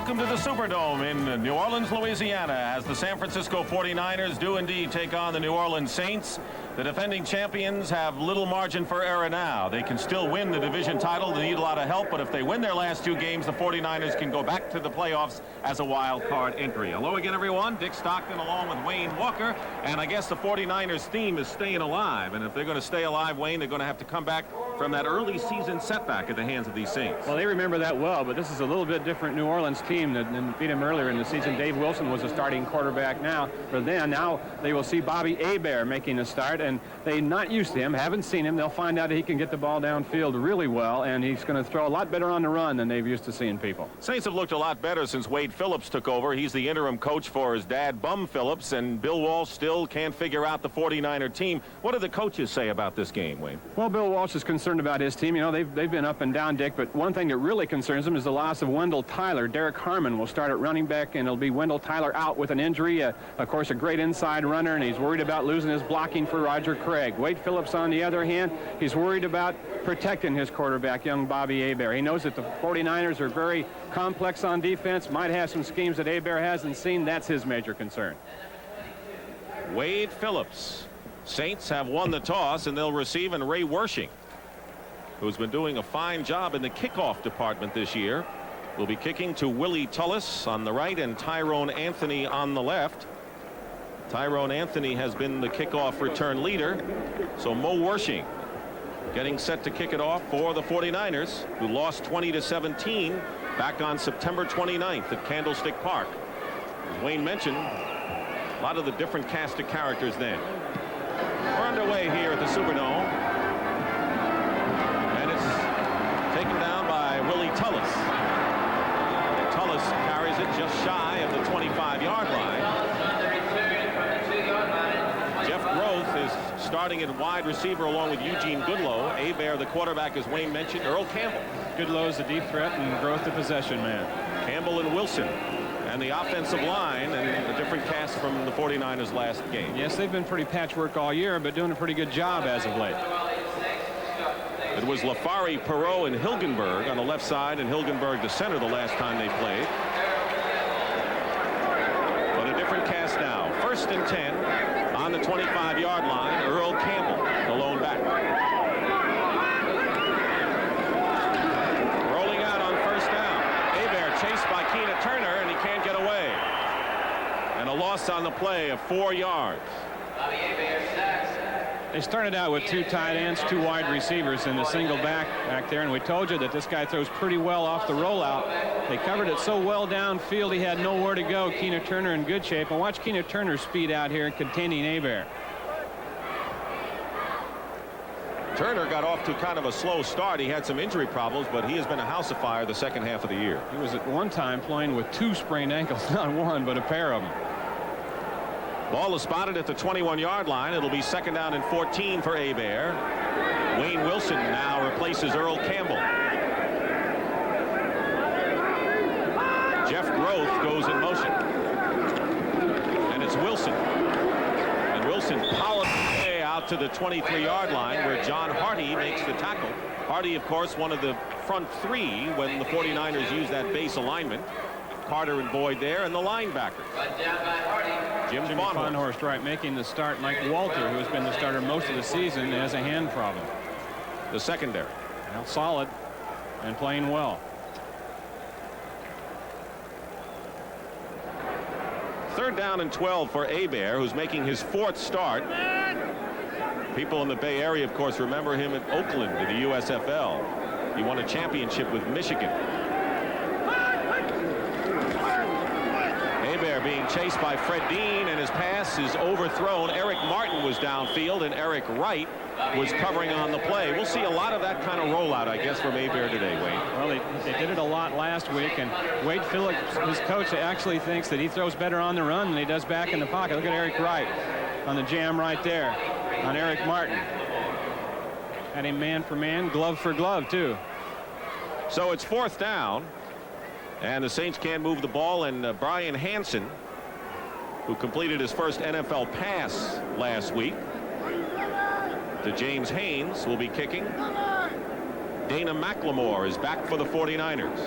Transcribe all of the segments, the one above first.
Welcome to the Superdome in New Orleans, Louisiana, as the San Francisco 49ers do indeed take on the New Orleans Saints. The defending champions have little margin for error now. They can still win the division title. They need a lot of help, but if they win their last two games, the 49ers can go back to the playoffs as a wild card entry. Hello again, everyone. Dick Stockton along with Wayne Walker, and I guess the 49ers theme is staying alive, and if they're going to stay alive, Wayne, they're going to have to come back from that early season setback at the hands of these Saints. Well, they remember that well, but this is a little bit different New Orleans team than beat them earlier in the season. Dave Wilson was a starting quarterback now. But then now they will see Bobby Hebert making a start, and they're not used to him, haven't seen him. They'll find out he can get the ball downfield really well, and he's going to throw a lot better on the run than they've used to seeing people. Saints have looked a lot better since Wade Phillips took over. He's the interim coach for his dad, Bum Phillips, and Bill Walsh still can't figure out the 49er team. What do the coaches say about this game, Wayne? Well, Bill Walsh is concerned about his team. You know, they've been up and down, Dick, but one thing that really concerns him is the loss of Wendell Tyler. Derek Harmon will start at running back, and it'll be Wendell Tyler out with an injury. Of course, a great inside runner, and he's worried about losing his blocking for Roger Craig. Wade Phillips, on the other hand, he's worried about protecting his quarterback, young Bobby Hebert. He knows that the 49ers are very complex on defense, might have some schemes that Hebert hasn't seen. That's his major concern. Wade Phillips. Saints have won the toss, and they'll receive, and Ray Wershing, who's been doing a fine job in the kickoff department this year, will be kicking to Willie Tullis on the right and Tyrone Anthony on the left. Tyrone Anthony has been the kickoff return leader, so Mo Wershing getting set to kick it off for the 49ers, who lost 20-17 back on September 29th at Candlestick Park. As Wayne mentioned, a lot of the different cast of characters then. We're underway here at the Superdome, and it's taken down by Willie Tullis. Tullis carries it just shy of the 25-yard line. Jeff Groth is starting at wide receiver along with Eugene Goodlow. Hebert, the quarterback, as Wayne mentioned. Earl Campbell. Goodlow is the deep threat, and Groth the possession man. Campbell and Wilson. And the offensive line, and a different cast from the 49ers last game. Yes, they've been pretty patchwork all year, but doing a pretty good job as of late. It was Lafari, Perot, and Hilgenberg on the left side, and Hilgenberg the center the last time they played. But a different cast now. 1st and 10 on the 25-yard line. Earl Campbell, the lone back. Rolling out on 1st down. Hebert chased by Keena Turner, and he can't get away. And a loss on the play of 4 yards. They started out with 2 tight ends, 2 wide receivers, and a single back there, and we told you that this guy throws pretty well off the rollout. They covered it so well downfield he had nowhere to go. Keena Turner in good shape, and watch Keena Turner speed out here containing Hebert. Turner got off to kind of a slow start. He had some injury problems, but he has been a house of fire the second half of the year. He was at one time playing with 2 sprained ankles, not one, but a pair of them. Ball is spotted at the 21-yard line. It'll be 2nd down and 14 for Hebert. Wayne Wilson now replaces Earl Campbell. Jeff Groth goes in motion. And it's Wilson. And Wilson powered out to the 23-yard line, where John Hardy makes the tackle. Hardy, of course, one of the front 3 when the 49ers use that base alignment. Carter and Boyd there, and the linebacker. Jim Fonhorst, right, making the start. Mike Walter, who has been the starter most of the season, has a hand problem. The secondary. Well, solid and playing well. 3rd down and 12 for Hebert, who's making his 4th start. People in the Bay Area, of course, remember him at Oakland in the USFL. He won a championship with Michigan. Hebert being chased by Fred Dean, and his pass is overthrown. Eric Martin was downfield, and Eric Wright was covering on the play. We'll see a lot of that kind of rollout, I guess, from Hebert today, Wayne. Well, they did it a lot last week, and Wade Phillips, his coach, actually thinks that he throws better on the run than he does back in the pocket. Look at Eric Wright on the jam right there on Eric Martin. Had him man for man, glove for glove, too. So it's 4th down. And the Saints can't move the ball, and Brian Hansen, who completed his first NFL pass last week to James Haynes, will be kicking. Dana McLemore is back for the 49ers.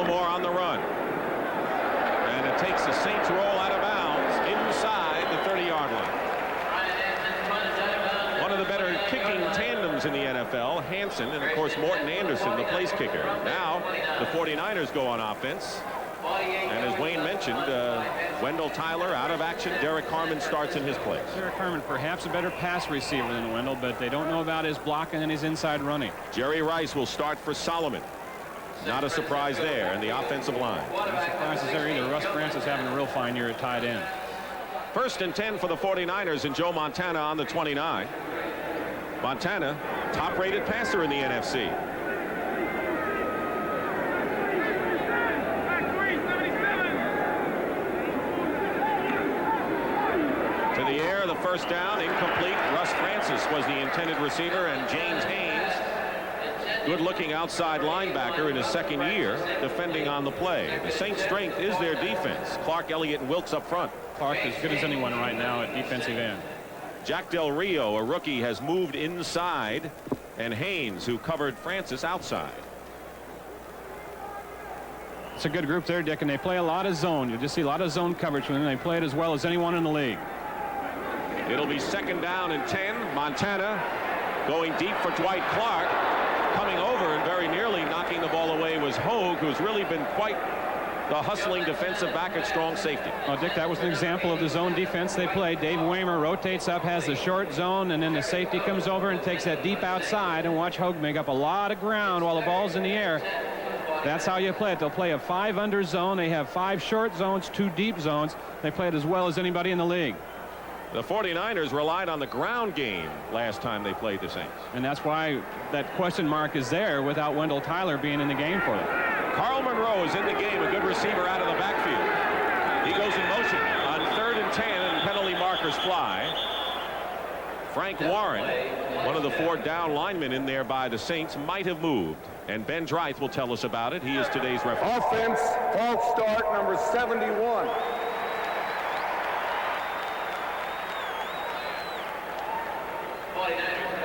Baltimore on the run. And it takes the Saints roll out of bounds inside the 30-yard line. One of the better kicking tandems in the NFL, Hansen and, of course, Morton Anderson, the place kicker. Now the 49ers go on offense. And as Wayne mentioned, Wendell Tyler out of action. Derek Harmon starts in his place. Derek Harmon, perhaps a better pass receiver than Wendell, but they don't know about his blocking and his inside running. Jerry Rice will start for Solomon. Not a surprise there in the offensive line. No surprises there either. Russ Francis having a real fine year at tight end. 1st and 10 for the 49ers, and Joe Montana on the 29. Montana, top-rated passer in the NFC. To the air, the first down, incomplete. Russ Francis was the intended receiver, and James Haynes, good-looking outside linebacker in his second year, defending on the play. The Saints' strength is their defense. Clark, Elliott, and Wilkes up front. Clark as good as anyone right now at defensive end. Jack Del Rio, a rookie, has moved inside, and Haynes, who covered Francis, outside. It's a good group there, Dick, and they play a lot of zone. You just see a lot of zone coverage from them. They play it as well as anyone in the league. It'll be 2nd down and 10. Montana going deep for Dwight Clark. Coming over and very nearly knocking the ball away was Hogue, who's really been quite the hustling defensive back at strong safety. Oh, Dick, that was an example of the zone defense they play. Dave Waymer rotates up, has the short zone, and then the safety comes over and takes that deep outside, and watch Hogue make up a lot of ground while the ball's in the air. That's how you play it. They'll play a 5 under zone. They have 5 short zones, 2 deep zones. They play it as well as anybody in the league. The 49ers relied on the ground game last time they played the Saints. And that's why that question mark is there without Wendell Tyler being in the game for them. Carl Monroe is in the game, a good receiver out of the backfield. He goes in motion on 3rd and 10, and penalty markers fly. Frank Warren, one of the 4 down linemen in there by the Saints, might have moved. And Ben Dreith will tell us about it. He is today's referee. Offense, false start, number 71.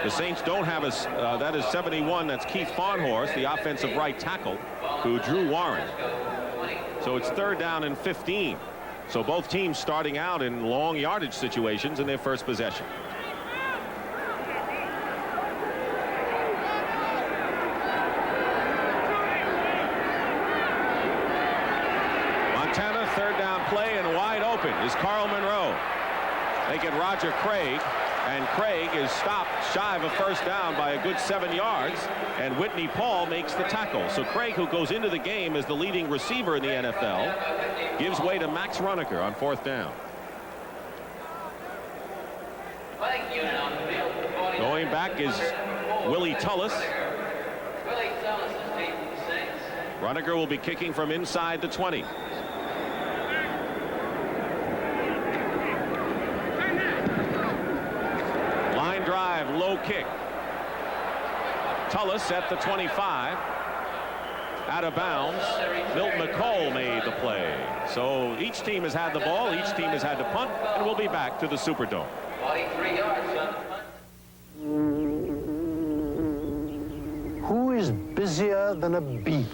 The Saints don't have a, that is 71. That's Keith Farnhorst, the offensive right tackle, who drew Warren. So it's 3rd down and 15. So both teams starting out in long yardage situations in their first possession. Montana, 3rd down play, and wide open is Carl Monroe. They get Roger Craig. And Craig is stopped shy of a first down by a good 7 yards, and Whitney Paul makes the tackle. So Craig, who goes into the game as the leading receiver in the NFL, gives way to Max Runeker on 4th down. Going back is Willie Tullis. Runeker will be kicking from inside the 20. Drive, low kick. Tullis at the 25. Out of bounds. Milt McCall made the play. So each team has had the ball. Each team has had to punt, and we'll be back to the Superdome. 43 yards on the punt. Who is busier than a bee?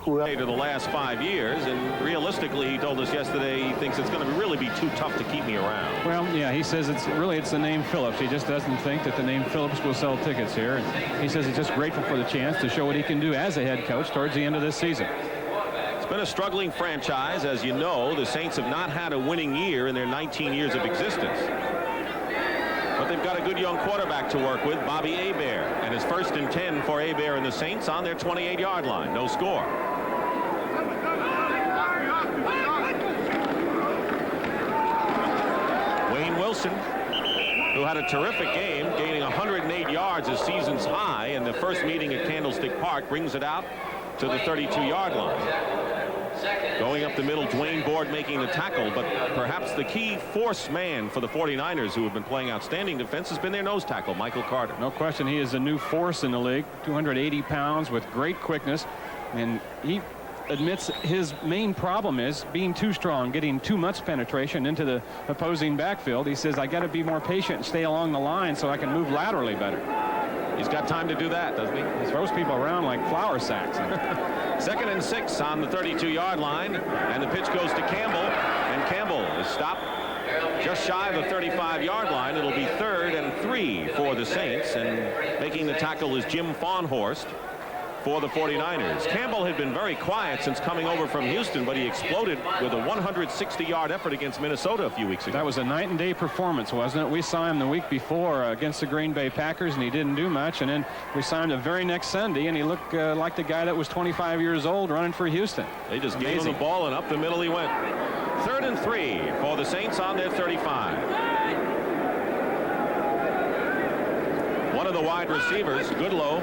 To the last 5 years, and realistically, he told us yesterday he thinks it's going to really be too tough to keep me around. Well, yeah, he says it's the name Phillips. He just doesn't think that the name Phillips will sell tickets here. And he says he's just grateful for the chance to show what he can do as a head coach towards the end of this season. It's been a struggling franchise. As you know, the Saints have not had a winning year in their 19 years of existence. But they've got a good young quarterback to work with, Bobby Hebert. And it's 1st and 10 for Hebert and the Saints on their 28-yard line. No score. Wayne Wilson, who had a terrific game, gaining 108 yards, his season's high, in the first meeting at Candlestick Park, brings it out to the 32-yard line. Going up the middle, Dwayne Board making the tackle, but perhaps the key force man for the 49ers, who have been playing outstanding defense, has been their nose tackle, Michael Carter. No question, he is a new force in the league, 280 pounds with great quickness, and he admits his main problem is being too strong, getting too much penetration into the opposing backfield. He says, I got to be more patient and stay along the line so I can move laterally better. He's got time to do that, doesn't he? He throws people around like flour sacks. 2nd and 6 on the 32-yard line, and the pitch goes to Campbell, and Campbell is stopped just shy of the 35-yard line. It'll be 3rd and 3 for the Saints, and making the tackle is Jim Fawnhorst for the 49ers. Campbell had been very quiet since coming over from Houston, but he exploded with a 160-yard effort against Minnesota a few weeks ago. That was a night and day performance, wasn't it? We saw him the week before against the Green Bay Packers, and he didn't do much. And then we saw him the very next Sunday, and he looked like the guy that was 25 years old running for Houston. They just gave him the ball, and up the middle he went. 3rd and 3 for the Saints on their 35. One of the wide receivers, Goodlow,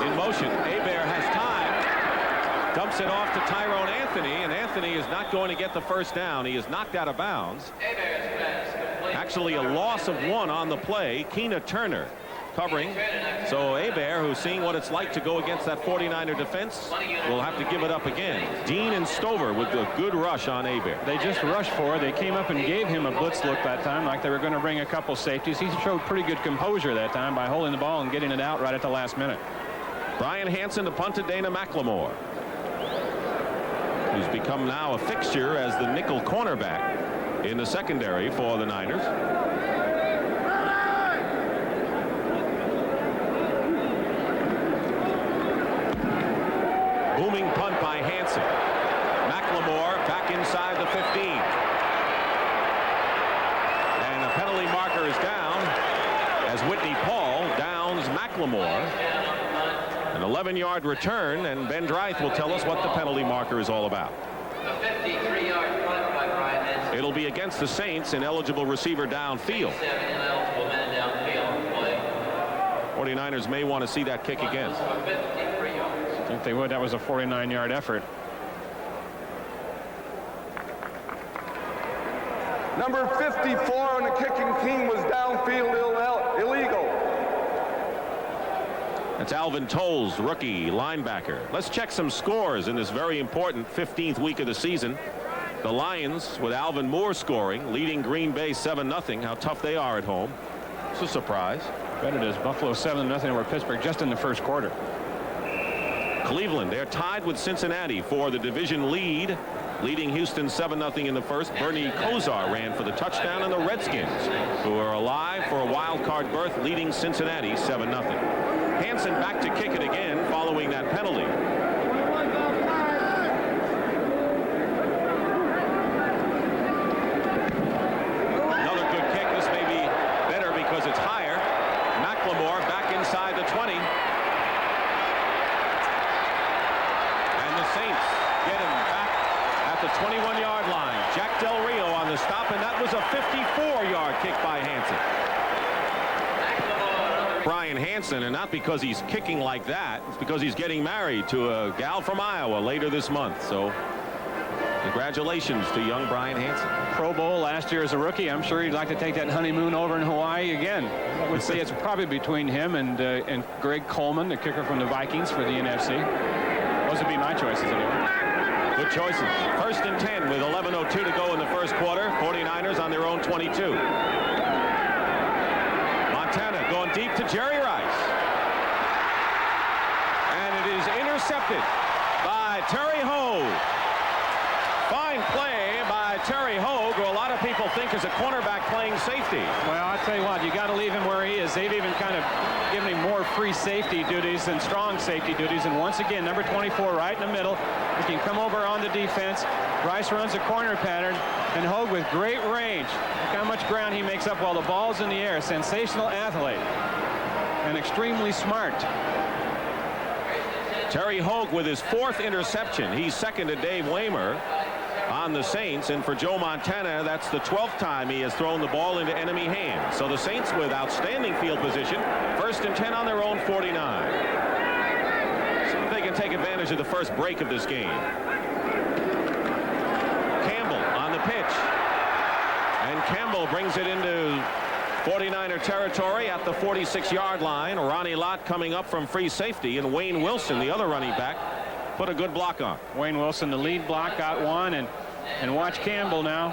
in motion. Hebert has time. Dumps it off to Tyrone Anthony, and Anthony is not going to get the first down. He is knocked out of bounds. Actually, a loss of 1 on the play. Keena Turner covering. So Hebert, who's seeing what it's like to go against that 49er defense, will have to give it up again. Dean and Stover with a good rush on Hebert. They just rushed for it. They came up and gave him a blitz look that time, like they were going to bring a couple safeties. He showed pretty good composure that time by holding the ball and getting it out right at the last minute. Brian Hansen to punt to Dana McLemore, who's become now a fixture as the nickel cornerback in the secondary for the Niners. Booming punt by Hansen. McLemore back inside the 15. And the penalty marker is down as Whitney Paul downs McLemore. An 11-yard return, and Ben Dreith will tell us what the penalty marker is all about. A 53-yard punt by Brian Hansen. It'll be against the Saints, an eligible receiver downfield. 7 ineligible men downfield play. 49ers may want to see that kick again. 53 yards. I think they would. That was a 49-yard effort. Number 54 on the kicking team was downfield illegal. That's Alvin Tolles, rookie linebacker. Let's check some scores in this very important 15th week of the season. The Lions, with Alvin Moore scoring, leading Green Bay 7-0. How tough they are at home. It's a surprise. Bet it is. Buffalo 7-0 over Pittsburgh just in the first quarter. Cleveland, they're tied with Cincinnati for the division lead, leading Houston 7-0 in the first. Bernie Kosar ran for the touchdown, and the Redskins, who are alive for a wild card berth, leading Cincinnati 7-0. Hansen back to kick it again following that penalty. Another good kick. This may be better because it's higher. McLemore back inside the 20. And the Saints get him back at the 21-yard line. Jack Del Rio on the stop, and that was a 54-yard kick by Hansen. Brian Hansen, and not because he's kicking like that, it's because he's getting married to a gal from Iowa later this month. So congratulations to young Brian Hansen. Pro Bowl last year as a rookie. I'm sure he'd like to take that honeymoon over in Hawaii again. I would say it's probably between him and Greg Coleman, the kicker from the Vikings for the NFC. Those would be my choices anyway. Good choices. 1st and 10 with 11:02 to go in the first quarter. 49ers on their own 22. Montana going deep to Jerry Rice. And it is intercepted by Terry Hogue. Fine play by Terry Hogue, who a lot of people think is a cornerback playing safety. Well, I'll tell you what, you got to leave him where he is. They've even kind of given him more free safety duties than strong safety duties. And once again, number 24 right in the middle. He can come over on the defense. Rice runs a corner pattern, and Hogue with great range. Look how much ground he makes up while the ball's in the air. Sensational athlete and extremely smart. Terry Hogue with his 4th interception. He's second to Dave Waymer on the Saints, and for Joe Montana, that's the 12th time he has thrown the ball into enemy hands. So the Saints with outstanding field position. 1st and 10 on their own 49. See if they can take advantage of the first break of this game. Campbell on the pitch, and Campbell brings it into 49er territory at the 46-yard line. Ronnie Lott coming up from free safety, and Wayne Wilson, the other running back, put a good block on. Wayne Wilson, the lead block, got one, and And watch Campbell now,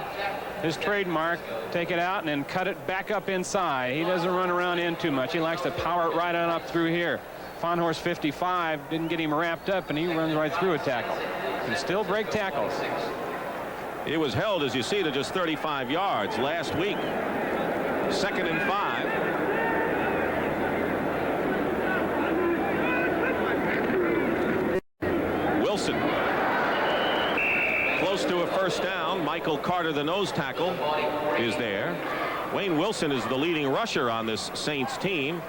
his trademark, take it out and then cut it back up inside. He doesn't run around in too much. He likes to power it right on up through here. Fawnhorse 55 didn't get him wrapped up, and he runs right through a tackle. Can still break tackles. It was held, as you see, to just 35 yards last week. 2nd and 5. Wilson. Close to a first down. Michael Carter, the nose tackle, is there. Wayne Wilson is the leading rusher on this Saints team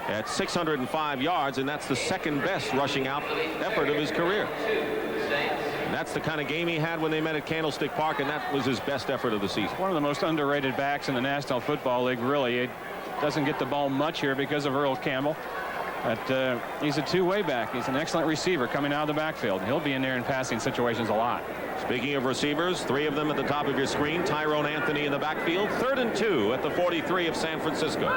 at 605 yards, and that's the second best rushing out effort of his career. And that's the kind of game he had when they met at Candlestick Park, and that was his best effort of the season. One of the most underrated backs in the National Football League, really. It doesn't get the ball much here because of Earl Campbell. But he's a two-way back. He's an excellent receiver coming out of the backfield. He'll be in there in passing situations a lot. Speaking of receivers, 3 of them at the top of your screen. Tyrone Anthony in the backfield. 3rd and 2 at the 43 of San Francisco.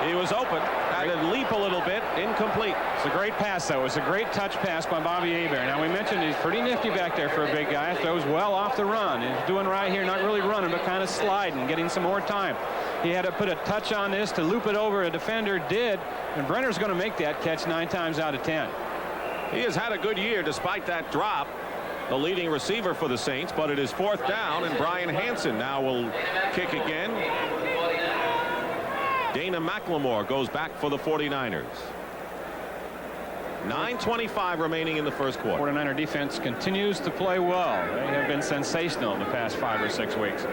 He was open, had to leap a little bit, incomplete. It's a great pass, though. It's a great touch pass by Bobby Hebert. Now, we mentioned he's pretty nifty back there for a big guy. Throws well off the run. He's doing right here, not really running, but kind of sliding, getting some more time. He had to put a touch on this to loop it over. A defender did, and Brenner's going to make that catch 9 times out of 10. He has had a good year despite that drop. The leading receiver for the Saints, but it is 4th down, and Brian Hansen now will kick again. Dana McLemore goes back for the 49ers. 9:25 remaining in the first quarter. 49er defense continues to play well. They have been sensational in the past 5 or 6 weeks.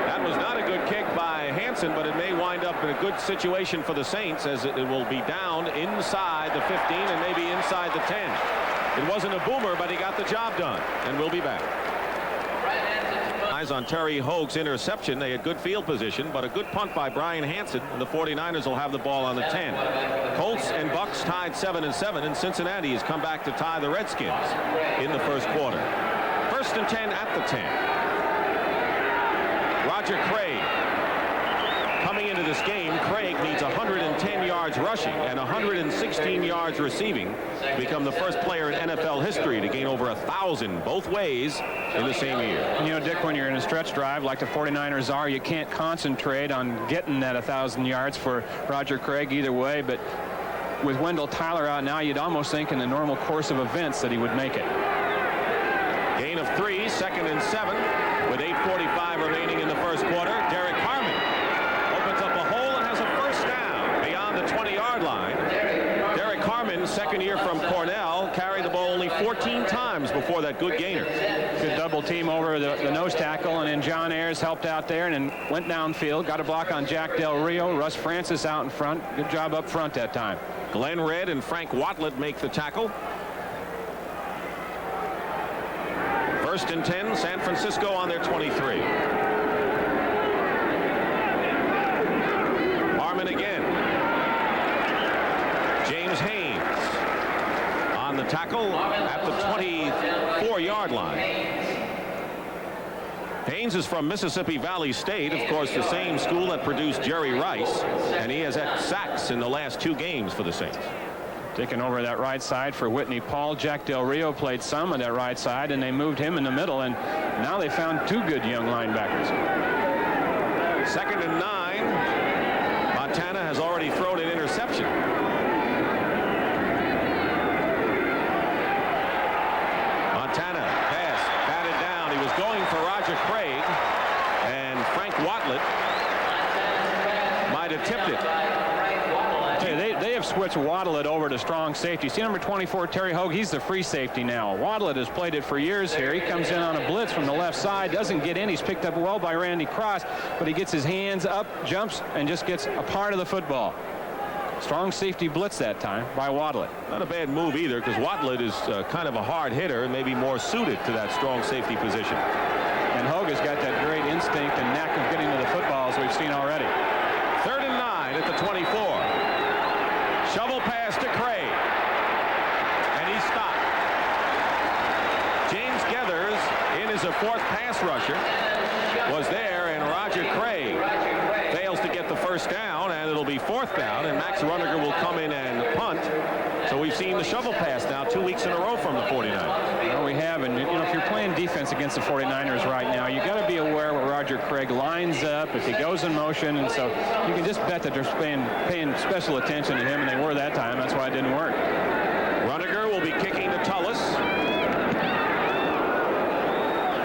That was not a good kick by Hansen, but it may wind up in a good situation for the Saints, as it will be down inside the 15 and maybe inside the 10. It wasn't a boomer, but he got the job done, and we'll be back. Eyes on Terry Hoag's interception. They had good field position, but a good punt by Brian Hansen, and the 49ers will have the ball on the 10. Colts and Bucks tied 7-7, and Cincinnati has come back to tie the Redskins in the first quarter. 1st and 10 at the 10. Roger Craig. Coming into this game, Craig needs 110 yards rushing and 116 yards receiving to become the first player in NFL history to gain over 1,000 both ways in the same year. And, you know, Dick, when you're in a stretch drive like the 49ers are, you can't concentrate on getting that 1,000 yards for Roger Craig either way. But with Wendell Tyler out now, you'd almost think in the normal course of events that he would make it. Gain of 3, 2nd and 7 with 8:45 remaining in the first quarter. Derek Harmon opens up a hole and has a first down beyond the 20-yard line. Derek Harmon, second year from Cornell, carried the ball only 14 times before that good gainer. Good double team over the nose tackle, and then John Ayers helped out there and then went downfield, got a block on Jack Del Rio. Russ Francis out in front. Good job up front that time. Glenn Redd and Frank Watlett make the tackle. 1st and 10, San Francisco on their 23. Harmon again. James Haynes on the tackle at the 24-yard line. Haynes is from Mississippi Valley State, of course, the same school that produced Jerry Rice, and he has had sacks in the last 2 games for the Saints. Taking over that right side for Whitney Paul. Jack Del Rio played some of that right side, and they moved him in the middle, and now they found 2 good young linebackers. 2nd and 9. Montana has already thrown an interception. Montana pass batted down. He was going for Roger Craig, and Frank Watlett might have tipped it. They have switched Watlett over to strong safety. See number 24, Terry Hoag, he's the free safety now. Watlett has played it for years here. He comes in on a blitz from the left side, doesn't get in. He's picked up well by Randy Cross, but he gets his hands up, jumps, and just gets a part of the football. Strong safety blitz that time by Watlett. Not a bad move either, because Watlett is kind of a hard hitter and maybe more suited to that strong safety position. And Hoag has got that great instinct and knack of getting to the football, as we've seen already. 3rd and 9 at the 24. Shovel pass to Craig, and he stopped. rusher was there, and Roger Craig fails to get the first down, and it'll be 4th down, and Max Runniger will come in and punt. So we've seen the shovel pass now 2 weeks in a row from the 49ers. Well, we have, and you know, if you're playing defense against the 49ers right now, you got to be aware what Roger Craig lines up, if he goes in motion, and so you can just bet that they're paying special attention to him, and they were that time. That's why it didn't work. Runniger will be kicking to Tullis.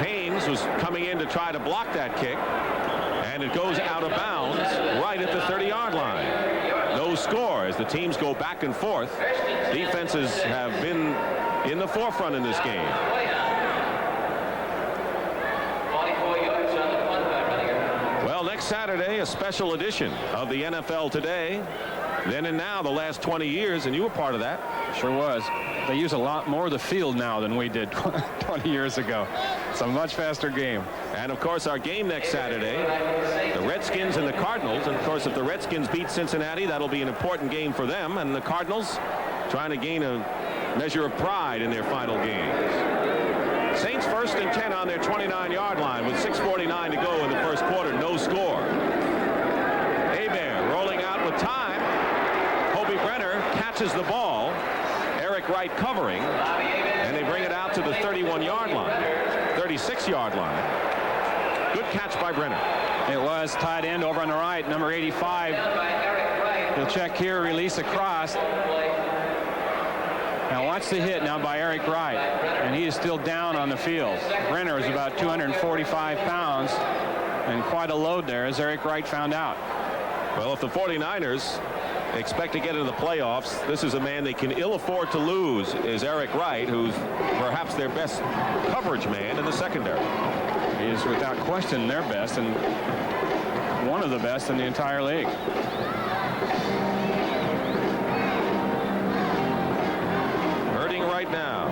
Haynes was coming in to try to block that kick, and it goes out of bounds right at the 30-yard line. No score as the teams go back and forth. Defenses have been in the forefront in this game. 44 yards on the punt by Runniger. Well, next Saturday, a special edition of the NFL Today. Then and now, the last 20 years, and you were part of that. Sure was. They use a lot more of the field now than we did 20 years ago. It's a much faster game. And, of course, our game next Saturday, the Redskins and the Cardinals. And, of course, if the Redskins beat Cincinnati, that'll be an important game for them. And the Cardinals trying to gain a measure of pride in their final games. Saints 1st and 10 on their 29-yard line with 6:49 to go in the first quarter. No score. Hebert rolling out with time. Kobe Brenner catches the ball. Eric Wright covering. And they bring it out to the 31-yard line. 36-yard line. Good catch by Brenner. It was tight end over on the right, number 85. He'll check here, release across. Now watch the hit now by Eric Wright, and he is still down on the field. Brenner is about 245 pounds, and quite a load there, as Eric Wright found out. Well, if the 49ers expect to get into the playoffs, this is a man they can ill afford to lose, is Eric Wright, who's perhaps their best coverage man in the secondary. He is without question their best, and one of the best in the entire league. Hurting right now.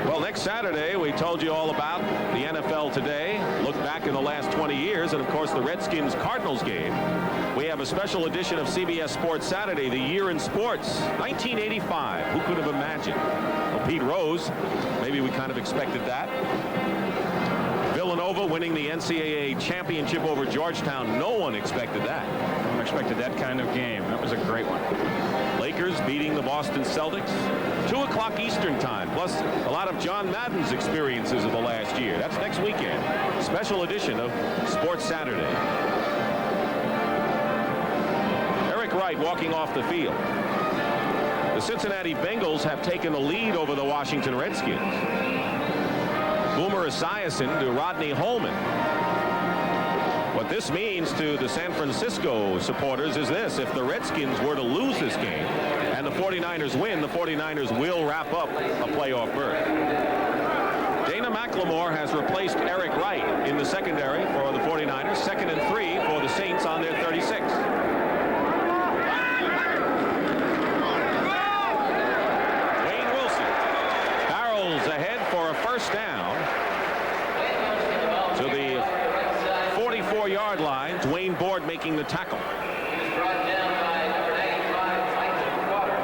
Well, next Saturday, we told you all about the NFL Today. Look back in the last 20 years, and of course the Redskins-Cardinals game. We have a special edition of CBS Sports Saturday, the year in sports, 1985. Who could have imagined? Well, Pete Rose, maybe we kind of expected that. Villanova winning the NCAA championship over Georgetown. No one expected that. No one expected that kind of game. That was a great one. Lakers beating the Boston Celtics. 2 o'clock Eastern time, plus a lot of John Madden's experiences of the last year. That's next weekend. Special edition of Sports Saturday. Eric Wright walking off the field. The Cincinnati Bengals have taken the lead over the Washington Redskins. Boomer Esiason to Rodney Holman. What this means to the San Francisco supporters is this: if the Redskins were to lose this game and the 49ers win, the 49ers will wrap up a playoff berth. Dana McLemore has replaced Eric Wright in the secondary for the 49ers. 2nd and 3 for the Saints on their 36. Wayne Wilson barrels ahead for a first down to the 44-yard line. Dwayne Board making the tackle. Brought down by number 95, Michael Carter.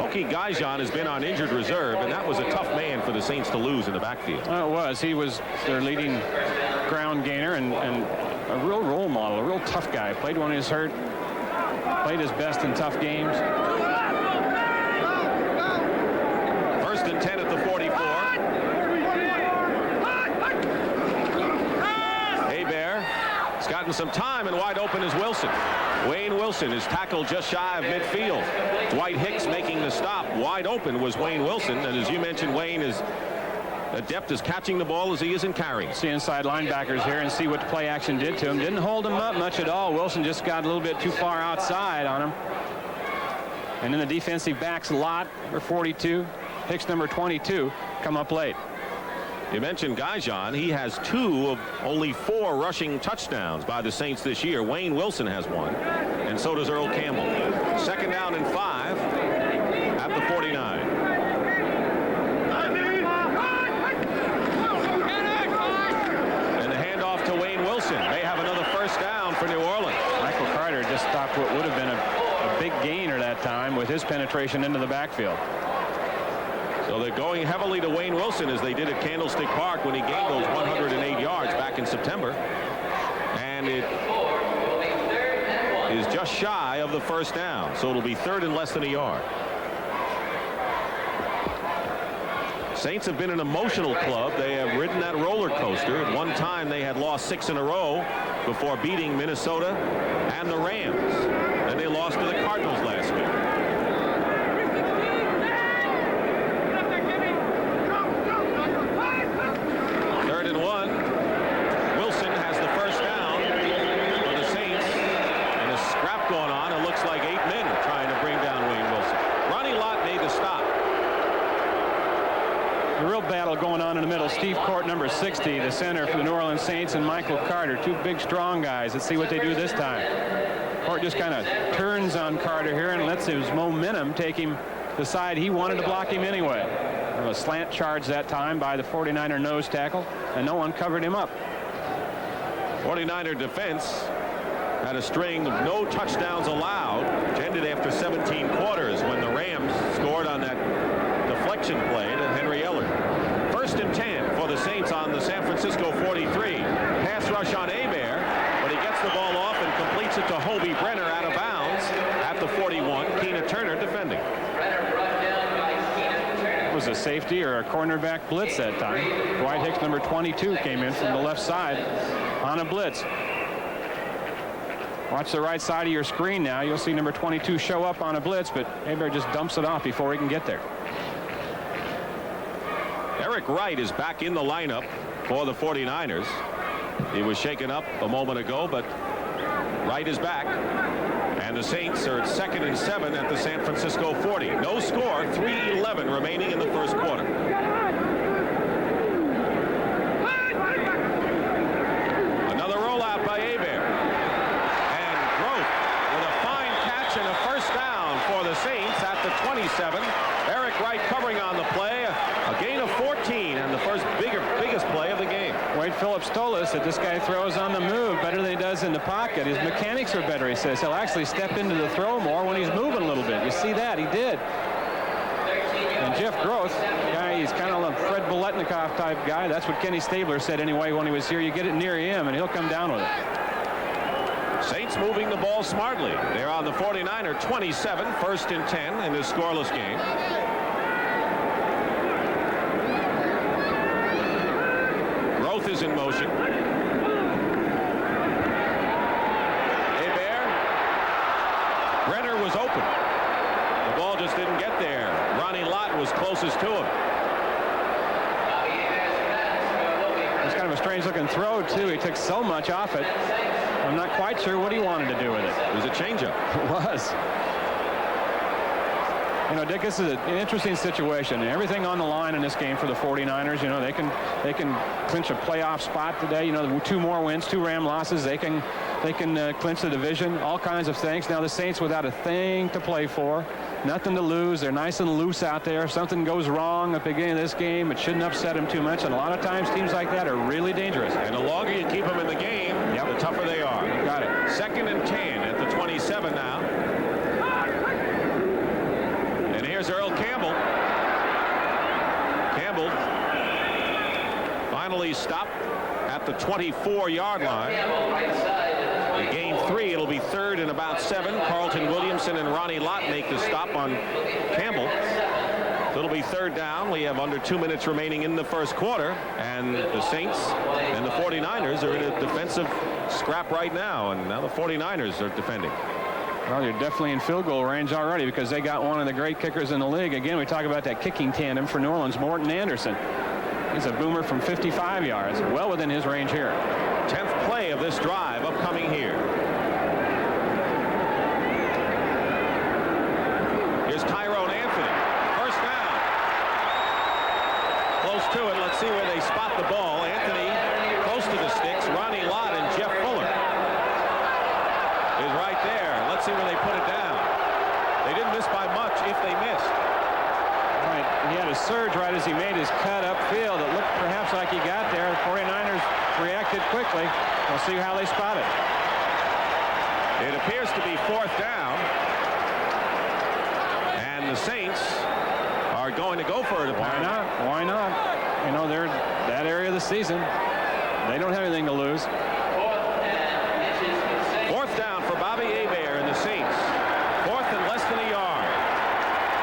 Oki Gajan has been on injured reserve, and that was a tough man for the Saints to lose in the backfield. Well, it was. He was their leading ground gainer and a real role model, a real tough guy. Played when he was hurt, played his best in tough games. 1st and 10 at the 44. Hebert has gotten some time, and wide open is Wilson. Wayne Wilson is tackled just shy of midfield. Dwight Hicks making the stop. Wide open was Wayne Wilson, and as you mentioned, Wayne is adept as catching the ball as he is in carrying. See inside linebackers here and see what the play action did to him. Didn't hold him up much at all. Wilson just got a little bit too far outside on him. And then the defensive backs lot, number 42, Hicks number 22, come up late. You mentioned Gajan. He has 2 of only 4 rushing touchdowns by the Saints this year. Wayne Wilson has 1, and so does Earl Campbell. 2nd down and 5 at the 49. And the handoff to Wayne Wilson. They have another first down for New Orleans. Michael Carter just stopped what would have been a big gainer that time with his penetration into the backfield. So they're going heavily to Wayne Wilson, as they did at Candlestick Park when he gained those 108 yards back in September. And it is just shy of the first down. So it'll be third and less than a yard. Saints have been an emotional club. They have ridden that roller coaster. At one time they had lost 6 in a row before beating Minnesota and the Rams. And they lost to the Cardinals last week. Third and 1. Wilson has the first down for the Saints. And a scrap going on. It looks like 8 men are trying to bring down Wayne Wilson. Ronnie Lott made the stop. A real battle going on in the middle. Steve Court, number 60, the center for the New Orleans Saints, and Michael Carter, 2 big, strong guys. Let's see what they do this time. Court just kind of turns on Carter here and lets his momentum take him the side he wanted to block him anyway. A slant charge that time by the 49er nose tackle, and no one covered him up. 49er defense had a string of no touchdowns allowed, which ended after 17 quarters when the Rams scored on that deflection play to Henry Ellard. First and 10 for the Saints on the San Francisco 43. Pass rush on Hebert, but he gets the ball off and completes it to Hobie Brenner out of bounds at the 41. Keena Turner defending. It was a safety or a cornerback blitz that time. Dwight Hicks, number 22, came in from the left side on a blitz. Watch the right side of your screen now. You'll see number 22 show up on a blitz, but Hebert just dumps it off before he can get there. Eric Wright is back in the lineup for the 49ers. He was shaken up a moment ago, but Wright is back. And the Saints are at 2nd and 7 at the San Francisco 40. No score, 3:11 remaining in the first quarter. Another rollout by Hebert. And Groth with a fine catch and a first down for the Saints at the 27. Eric Wright covering on the play. A gain of 14 and the first biggest play of the game. Wade Phillips told us that this guy throws on the move better than he does in the pocket. His mechanics are better, he says. He'll actually step into the throw more when he's moving a little bit. You see that? He did. And Jeff Groth, guy, he's kind of a Fred Biletnikoff type guy. That's what Kenny Stabler said anyway when he was here. You get it near him and he'll come down with it. Saints moving the ball smartly. They're on the 49er 27, 1st and 10 in this scoreless game. Groth is in motion. Hebert. Brenner was open. The ball just didn't get there. Ronnie Lott was closest to him. It's kind of a strange looking throw too. He took so much off it. I'm not quite sure what he wanted to do with it. It was a changeup. It was. You know, Dick, this is an interesting situation. Everything on the line in this game for the 49ers. You know, they can clinch a playoff spot today. You know, 2 more wins, 2 Ram losses. They can clinch the division. All kinds of things. Now the Saints without a thing to play for, nothing to lose. They're nice and loose out there. If something goes wrong at the beginning of this game, it shouldn't upset them too much. And a lot of times teams like that are really dangerous. And the longer you keep them in the game, the tougher they are. Got it. 2nd and 10 at the 27 now. And here's Earl Campbell. Campbell finally stopped at the 24-yard line. He gained 3. It'll be 3rd and about 7. Carlton Williamson and Ronnie Lott make the stop on Campbell. It'll be 3rd down. We have under 2 minutes remaining in the first quarter. And the Saints and the 49ers are in a defensive scrap right now. And now the 49ers are defending. Well, they're definitely in field goal range already because they got one of the great kickers in the league. Again, we talk about that kicking tandem for New Orleans, Morton Anderson. He's a boomer from 55 yards, well within his range here. 10th play of this drive upcoming here. Here's Tyrone Anthony. First down. Close to it. Let's see where they spot the ball. Anthony close to the sticks. Ronnie Lott and Jeff Fuller is right there. Let's see where they put it down. They didn't miss by much if they missed. Right. He had a surge right as he made his cut upfield. It looked perhaps like he got there. The 49ers reacted quickly. We'll see how they spot it. It appears to be 4th down. And the Saints are going to go for it. Why not? Why not? You know, they're that area of the season. They don't have anything to lose. Fourth down for Bobby Hebert and the Saints. Fourth and less than a yard.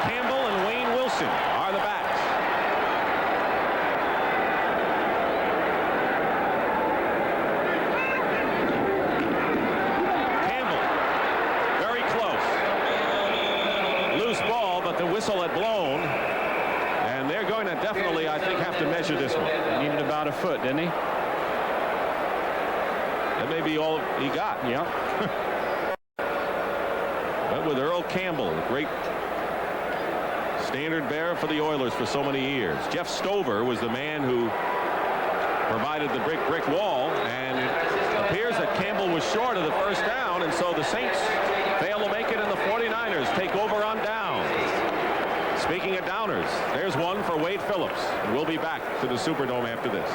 Campbell and Wayne Wilson are the backs. Campbell, very close. Loose ball, but the whistle had blown. And they're going to definitely, I think, have to measure this one. He needed about a foot, didn't he? That may be all he got. Yeah. But with Earl Campbell, the great standard bearer for the Oilers for so many years. Jeff Stover was the man who provided the brick wall, and it appears that Campbell was short of the first down, and so the Saints fail to make it, and the 49ers take over on downs. Speaking of downers, there's one for Wade Phillips, and we'll be back to the Superdome after this.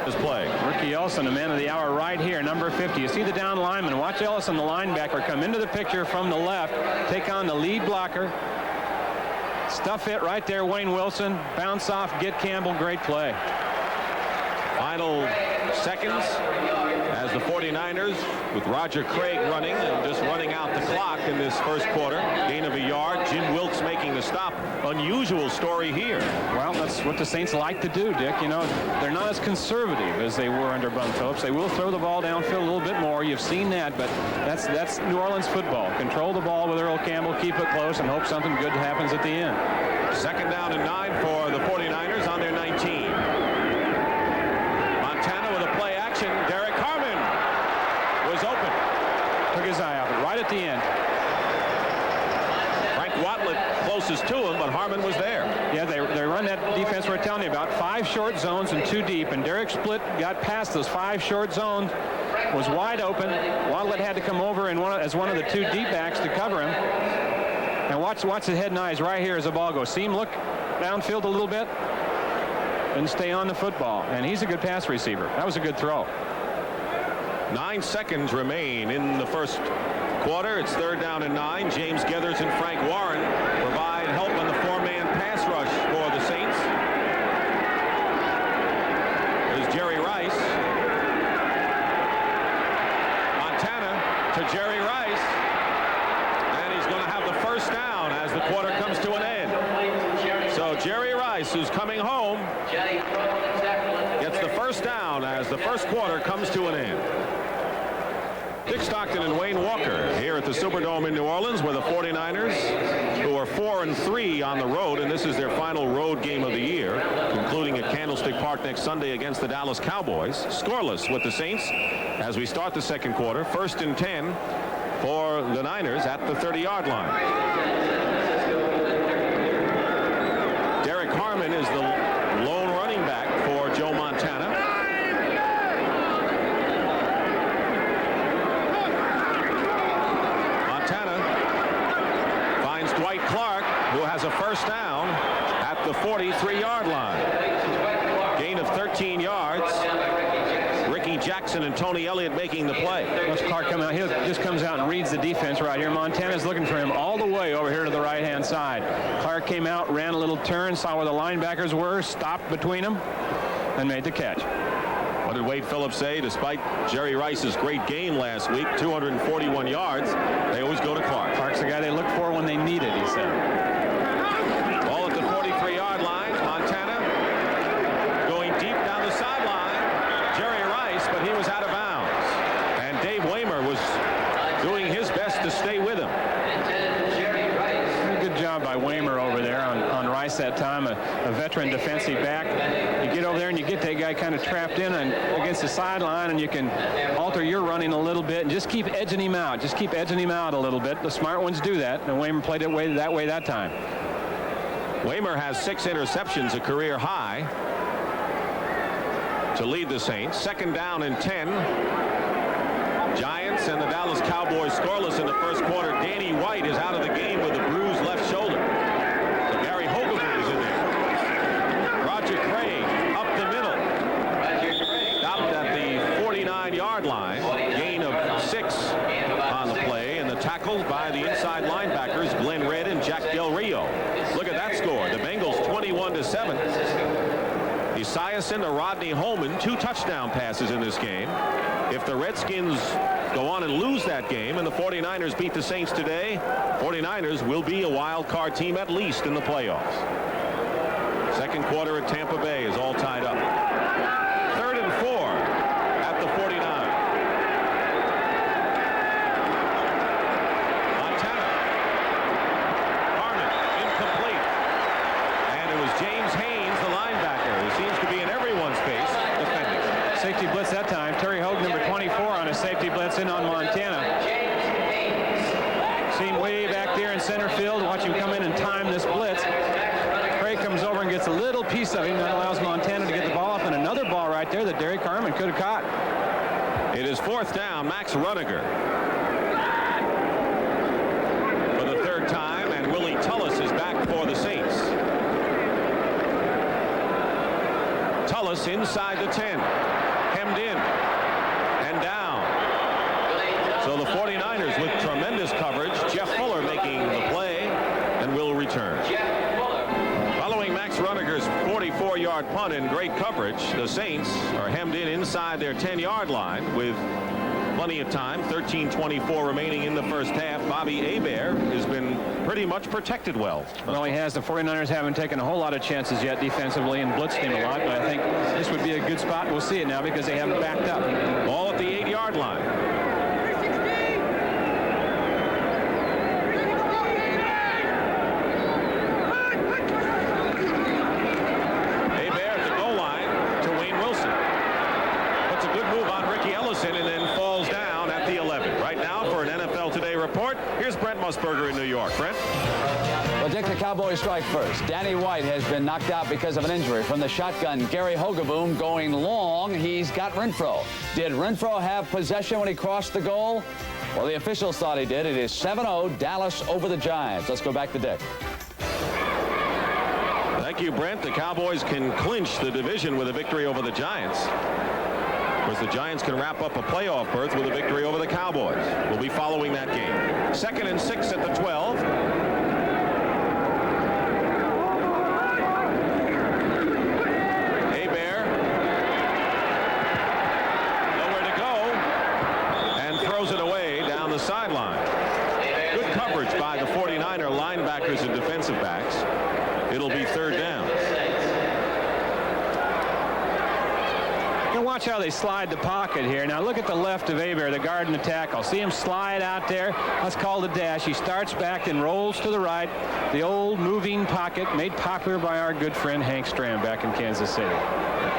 Play. Ricky Ellison, the man of the hour right here, number 50. You see the down lineman. Watch Ellison, the linebacker, come into the picture from the left, take on the lead blocker. Stuff it right there, Wayne Wilson. Bounce off, get Campbell. Great play. Final seconds as the 49ers, with Roger Craig running and just running out the clock in this first quarter. Gain of a yard. Jim Wilkes making the stop. Unusual story here. Well, that's what the Saints like to do, Dick. You know, they're not as conservative as they were under Bum Phillips. They will throw the ball downfield a little bit more. You've seen that, but that's New Orleans football. Control the ball with Earl Campbell, keep it close, and hope something good happens at the end. Second down and 9 for the 49ers on their 19. Montana with a play action. Derek Harmon was open. Took his eye off it right at the end. Frank Watlett closest to him, but Harmon was there. Yeah, they run that defense we're telling you about. 5 short zones and 2 deep, and Derek Split got past those 5 short zones, was wide open. Watlett had to come over as one of the 2 deep backs to cover him. And watch the head and eyes right here as the ball goes. See him look downfield a little bit and stay on the football. And he's a good pass receiver. That was a good throw. 9 seconds remain in the first quarter. It's third down and 9. James Gethers and Frank Warren provide help on the 4-man pass rush for the Saints. There's Jerry Rice. Montana to Jerry Rice. And he's going to have the first down as the quarter comes to an end. So Jerry Rice, who's coming home, gets the first down as the first quarter comes to an end. Dick Stockton and Wayne Walker here at the Superdome in New Orleans, where the 49ers, who are 4-3 on the road, and this is their final road game of the year, concluding at Candlestick Park next Sunday against the Dallas Cowboys, scoreless with the Saints as we start the second quarter. First and 10 for the Niners at the 30-yard line. Derek Harmon is the lone running back for Joe Montana. Dwight Clark, who has a first down at the 43-yard line. Gain of 13 yards. Ricky Jackson and Tony Elliott making the play. Once Clark come out, he just comes out and reads the defense right here. Montana's looking for him all the way over here to the right-hand side. Clark came out, ran a little turn, saw where the linebackers were, stopped between them, and made the catch. What did Wade Phillips say? Despite Jerry Rice's great game last week, 241 yards, they always go to Clark. Clark's the guy they look for when they need it, he said. Ball at the 43-yard line. Montana going deep down the sideline. Jerry Rice, but he was out of bounds. And Dave Waymer was doing his best to stay with him. Good job by Waymer over there on Rice that time, a veteran defensive back. You get over there and you get that guy kind of trapped in and against the sideline, and you can alter your running a little bit and just keep edging him out. Just keep edging him out a little bit. The smart ones do that, and Waymer played it that way that time. Waymer has 6 interceptions, a career high, to lead the Saints. Second down and 10. Giants and the Dallas Cowboys scoreless in the first quarter. Danny White is out of the game with a bruised left shoulder. So Gary Hogelman is in there. Roger Craig up the middle. Stopped at the 49-yard line. Gain of 6 on the play, and the tackles by the inside linebackers Glenn Redd and Jack Del Rio. 7. Esiason to Rodney Holman, 2 touchdown passes in this game. If the Redskins go on and lose that game and the 49ers beat the Saints today, 49ers will be a wild card team at least in the playoffs. Second quarter at Tampa Bay is all tied up. 3rd and 4 at the 49. Montana. Harmon incomplete. And it was James Haynes, the linebacker, who seems to be in everyone's face defending. Safety blitz that time. Terry Hogue, number 24, on a safety blitz in on Montana. Seen way back there in center field. Watch him come in and time this blitz. Craig comes over and gets a little piece of him. That allows Montana to get the ball off, and another ball right there that Derek Harmon could have caught. It is 4th down. Max Runniger for the 3rd time, and Willie Tullis is back for the Saints. Tullis inside the 10. Hemmed in and down. So the 49ers with tremendous coverage. Jeff Fuller making the play and will return. Following Max Runniger's 44-yard punt and great coverage, the Saints are hemmed in inside their 10-yard line with plenty of time. 13:24 remaining in the first half. Bobby Hebert has been pretty much protected well. Well, he has. The 49ers haven't taken a whole lot of chances yet defensively and blitzed him a lot, but I think this would be a good spot. We'll see it now because they haven't backed up. Ball at the 8-yard line. Hebert at the goal line to Wayne Wilson. Puts a good move on Ricky Ellison and then falls down at the 11. Right now for an NFL Today report, here's Brent Musburger in New York. Brent? Well, Dick, the Cowboys strike first. Danny White has been knocked out because of an injury. From the shotgun, Gary Hogeboom going long. He's got Renfro. Did Renfro have possession when he crossed the goal? Well, the officials thought he did. It is 7-0, Dallas over the Giants. Let's go back to Dick. Thank you, Brent. The Cowboys can clinch the division with a victory over the Giants. Of course, the Giants can wrap up a playoff berth with a victory over the Cowboys. We'll be following that game. 2nd and 6 at the 12. Hebert. Nowhere to go. And throws it away down the sideline. Good coverage by the 49er linebackers and defensive backs. It'll be 3rd down. And watch how they slide the pocket here. Now look at the left of Hebert, the guard and the tackle. See him slide out there. That's called a dash. He starts back and rolls to the right. The old moving pocket made popular by our good friend Hank Stram back in Kansas City.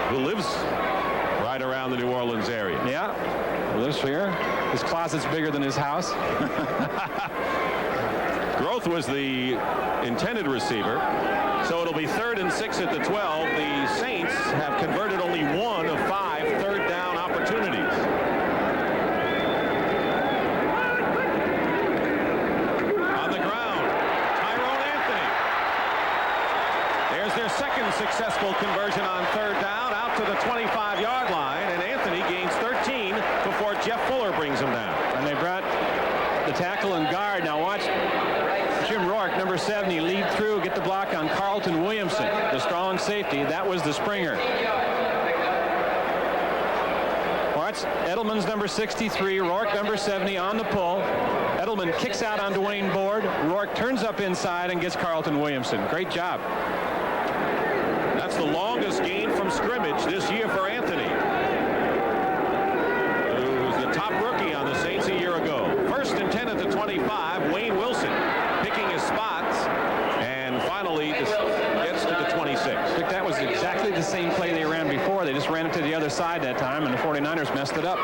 Who lives right around the New Orleans area. Yeah, lives here. His closet's bigger than his house. Groth was the intended receiver. So it'll be 3rd and 6 at the 12. The Saints have converted only 1 of 5 3rd down opportunities. On the ground, Tyrone Anthony. There's their 2nd successful conversion on 3rd down, out to the 25-yard line, and Anthony gains 13 before Jeff Fuller brings him down. And they brought the tackle and guard. Now watch Jim Rourke, number 70, lead through, get the block on Carlton Williamson, the strong safety. That was the Springer. Watch Edelman's number 63, Rourke number 70 on the pull. Edelman kicks out on Dwayne Board. Rourke turns up inside and gets Carlton Williamson. Great job. That's the longest gain from scrimmage this year for Anthony, who was the top rookie on the Saints a year ago. 1st and 10 at the 25. Wayne Wilson picking his spots and finally gets to the 26. I think that was exactly the same play they ran before. They just ran it to the other side that time, and the 49ers messed it up.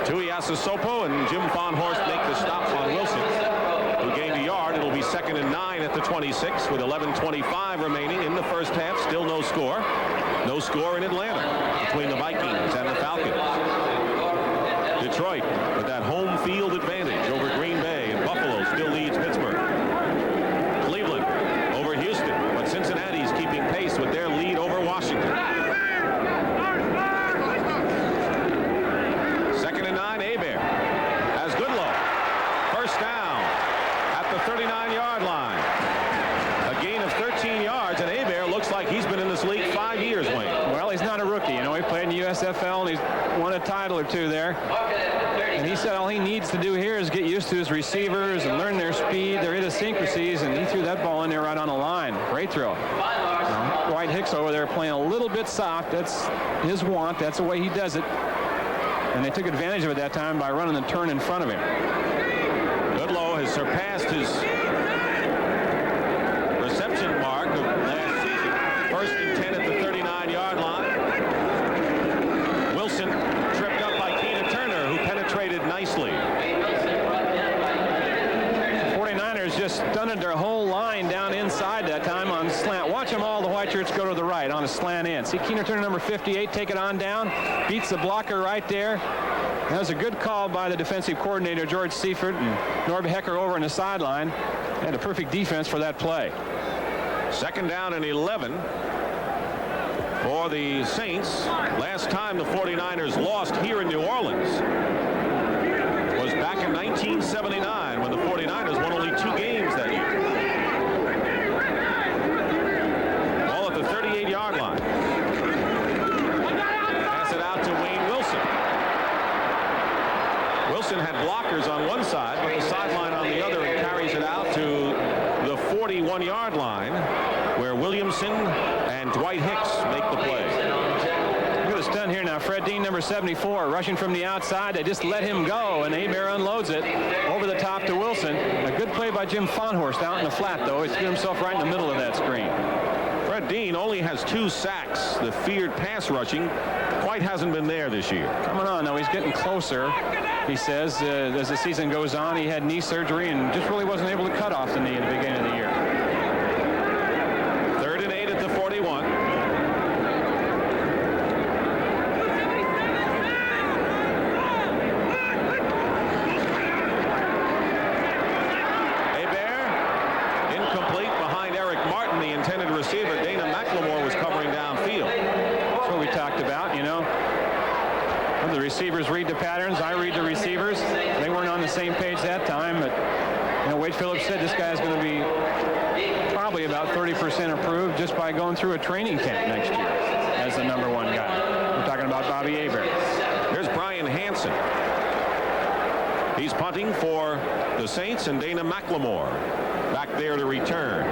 Tui Asasopo and Jim Von Horst make the stop on Wilson, who gained a yard. It'll be 2nd and 9 at the 26 with 11:25 remaining in the first half. Still no score. No score in Atlanta between the Vikings and the Falcons. Detroit with that home field advantage over Green Bay, and Buffalo still leads Pittsburgh. Cleveland over Houston, but Cincinnati's keeping pace with their lead over Washington. 2nd and 9, Hebert has Goodlow. 1st down at the 39-yard line. A gain of 13 yards, and Hebert looks like he's been in the he needs to do here is get used to his receivers and learn their speed, their idiosyncrasies, and he threw that ball in there right on the line. Great throw. Dwight Hicks over there playing a little bit soft. That's his want. That's the way he does it. And they took advantage of it that time by running the turn in front of him. Goodlow has surpassed his reception mark of last season. 1st and 10 at the 39-yard line. Wilson tripped up by Keena Turner, who penetrated nicely. 49ers just stunted their whole line down inside that time on slant. Watch them all, the white shirts go to the right on a slant in. See Keena Turner, number 58, take it on down. Beats the blocker right there. That was a good call by the defensive coordinator, George Seifert, and Norb Hecker over on the sideline. Had a perfect defense for that play. 2nd down and 11 for the Saints. Last time the 49ers lost here in New Orleans was back in 1979 when the 49ers won only 2 games that year. Ball at the 38-yard line. Pass it out to Wayne Wilson. Wilson had blockers on one side, but the sideline on the other, and carries it out to the 41-yard line, where Williamson and Dwight Hicks make the play. Look at the stun here now. Fred Dean, number 74, rushing from the outside. They just let him go, and Hebert unloads it over the top to Wilson. A good play by Jim Fonhorst out in the flat, though. He threw himself right in the middle of that screen. Fred Dean only has 2 sacks. The feared pass rushing quite hasn't been there this year. Coming on, though. He's getting closer. He says as the season goes on, he had knee surgery and just really wasn't able to cut off the knee at the beginning of the year. 3rd and 8 at the 41. Hebert, incomplete behind Eric Martin, the intended receiver. Dana McLemore was covering downfield. That's what we talked about, you know. The receivers read the patterns. I read the receivers. They weren't on the same page that time, but you know, Wade Phillips said this guy's going to be probably about 30% improved just by going through a training camp next year as the number 1 guy. We're talking about Bobby Hebert. Here's Brian Hansen. He's punting for the Saints, and Dana McLemore back there to return.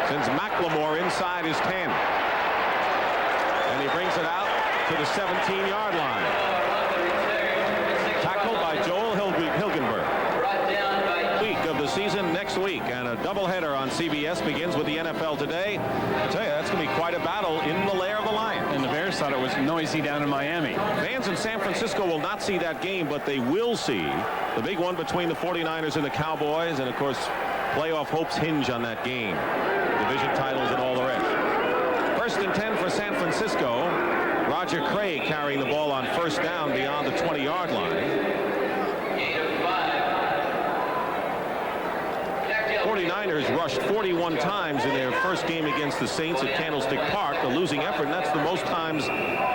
Sends McLemore inside his 10. And he brings it out to the 17-yard line. Tackled by Joel Hilgenberg. Week of the season next week, and a doubleheader on CBS begins with the NFL today. I tell you, that's going to be quite a battle in the lair of the Lions. And the Bears thought it was noisy down in Miami. Fans in San Francisco will not see that game, but they will see the big one between the 49ers and the Cowboys, and of course playoff hopes hinge on that game. Division titles and all the rest. 1st and 10 for San Francisco. Roger Craig carrying the ball on 1st down beyond the 20-yard line. 49ers rushed 41 times in their first game against the Saints at Candlestick Park, a losing effort, and that's the most times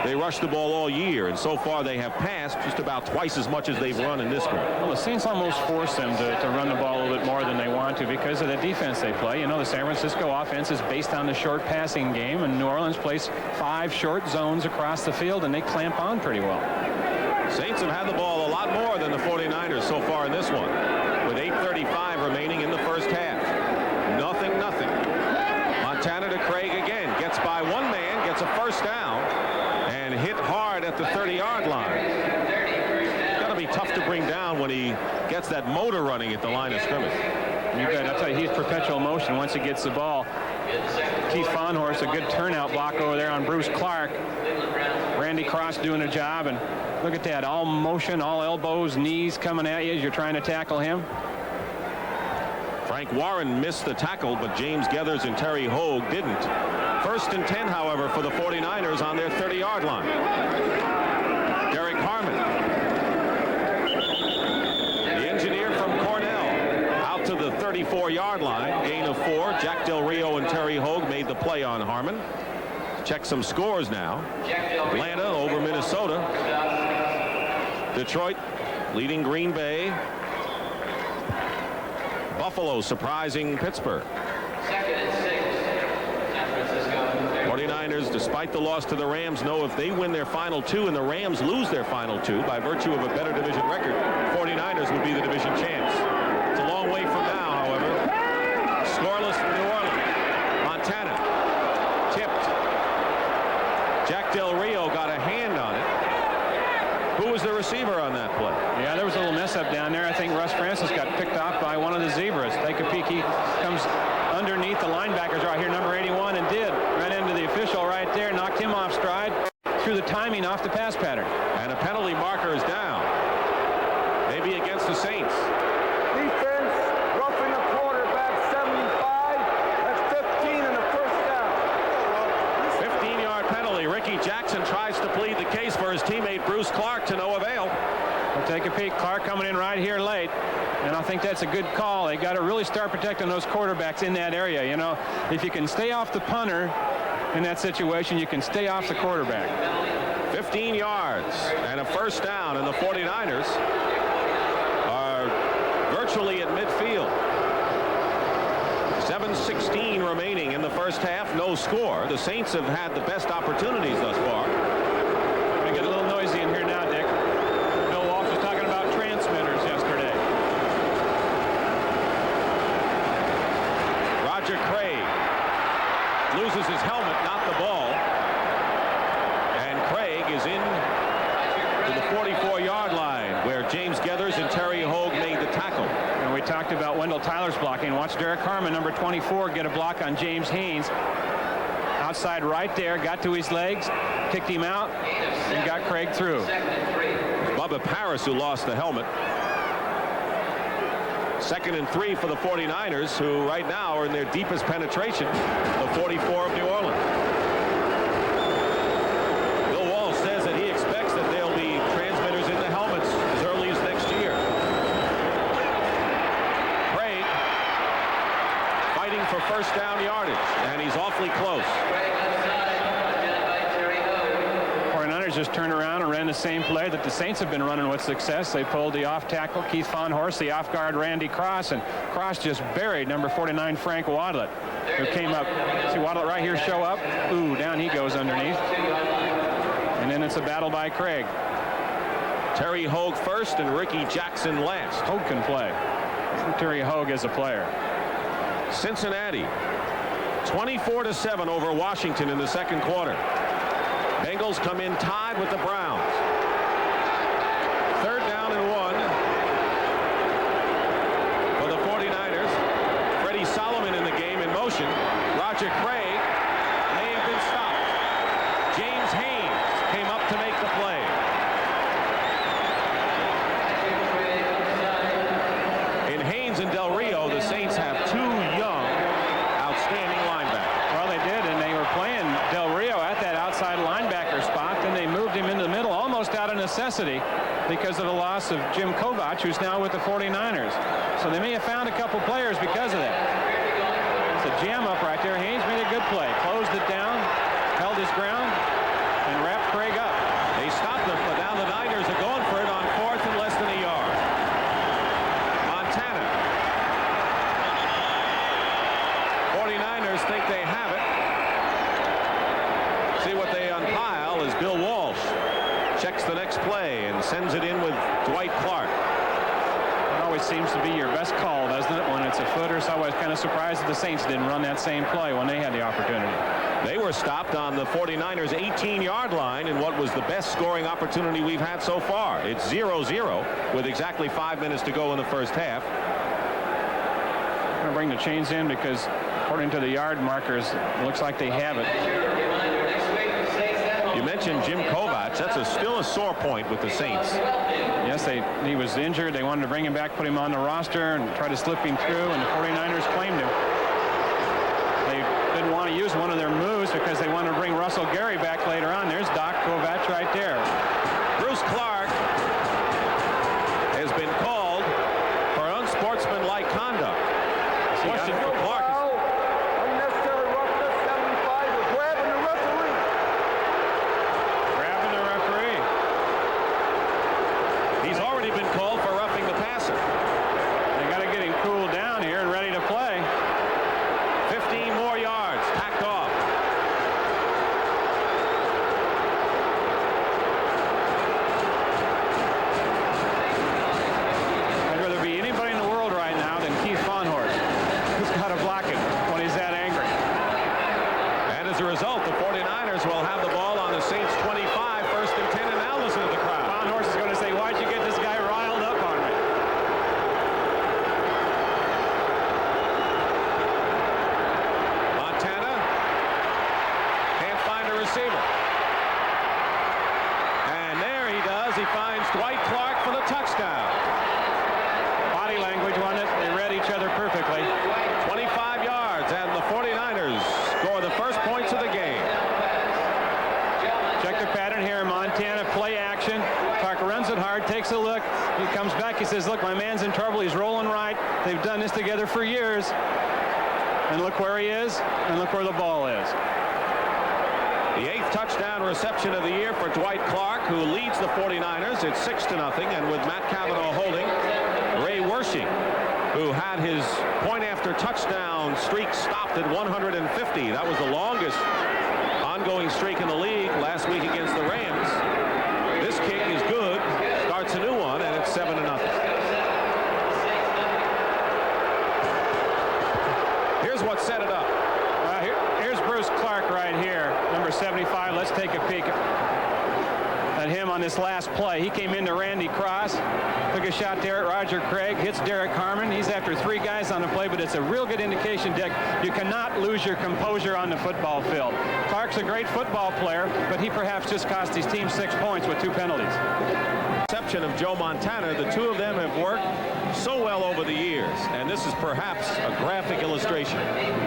they rushed the ball all year. And so far they have passed just about twice as much as they've run in this one. Well, the Saints almost force them to run the ball a little bit more than they want to because of the defense they play. You know, the San Francisco offense is based on the short passing game, and New Orleans plays 5 short zones across the field, and they clamp on pretty well. Saints have had the ball a lot more than the 49ers so far in this one, with 8:35 remaining in the first half. Nothing. Montana to Craig again. Gets by one man, gets a 1st down, and hit hard at the 30-yard line. It's got to be tough to bring down when he gets that motor running at the line of scrimmage. You bet. I'll tell you, he's perpetual motion once he gets the ball. Keith Fonhorst, a good turnout block over there on Bruce Clark. Randy Cross doing a job, and look at that. All motion, all elbows, knees coming at you as you're trying to tackle him. Frank Warren missed the tackle, but James Geathers and Terry Hogue didn't. 1st and 10, however, for the 49ers on their 30-yard line. Derek Harmon, the engineer from Cornell, out to the 34-yard line. Gain of 4. Jack Del Rio and Terry Hogue made the play on Harmon. Check some scores now. Atlanta over Minnesota. Detroit leading Green Bay Buffalo surprising Pittsburgh. Second and 6. San Francisco. 49ers, despite the loss to the Rams, know if they win their final two and the Rams lose their final two by virtue of a better division record, 49ers would be the division champs. It's a long way from now, however. Scoreless for New Orleans. Montana tipped. Jack Del Rio got a hand on it. Who was the receiver on that play? Yeah, there was a little mess up down there. I think Russ Francis got picked off by one of the zebras. Take a peek. He comes underneath the linebackers right here, number 81, and ran into the official right there, knocked him off stride, threw the timing off the pass pattern. And a penalty marker is down. Maybe against the Saints. Defense, roughing the quarterback, 75. That's 15 and a first down. 15-yard penalty. Ricky Jackson tries to plead the case for his teammate Bruce Clark to no avail. We'll take a peek. Clark coming in right here late. And I think that's a good call. They got to really start protecting those quarterbacks in that area. You know, if you can stay off the punter in that situation, you can stay off the quarterback. 15 yards and a first down, and the 49ers are virtually at midfield. 7:16 remaining in the first half, no score. The Saints have had the best opportunities thus far. Going to get a little noisy in here now, Dick. Bill Walsh was talking about transmitters yesterday. Roger Craig loses his helmet, not the ball. And Craig is in to the 44-yard line, where James Gethers and Terry Hogue made the tackle. And we talked about Wendell Tyler's blocking. Watch Derek Harmon, number 24, get a block on James Haynes. Outside right there, got to his legs, kicked him out, and got Craig through. Bubba Paris, who lost the helmet. 2nd and 3 for the 49ers, who right now are in their deepest penetration, the 44 of New Orleans. Bill Walsh says that he expects that there'll be transmitters in the helmets as early as next year. Craig fighting for first down yardage, and he's awfully close. 49ers just turned around and ran the same play that the Saints have been running with success. They pulled the off tackle, Keith Von Horst, the off guard, Randy Cross, and Cross just buried number 49, Frank Wadlett, who came up. See Wadlett right here show up. Ooh, down he goes underneath. And then it's a battle by Craig. Terry Hogue first and Ricky Jackson last. Hogue can play. Terry Hogue is a player. Cincinnati 24-7 over Washington in the second quarter. Bengals come in tied with the Browns. 3rd down and 1 for the 49ers. Freddie Solomon in the game in motion. Roger Craig may have been stopped. James Haynes came up to make the play. In Haynes and Del Rio, the Saints have 2 young, outstanding linebackers. Well, they did, and they were playing Del Rio at that outside linebacker spot. Then they moved him into the middle almost out of necessity because of the loss of Jim Kovach, who's now with the 49ers. So they may have found a couple players because of that. It's a jam up right there. Haynes made a good play. Closed it down, held his ground, and wrapped Craig up. They stopped them, but now the Niners are going for it on 4th and less than a yard. Montana. 49ers think they have it. See what they unpile is Bill Walsh. Checks the next play and sends it in with Dwight Clark. It always seems to be your best call, doesn't it, when it's a footer? So I was kind of surprised that the Saints didn't run that same play when they had the opportunity. They were stopped on the 49ers 18-yard line in what was the best scoring opportunity we've had so far. It's 0-0 with exactly 5 minutes to go in the first half. I'm going to bring the chains in because according to the yard markers, it looks like they have it. You mentioned Jim Kovach. That's still a sore point with the Saints. Yes, he was injured. They wanted to bring him back, put him on the roster, and try to slip him through, and the 49ers claimed him. They didn't want to use one of their moves because they wanted to bring Russell Gary back later on. There's Doc Kovach right there. Bruce Clark has been called for unsportsmanlike conduct. Question for Clark. Unnecessary roughness, 75, or grabbing the referee. Grabbing the referee. He's already been called for roughing the passer. They got to get him cooled down here. He says, look, my man's in trouble. He's rolling right. They've done this together for years. And look where he is, and look where the ball is. The 8th touchdown reception of the year for Dwight Clark, who leads the 49ers. It's 6-0, and with Matt Cavanaugh holding, Ray Wershing, who had his point-after-touchdown streak stopped at 150. That was the longest ongoing streak in the league last week against the Rams. This kick is good, starts a new one, and it's 7-0. Here's what set it up. Here's Bruce Clark right here, number 75. Let's take a peek at him on this last play. He came into Randy Cross, took a shot there at Roger Craig, hits Derek Harmon. He's after 3 guys on the play, but it's a real good indication, Dick. You cannot lose your composure on the football field. Clark's a great football player, but he perhaps just cost his team 6 points with 2 penalties. Exception of Joe Montana, the two of them have worked so well over the years, and this is perhaps a graphic illustration.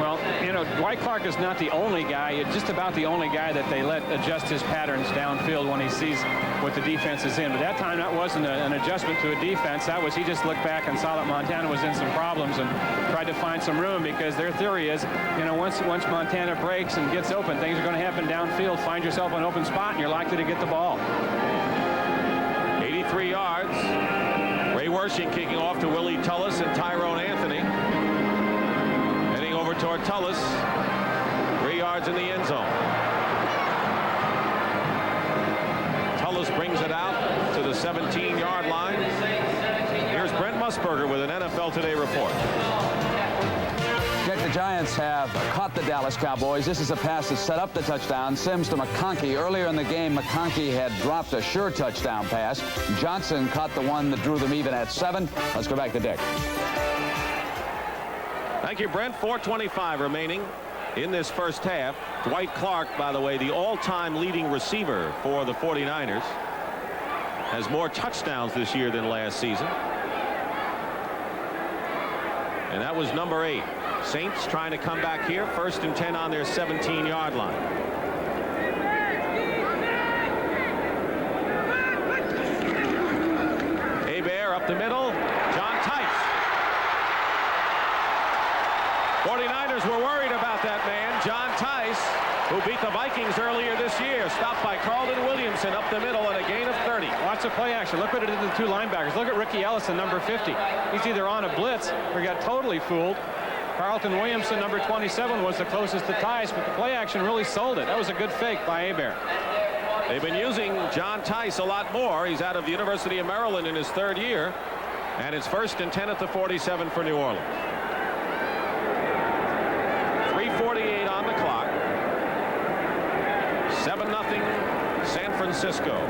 Well, you know, Dwight Clark is not the only guy, just about the only guy that they let adjust his patterns downfield when he sees what the defense is in. But that time, that wasn't an adjustment to a defense. That was he just looked back and saw that Montana was in some problems and tried to find some room, because their theory is, you know, once Montana breaks and gets open, things are going to happen downfield. Find yourself an open spot, and you're likely to get the ball. 83 yards. Ray Wershing kicking off to Willie Tullis and Tyrone Anthony. Heading over toward Tullis. 3 yards in the end zone. Tullis brings it out to the 17-yard line. Here's Brent Musburger with an NFL Today report. The Giants have caught the Dallas Cowboys. This is a pass that set up the touchdown. Sims to McConkey. Earlier in the game, McConkey had dropped a sure touchdown pass. Johnson caught the one that drew them even at 7. Let's go back to Dick. Thank you, Brent. 4:25 remaining in this first half. Dwight Clark, by the way, the all-time leading receiver for the 49ers, has more touchdowns this year than last season. And that was number 8. Saints trying to come back here. 1st and 10 on their 17-yard line. Hebert up the middle. John Tice. 49ers were worried about that man, John Tice, who beat the Vikings earlier this year. Stopped by Carlton Williamson up the middle and a gain of 30. Watch the play action. Look what it did to the 2 linebackers. Look at Ricky Ellison, number 50. He's either on a blitz or got totally fooled. Carlton Williamson, number 27, was the closest to Tice, but the play action really sold it. That was a good fake by Hebert. They've been using John Tice a lot more. He's out of the University of Maryland in his 3rd year, and it's 1st and 10 at the 47 for New Orleans. 3:48 on the clock. 7-0 San Francisco.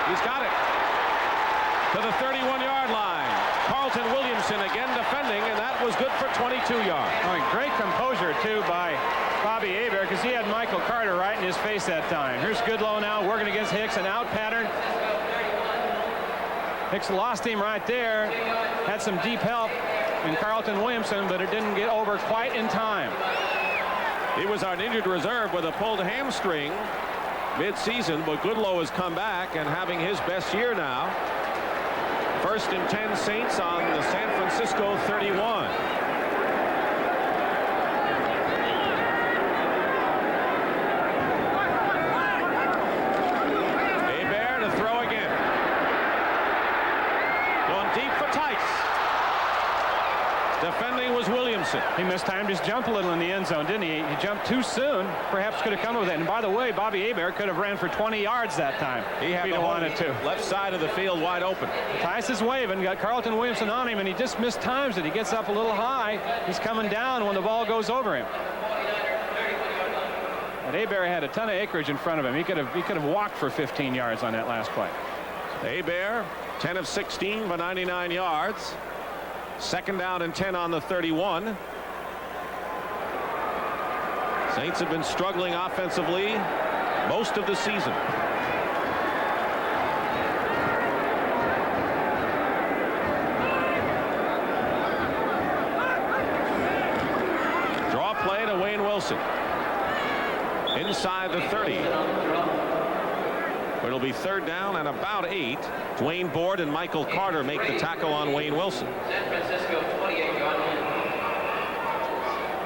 He's got it to the 31-yard line. Carlton Williamson again defending, and that was good for 22 yards. Oh, great composure, too, by Bobby Hebert, because he had Michael Carter right in his face that time. Here's Goodlow now working against Hicks, an out pattern. Hicks lost him right there. Had some deep help in Carlton Williamson, but it didn't get over quite in time. He was our injured reserve with a pulled hamstring mid-season, but Goodlow has come back and having his best year now. 1st and 10 Saints on the San Francisco 31. Hebert to throw again. Going deep for Tice. Defending was Williamson. He mistimed his jump a little in the end zone, didn't he? He jumped too soon. Perhaps could have come with it. And by the way, Bobby Hebert could have ran for 20 yards that time. He had the wanted to. Left side of the field wide open. Tice is waving. Got Carlton Williamson on him, and he just mistimes it. He gets up a little high. He's coming down when the ball goes over him. But Hebert had a ton of acreage in front of him. He could have walked for 15 yards on that last play. Hebert, 10 of 16 for 99 yards. 2nd down and 10 on the 31. Saints have been struggling offensively most of the season. Draw play to Wayne Wilson. inside the 30. It'll be third down and about 8. Dwayne Board and Michael Carter make the tackle on Wayne Wilson. San Francisco 28-yard line.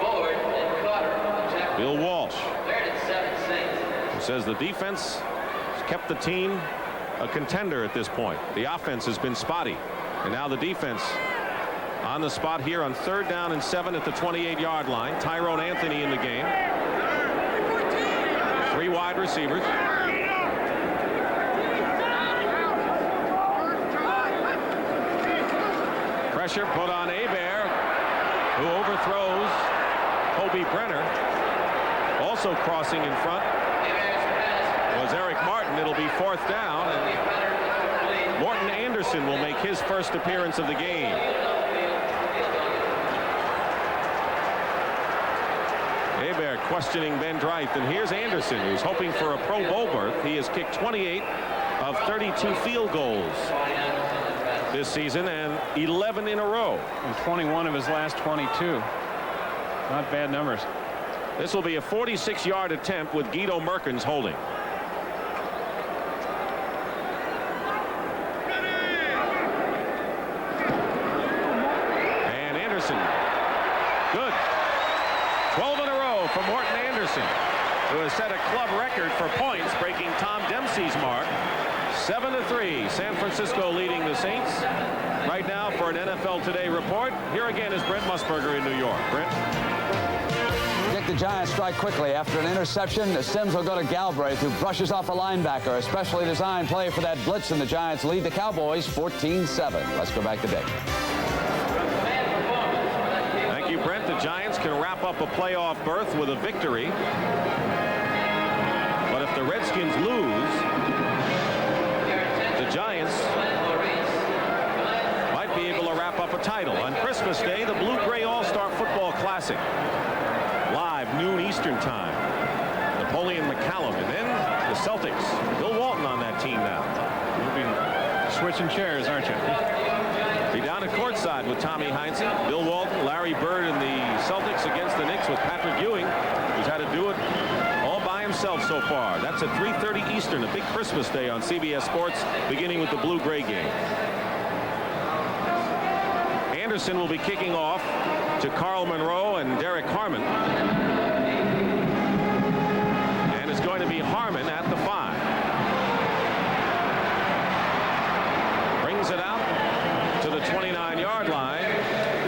Board and Carter. Bill Walsh, Third and 7 Saints. who says the defense has kept the team a contender at this point. The offense has been spotty, and now the defense on the spot here on third down and 7 at the 28-yard line. Tyrone Anthony in the game. 3 wide receivers. Pressure put on Hebert, who overthrows Kobe Brenner. Also crossing in front was Eric Martin. It'll be fourth down, and Morton Anderson will make his first appearance of the game. Hebert questioning Ben Dreith, and here's Anderson, who's hoping for a Pro Bowl berth. He has kicked 28 of 32 field goals this season, and 11 in a row. And 21 of his last 22. Not bad numbers. This will be a 46-yard attempt with Guido Merkins holding. And Anderson. Good. 12 in a row for Morton Anderson, who has set a club record for points, breaking Tom Dempsey's mark. 7-3, San Francisco leading the Saints. Right now for an NFL Today report, here again is Brent Musburger in New York. Brent. Dick, the Giants strike quickly. After an interception, the Sims will go to Galbraith, who brushes off a linebacker. A specially designed play for that blitz, and the Giants lead the Cowboys 14-7. Let's go back to Dick. Thank you, Brent. The Giants can wrap up a playoff berth with a victory. But if the Redskins lose, the Giants might be able to wrap up a title. On Christmas Day, the Blue-Gray All-Star Football Classic. Live, noon Eastern time. Napoleon McCallum, and then the Celtics. Bill Walton on that team now. You'll be switching chairs, aren't you? Be down at courtside with Tommy Heinsohn, Bill Walton, Larry Bird, and the Celtics against the Knicks with Patrick Ewing, who's had to do it all by himself so far. That's at 3:30 Eastern, a big Christmas Day on CBS Sports, beginning with the Blue-Gray game. Anderson will be kicking off to Carl Monroe and Derek Harmon. And it's going to be Harmon at the 5. Brings it out to the 29-yard line.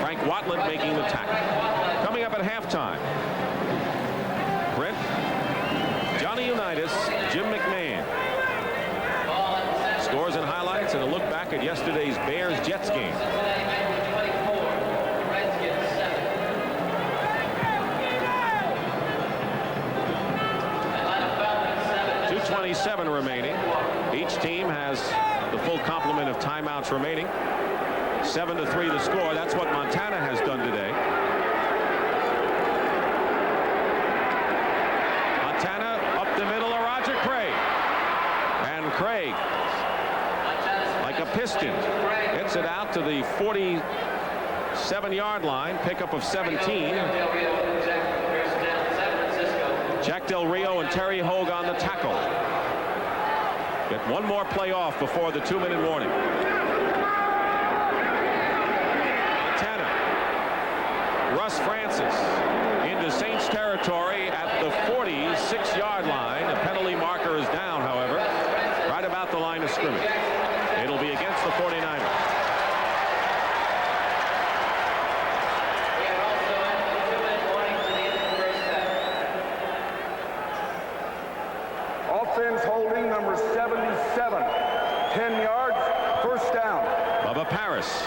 Frank Watlet making the tackle. Coming up at halftime, Brent, Johnny Unitas, Jim McMahon. Scores and highlights and a look back at yesterday's Bears-Jets game. 2:27 remaining. Each team has the full complement of timeouts remaining. 7-3 the score. That's what Montana has done today. Montana up the middle of Roger Craig. And Craig, like a piston, hits it out to the 47-yard line. Pickup of 17. Jack Del Rio and Terry Hogue on the tackle. Get one more play off before the 2-minute warning. Montana. Russ Francis into Saints territory at the 46-yard line. The penalty marker is down, however, right about the line of scrimmage. It'll be against the 49ers. Offense holding number 77. 10 yards, first down. Bubba Paris.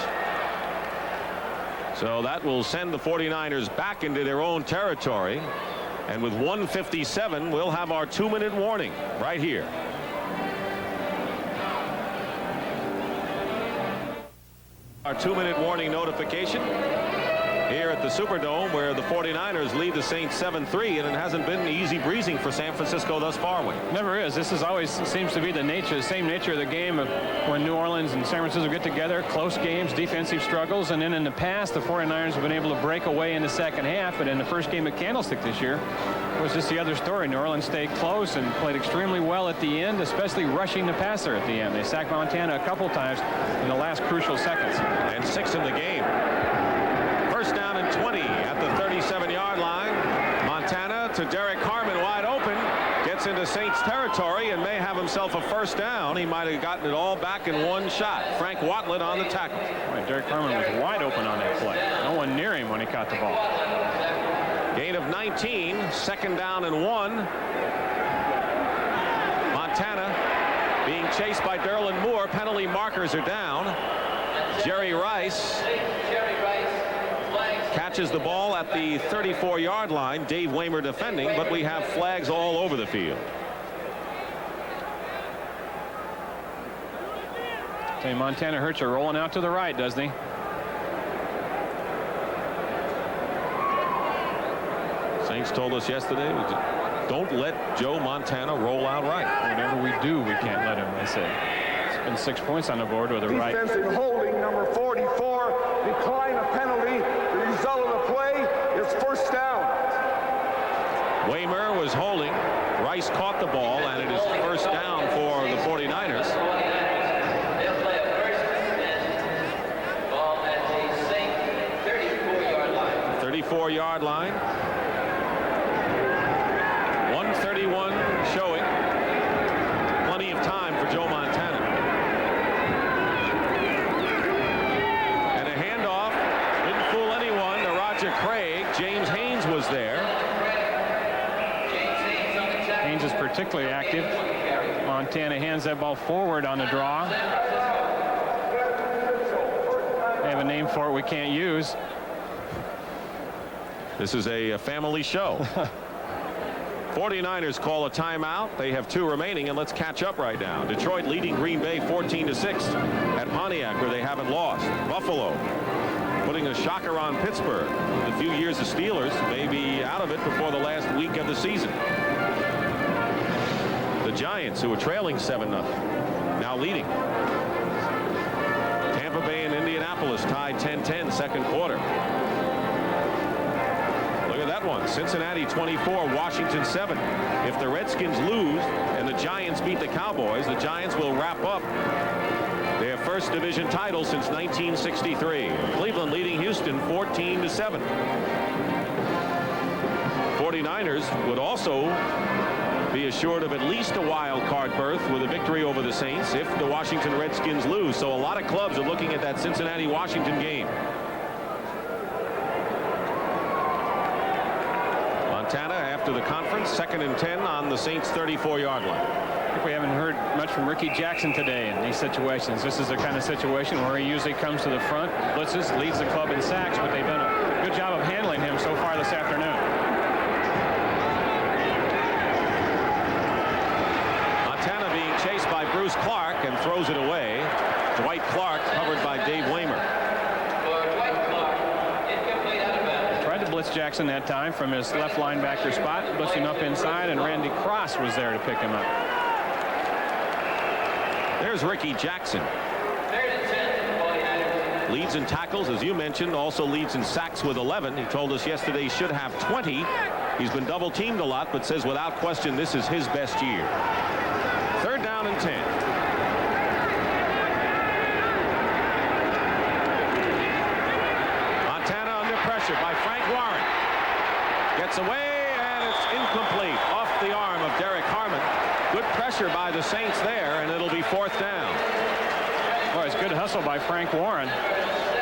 So that will send the 49ers back into their own territory. And with 1:57, we'll have our 2-minute warning right here. Our 2-minute warning notification. here at the Superdome, where the 49ers lead the Saints 7-3, and it hasn't been easy breezing for San Francisco thus far. Never is. This is always seems to be the same nature of the game of when New Orleans and San Francisco get together. Close games, defensive struggles, and then in the past, the 49ers have been able to break away in the second half. But in the first game at Candlestick this year, it was just the other story. New Orleans stayed close and played extremely well at the end, especially rushing the passer at the end. They sacked Montana a couple times in the last crucial seconds. And 6 in the game. First down and 20 at the 37-yard line. Montana to Derek Harmon, wide open. Gets into Saints territory and may have himself a first down. He might have gotten it all back in one shot. Frank Watlet on the tackle. Right, Derek Harmon was wide open on that play. No one near him when he caught the ball. Gain of 19. Second down and 1. Montana being chased by Derlin Moore. Penalty markers are down. Jerry Rice catches the ball at the 34-yard line. Dave Waymer defending, but we have flags all over the field. Say Montana hurts are rolling out to the right, doesn't he? Saints told us yesterday, don't let Joe Montana roll out right. Whatever we do, we can't let him, they say. It's been 6 points on the board with a right. Defensive holding, number 44, decline a penalty. The result of the play is first down. Waymer was holding. Rice caught the ball, and it is first down for the 49ers. They'll play a first and ball at the Saint 34-yard line. 34-yard line. 1:31 showing. Plenty of time for Joe Montana. And a handoff. Didn't fool anyone to Roger Craig. James Haynes was there. Haynes is particularly active. Montana hands that ball forward on the draw. They have a name for it we can't use. This is a family show. 49ers call a timeout. They have 2 remaining, and let's catch up right now. Detroit leading Green Bay 14-6 at Pontiac, where they haven't lost. Buffalo putting a shocker on Pittsburgh. The few years of Steelers may be out of it before the last week of the season. The Giants, who are trailing 7-0, now leading. Tampa Bay and Indianapolis tied 10-10 second quarter. That one. Cincinnati 24, Washington 7. If the Redskins lose and the Giants beat the Cowboys, the Giants will wrap up their first division title since 1963. Cleveland leading Houston 14-7. 49ers would also be assured of at least a wild card berth with a victory over the Saints if the Washington Redskins lose. So a lot of clubs are looking at that Cincinnati-Washington game. Montana after the conference, 2nd and 10 on the Saints 34-yard line. I think we haven't heard much from Ricky Jackson today in these situations. This is the kind of situation where he usually comes to the front, blitzes, leads the club in sacks, but they've done a good job of handling him so far this afternoon. Montana being chased by Bruce Clark and throws it away. Dwight Clark covered by Dave Waymer. Blitz Jackson that time from his left linebacker spot, blitzing up inside, and Randy Cross was there to pick him up. There's Ricky Jackson. Leads in tackles, as you mentioned, also leads in sacks with 11. He told us yesterday he should have 20. He's been double teamed a lot, but says without question this is his best year. 3rd down and 10. By Frank Warren. Gets away, and it's incomplete. Off the arm of Derek Harmon. Good pressure by the Saints there, and it'll be 4th down. Boy, it's good hustle by Frank Warren,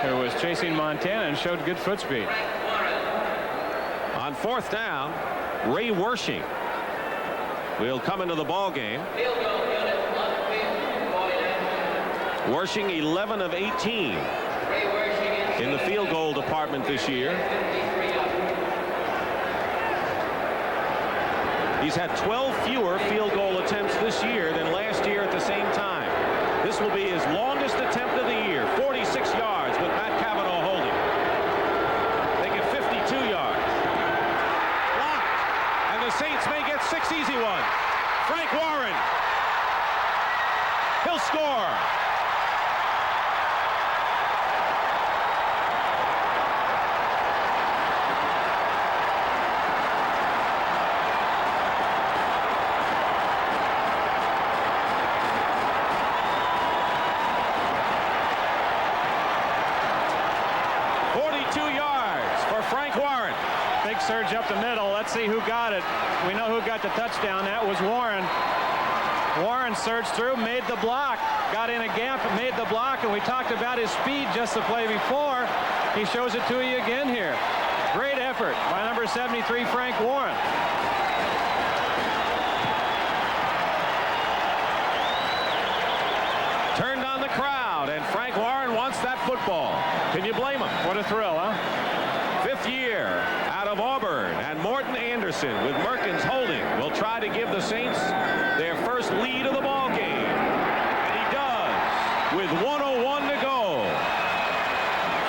who was chasing Montana and showed good foot speed. On 4th down, Ray Wershing will come into the ball game. Wershing 11 of 18 in the field goal department this year. He's had 12 fewer field goal attempts this year than last year at the same time. This will be his longest attempt of the year, 46 yards with Matt Cavanaugh holding. will score. Surge up the middle. Let's see who got it. We know who got the touchdown. That was Warren. Warren surged through, made the block, got in a gap and made the block, and we talked about his speed just the play before. He shows it to you again here. Great effort by number 73, Frank Warren. Turned on the crowd, and Frank Warren wants that football. Can you blame him? What a thrill, huh? Fifth year out of Auburn, and Morton Anderson with Merkins holding will try to give the Saints their first lead of the ball game. And he does with 1:01 to go.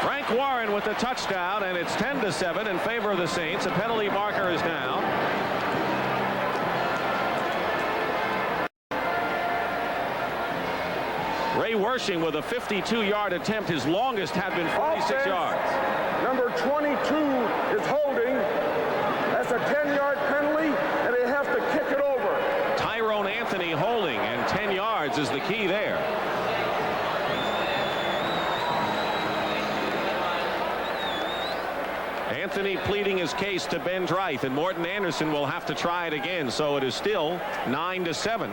Frank Warren with the touchdown, and it's 10-7 in favor of the Saints. A penalty marker is down. Ray Wershing with a 52-yard attempt. His longest had been 46 yards. Number 22 is holding. That's a 10-yard penalty, and they have to kick it over. Tyrone Anthony holding, and 10 yards is the key there. Anthony pleading his case to Ben Dreith, and Morton Anderson will have to try it again, so it is still 9-7.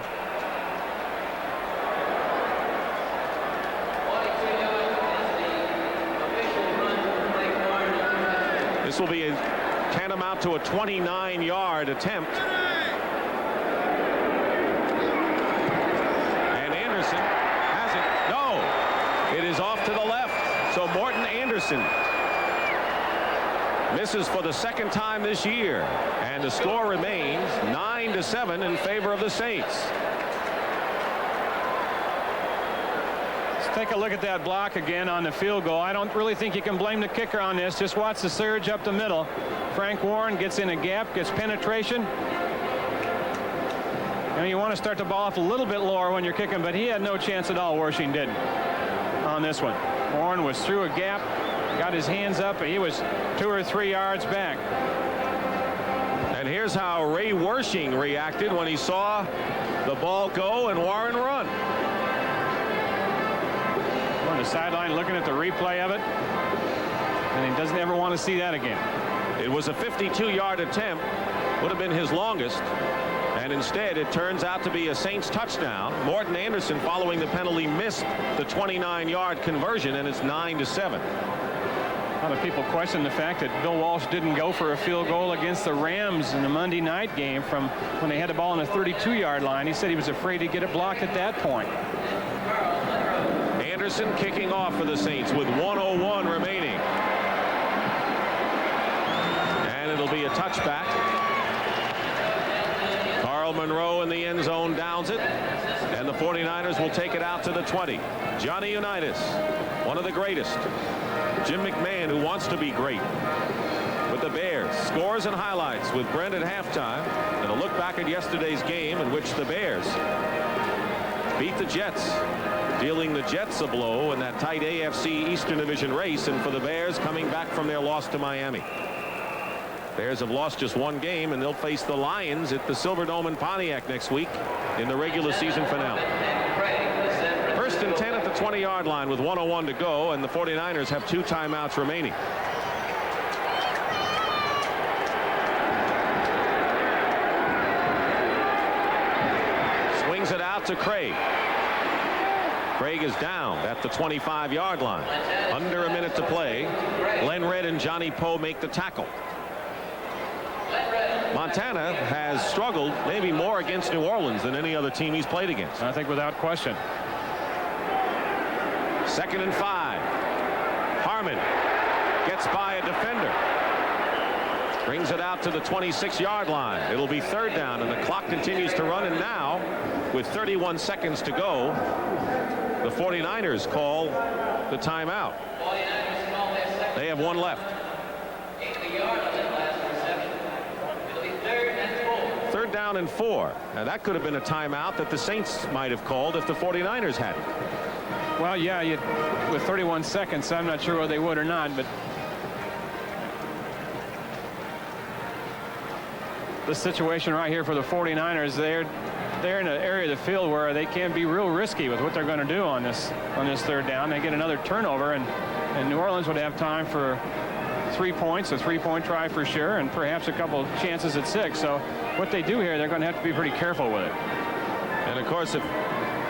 This will be a tantamount to a 29-yard attempt. And Anderson has it. No, it is off to the left. So Morton Anderson misses for the second time this year. And the score remains 9-7 in favor of the Saints. Take a look at that block again on the field goal. I don't really think you can blame the kicker on this. Just watch the surge up the middle. Frank Warren gets in a gap, gets penetration. And you want to start the ball off a little bit lower when you're kicking, but he had no chance at all. Wershing didn't on this one. Warren was through a gap, got his hands up, and he was 2 or 3 yards back. And here's how Ray Wershing reacted when he saw the ball go and Warren run. On the sideline looking at the replay of it, and he doesn't ever want to see that again. It was a 52-yard attempt, would have been his longest, and instead it turns out to be a Saints touchdown. Morton Anderson, following the penalty, missed the 29-yard conversion, and it's 9-7. A lot of people question the fact that Bill Walsh didn't go for a field goal against the Rams in the Monday night game from when they had the ball on the 32-yard line. He said he was afraid to get it blocked at that point. Anderson kicking off for the Saints with 1:01 remaining. And it'll be a touchback. Carl Monroe in the end zone downs it. And the 49ers will take it out to the 20. Johnny Unitas, one of the greatest. Jim McMahon, who wants to be great. With the Bears. Scores and highlights with Brent at halftime. And a look back at yesterday's game in which the Bears beat the Jets, dealing the Jets a blow in that tight AFC Eastern Division race, and for the Bears coming back from their loss to Miami. Bears have lost just one game, and they'll face the Lions at the Silverdome in Pontiac next week in the regular season finale. First and 10 at the 20-yard line with 1:01 to go, and the 49ers have 2 timeouts remaining. Swings it out to Craig. Craig is down at the 25-yard line. Under a minute to play. Len Red and Johnny Poe make the tackle. Montana has struggled maybe more against New Orleans than any other team he's played against. I think without question. 2nd and 5. Harmon gets by a defender. Brings it out to the 26-yard line. It'll be 3rd down, and the clock continues to run. And now, with 31 seconds to go, the 49ers call the timeout. They have 1 left. 3rd down down and 4. Now that could have been a timeout that the Saints might have called if the 49ers hadn't. Well, yeah, with 31 seconds, I'm not sure whether they would or not, but the situation right here for the 49ers, they're in an area of the field where they can be real risky with what they're going to do on this third down. They get another turnover, and New Orleans would have time for 3 points, a 3-point try for sure, and perhaps a couple chances at 6. So what they do here, they're going to have to be pretty careful with it. And of course, if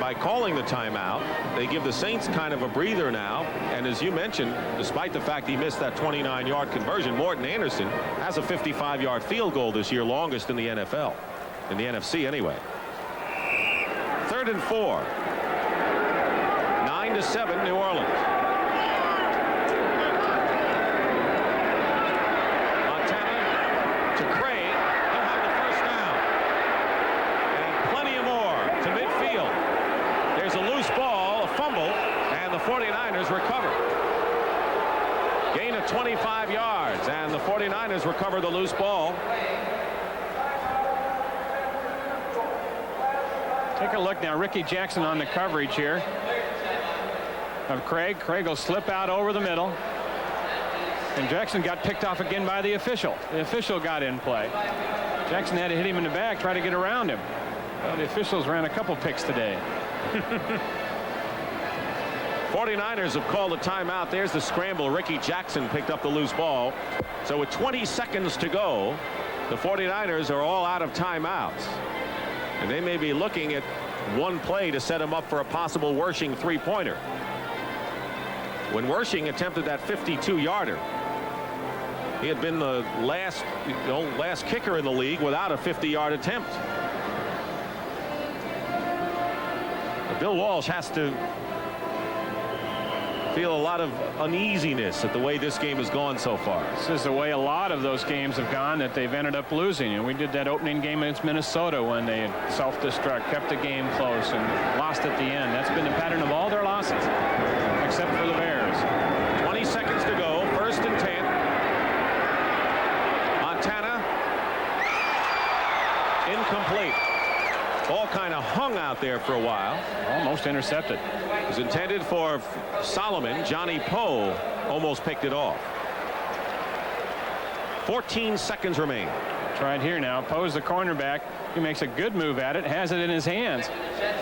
by calling the timeout, they give the Saints kind of a breather now. And as you mentioned, despite the fact he missed that 29-yard conversion, Morton Anderson has a 55-yard field goal this year, longest in the NFL, in the NFC anyway. 3rd and 4. 9-7 New Orleans. Montana to Craig. He'll have the first down. And plenty more to midfield. There's a loose ball, a fumble, and the 49ers recover. Gain of 25 yards, and the 49ers recover the loose ball. Take a look now. Ricky Jackson on the coverage here of Craig. Craig will slip out over the middle. And Jackson got picked off again by the official. The official got in play. Jackson had to hit him in the back, try to get around him. Well, the officials ran a couple picks today. 49ers have called a timeout. There's the scramble. Ricky Jackson picked up the loose ball. So with 20 seconds to go, the 49ers are all out of timeouts. And they may be looking at one play to set him up for a possible Wersching 3-pointer. When Wersching attempted that 52-yarder, he had been the last kicker in the league without a 50-yard attempt. But Bill Walsh has to feel a lot of uneasiness at the way this game has gone so far. This is the way a lot of those games have gone that they've ended up losing. And we did that opening game against Minnesota when they self-destruct, kept the game close, and lost at the end. That's been the pattern of all their losses, except for the Bears. 20 seconds to go. 1st and 10. Montana. Incomplete. Ball kind of hung out there for a while. Almost intercepted. It was intended for Solomon. Johnny Poe almost picked it off. 14 seconds remain. Tried here now. Poe's the cornerback. He makes a good move at it, has it in his hands,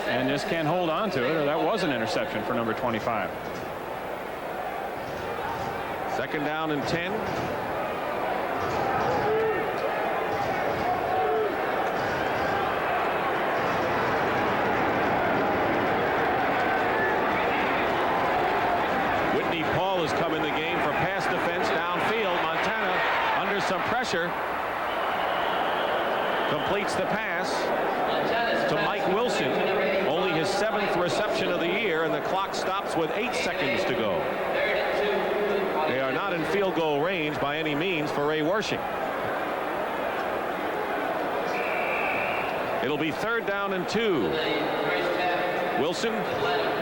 and just can't hold on to it, or that was an interception for number 25. 2nd down and 10. Paul has come in the game for pass defense downfield. Montana under some pressure completes the pass to Mike Wilson. Only his 7th reception of the year, and the clock stops with 8 seconds to go. They are not in field goal range by any means for Ray Wersching. It'll be 3rd down and 2. Wilson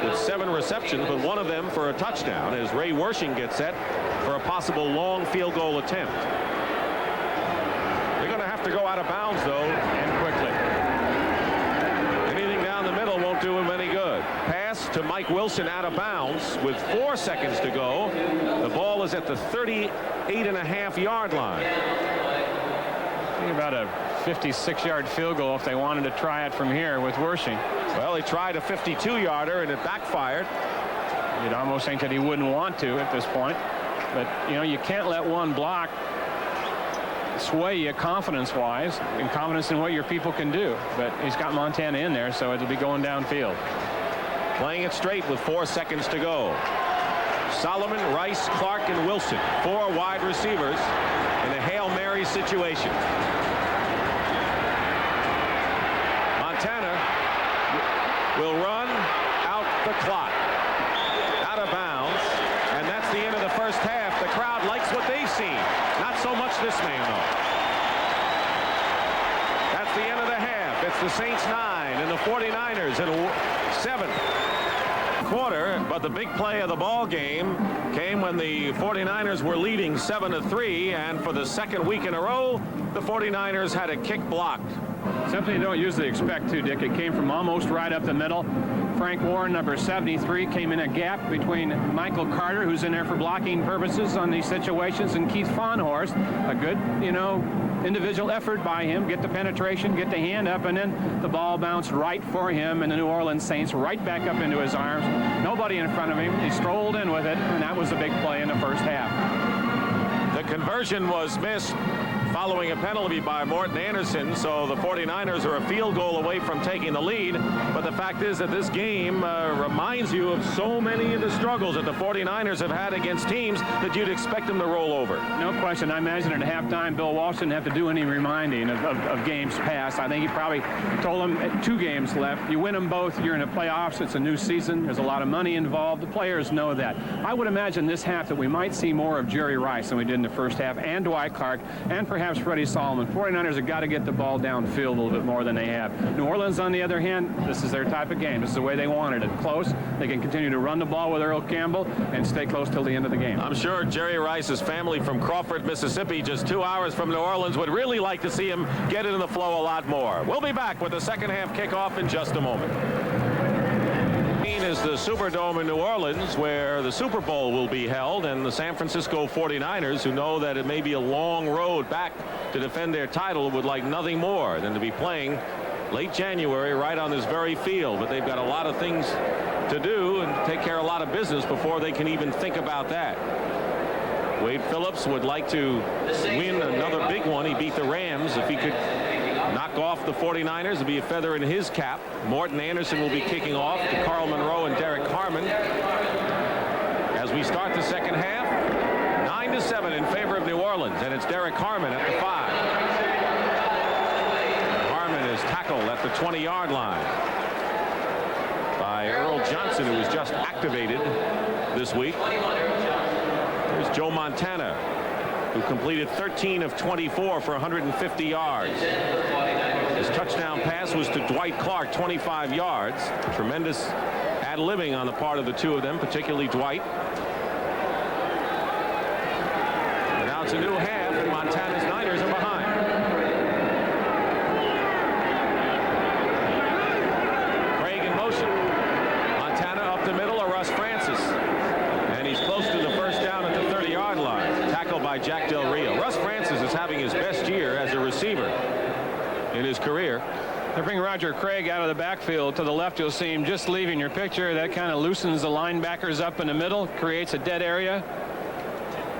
with 7 receptions, but one of them for a touchdown, as Ray Wersching gets set for a possible long field goal attempt. They're going to have to go out of bounds, though, and quickly. Anything down the middle won't do him any good. Pass to Mike Wilson out of bounds with 4 seconds to go. The ball is at the 38.5-yard line. Think about a 56-yard field goal if they wanted to try it from here with Wersching. Well, he tried a 52-yarder and it backfired. You'd almost think that he wouldn't want to at this point, but you know, you can't let one block sway you confidence-wise and confidence in what your people can do. But he's got Montana in there, so it'll be going downfield. Playing it straight with 4 seconds to go. Solomon, Rice, Clark, and Wilson, 4 wide receivers in a Hail Mary situation. Montana will run out the clock. Out of bounds, and that's the end of the first half. The crowd likes what they've seen. Not so much this man, though. That's the end of the half. It's the Saints 9 and the 49ers at 7. quarter, but the big play of the ball game came when the 49ers were leading 7-3, and for the second week in a row, the 49ers had a kick blocked. Something you don't usually expect to, Dick. It came from almost right up the middle. Frank Warren, number 73, came in a gap between Michael Carter, who's in there for blocking purposes on these situations, and Keith Fahnhorst. A good, individual effort by him. Get the penetration, get the hand up, and then the ball bounced right for him, and the New Orleans Saints right back up into his arms. Nobody in front of him. He strolled in with it, and that was a big play in the first half. The conversion was missed following a penalty by Morton Anderson, so the 49ers are a field goal away from taking the lead. But the fact is that this game reminds you of so many of the struggles that the 49ers have had against teams that you'd expect them to roll over. No question. I imagine at halftime, Bill Walsh didn't have to do any reminding of games past. I think he probably told them 2 games left. You win them both, you're in the playoffs. It's a new season. There's a lot of money involved. The players know that. I would imagine this half that we might see more of Jerry Rice than we did in the first half, and Dwight Clark, and perhaps Freddie Solomon. 49ers have got to get the ball downfield a little bit more than they have. New Orleans, on the other hand, this is their type of game. This is the way they wanted it. Close. They can continue to run the ball with Earl Campbell and stay close till the end of the game. I'm sure Jerry Rice's family from Crawford, Mississippi, just 2 hours from New Orleans, would really like to see him get into the flow a lot more. We'll be back with the second half kickoff in just a moment. Is the Superdome in New Orleans, where the Super Bowl will be held, and the San Francisco 49ers, who know that it may be a long road back to defend their title, would like nothing more than to be playing late January right on this very field. But they've got a lot of things to do and take care of a lot of business before they can even think about that. Wade Phillips would like to win another big one. He beat the Rams. If he could knock off the 49ers, it'd be a feather in his cap. Morton Anderson will be kicking off to Carl Monroe and Derek Harmon. As we start the second half, 9-7 in favor of New Orleans, and it's Derek Harmon at the 5. Harmon is tackled at the 20-yard line by Earl Johnson, who was just activated this week. There's Joe Montana, who completed 13 of 24 for 150 yards. His touchdown pass was to Dwight Clark, 25 yards. Tremendous ad-libbing on the part of the two of them, particularly Dwight. And now it's a new half, and Montana's Niners are behind. Craig in motion. Montana up the middle of Russ Francis. And he's close to the first down at the 30-yard line. Tackled by Jack Del Rio. Russ Francis is having his best year as a receiver in his career. They bring Roger Craig out of the backfield. To the left, you'll see him just leaving your picture. That kind of loosens the linebackers up in the middle, creates a dead area.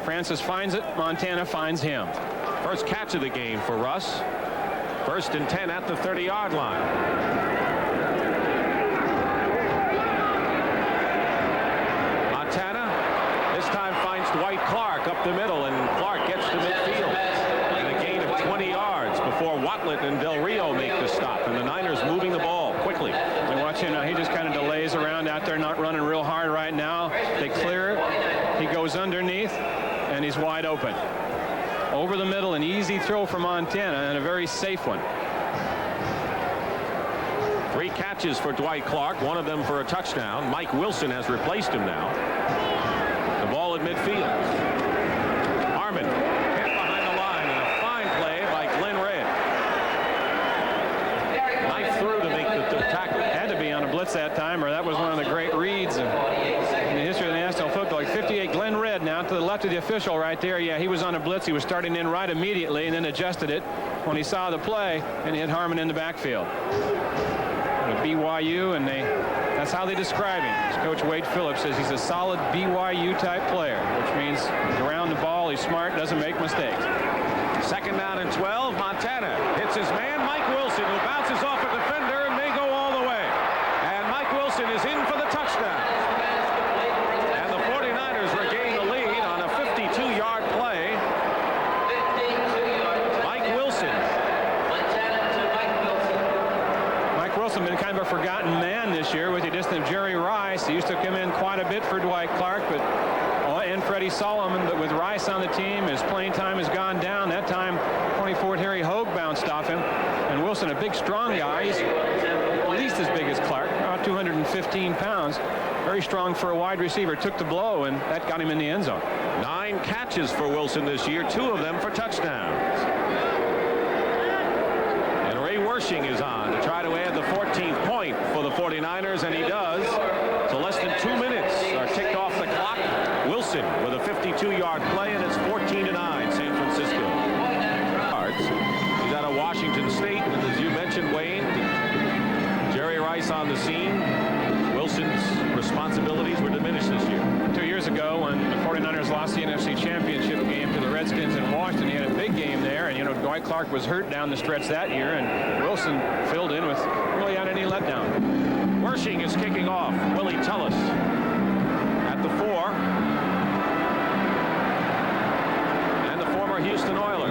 Francis finds it. Montana finds him. First catch of the game for Russ. 1st and 10 at the 30-yard line. Montana this time finds Dwight Clark up the middle, and Clark gets to midfield. And a gain of 20 yards before Watlett and Del Rio make the stop, and the Niners moving the ball quickly. And watch him now. He just kind of delays around out there, not running real hard right now. They clear it. He goes underneath, and he's wide open. Over the middle, an easy throw for Montana, and a very safe one. 3 catches for Dwight Clark, one of them for a touchdown. Mike Wilson has replaced him now. The ball at midfield. Harmon hit behind the line, and a fine play by Glenn Red. Knife through to make the tackle. Had to be on a blitz that time, or that was one of the great reads in the history of the National Football League. 58, Glenn Red now to the left of the official right there. Yeah, he was on a blitz. He was starting in right immediately and then adjusted it when he saw the play, and he hit Harmon in the backfield. BYU, and that's how they describe him. As Coach Wade Phillips says, he's a solid BYU type player, which means he's around the ball, he's smart, doesn't make mistakes. 2nd down and 12. Montana hits his man, Mike Wilson, who bounces off a defender and may go all the way. And Mike Wilson is in for the touchdown. And the 49ers regain the lead on a 52-yard play. Mike Wilson. Wilson been kind of a forgotten man this year with the addition of Jerry Rice. He used to come in quite a bit for Dwight Clark, and Freddie Solomon, but with Rice on the team, his playing time has gone down. That time, 24 Harry Hogue bounced off him. And Wilson, a big, strong guy. He's at least as big as Clark, about 215 pounds. very strong for a wide receiver. Took the blow, and that got him in the end zone. 9 catches for Wilson this year, 2 of them for touchdowns. And Ray Wersching is on to try to add the 14th point for the 49ers, and he does. So less than 2 minutes are ticked off the clock. Wilson with a 52-yard play, and it's 14-9 San Francisco. He's out of Washington State, and as you mentioned, Wayne, Jerry Rice on the scene. Wilson's responsibilities were diminished this year. 2 years ago, when the 49ers lost the NFC Championship game to the Redskins in Washington, he had a big game there, and Dwight Clark was hurt down the stretch that year, and Wilson filled in with really not any letdown. Wersching is kicking off. Willie Tullis at the 4. And the former Houston Oiler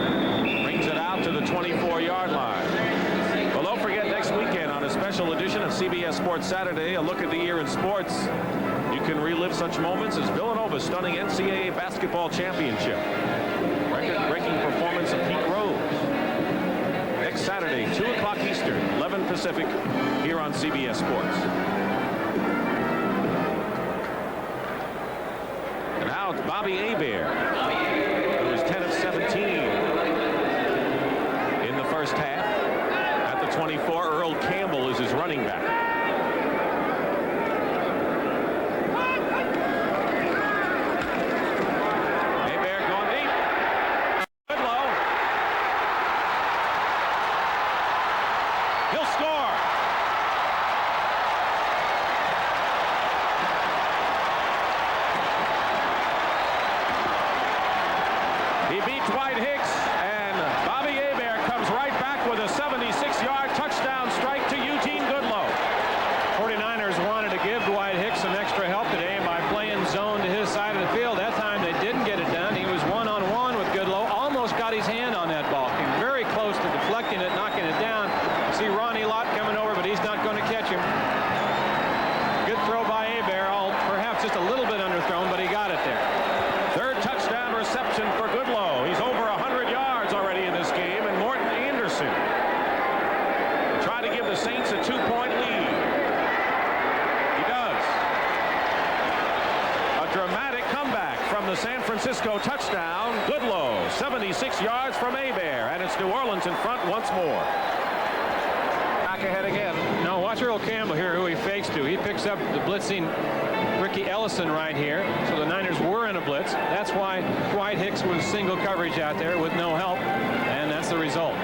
brings it out to the 24-yard line. Well, don't forget, next weekend on a special edition of CBS Sports Saturday, a look at the year in sports. You can relive such moments as Villanova's stunning NCAA basketball championship. Record-breaking performance of Pete Rose. Next Saturday, 2 o'clock Eastern, 11 Pacific, here on CBS Sports. And now it's Bobby Hebert, who was 10 of 17 in the first half. At the 24, Earl Campbell is his running back. Hebert going deep. Goodlow. He'll score. He beat Dwight Hicks, and Bobby Hebert comes right back with a 76-yard touchdown strike to Eugene Goodlow. 49ers wanted to give Dwight Hicks some extra help today by playing zone to his side of the field. That time they didn't get it done. He was one-on-one with Goodlow. Almost got his hand on that ball. Came very close to deflecting it, knocking it down. See Ronnie Lott coming over, but he's not going to catch him. Good throw by Hebert. Perhaps just a little bit underthrown, but he got it there. Third touchdown reception for Goodlow. He's over 100 yards already in this game, and Morton Anderson try to give the Saints a 2-point lead. He does. A dramatic comeback from the San Francisco touchdown. Goodlow, 76 yards from Hebert, and it's New Orleans in front once more. Back ahead again. No, watch Earl Campbell here, who he fakes to. He picks up the blitzing Ricky Ellison right here. So the Niners were in a blitz. That's why Dwight Hicks was single coverage out there with no help, and that's the result.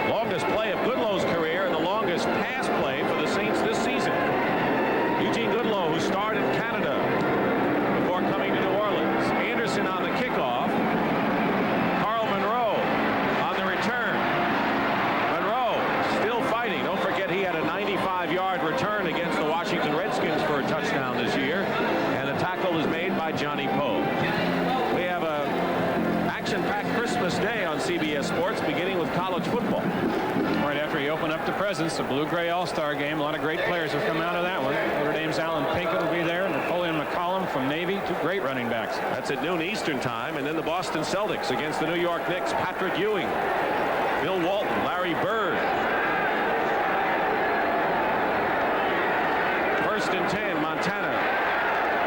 Longest play of Goodlow's career and the longest pass play for the Saints this season. Eugene Goodlow, who starred in Canada before coming to New Orleans. Anderson on the kickoff. Carl Monroe on the return. Monroe still fighting. Don't forget he had a 95-yard return against the Washington Redskins for a touchdown this year. And the tackle is made by Johnny Poe. We have a action-packed Christmas Day on CBS Sports, beginning with college football. Right after he opened up the presents, the Blue-Gray All-Star game. A lot of great players have come out of that one. Their name's Alan Pinkett will be there, and Napoleon McCollum from Navy, 2 great running backs. That's at noon Eastern time, and then the Boston Celtics against the New York Knicks. Patrick Ewing, Bill Walton, Larry Bird. 1st and 10, Montana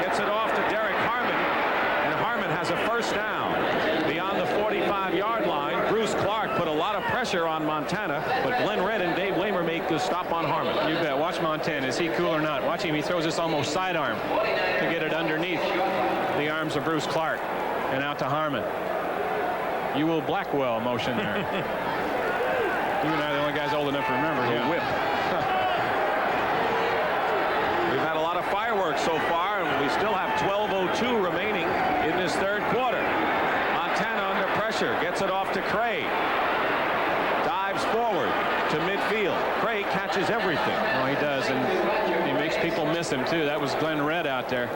gets it off to Derek Harmon, and Harmon has a first down beyond the 45-yard line. Bruce Clark put a lot of pressure on Montana, but Glenn Redd and Dave Waymer make the stop on Harmon. You bet. Watch Montana. Is he cool or not? Watch him. He throws this almost sidearm to get it underneath the arms of Bruce Clark and out to Harmon. You will Blackwell motion there. You and I are the only guys old enough to remember. Yeah. Whip. We've had a lot of fireworks so far, and we still have 12:02 remaining in this third quarter. Montana under pressure, gets it off to Craig. Dives forward to midfield. Craig catches everything. Oh, he does, and he makes people miss him, too. That was Glenn Redd out there.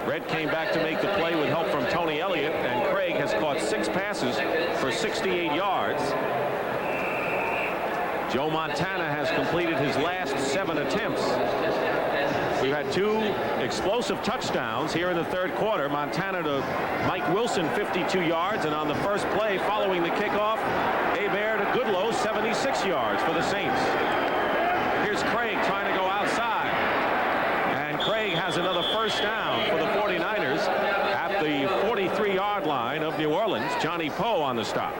Redd came back to make the play with help from Tony Elliott, and Craig has caught 6 passes for 68 yards. Joe Montana has completed his last 7 attempts. We've had 2 explosive touchdowns here in the third quarter. Montana to Mike Wilson, 52 yards, and on the first play following the kickoff, Hebert to Goodlow, 76 yards for the Saints. Here's Craig trying to go outside, Johnny Poe on the stop.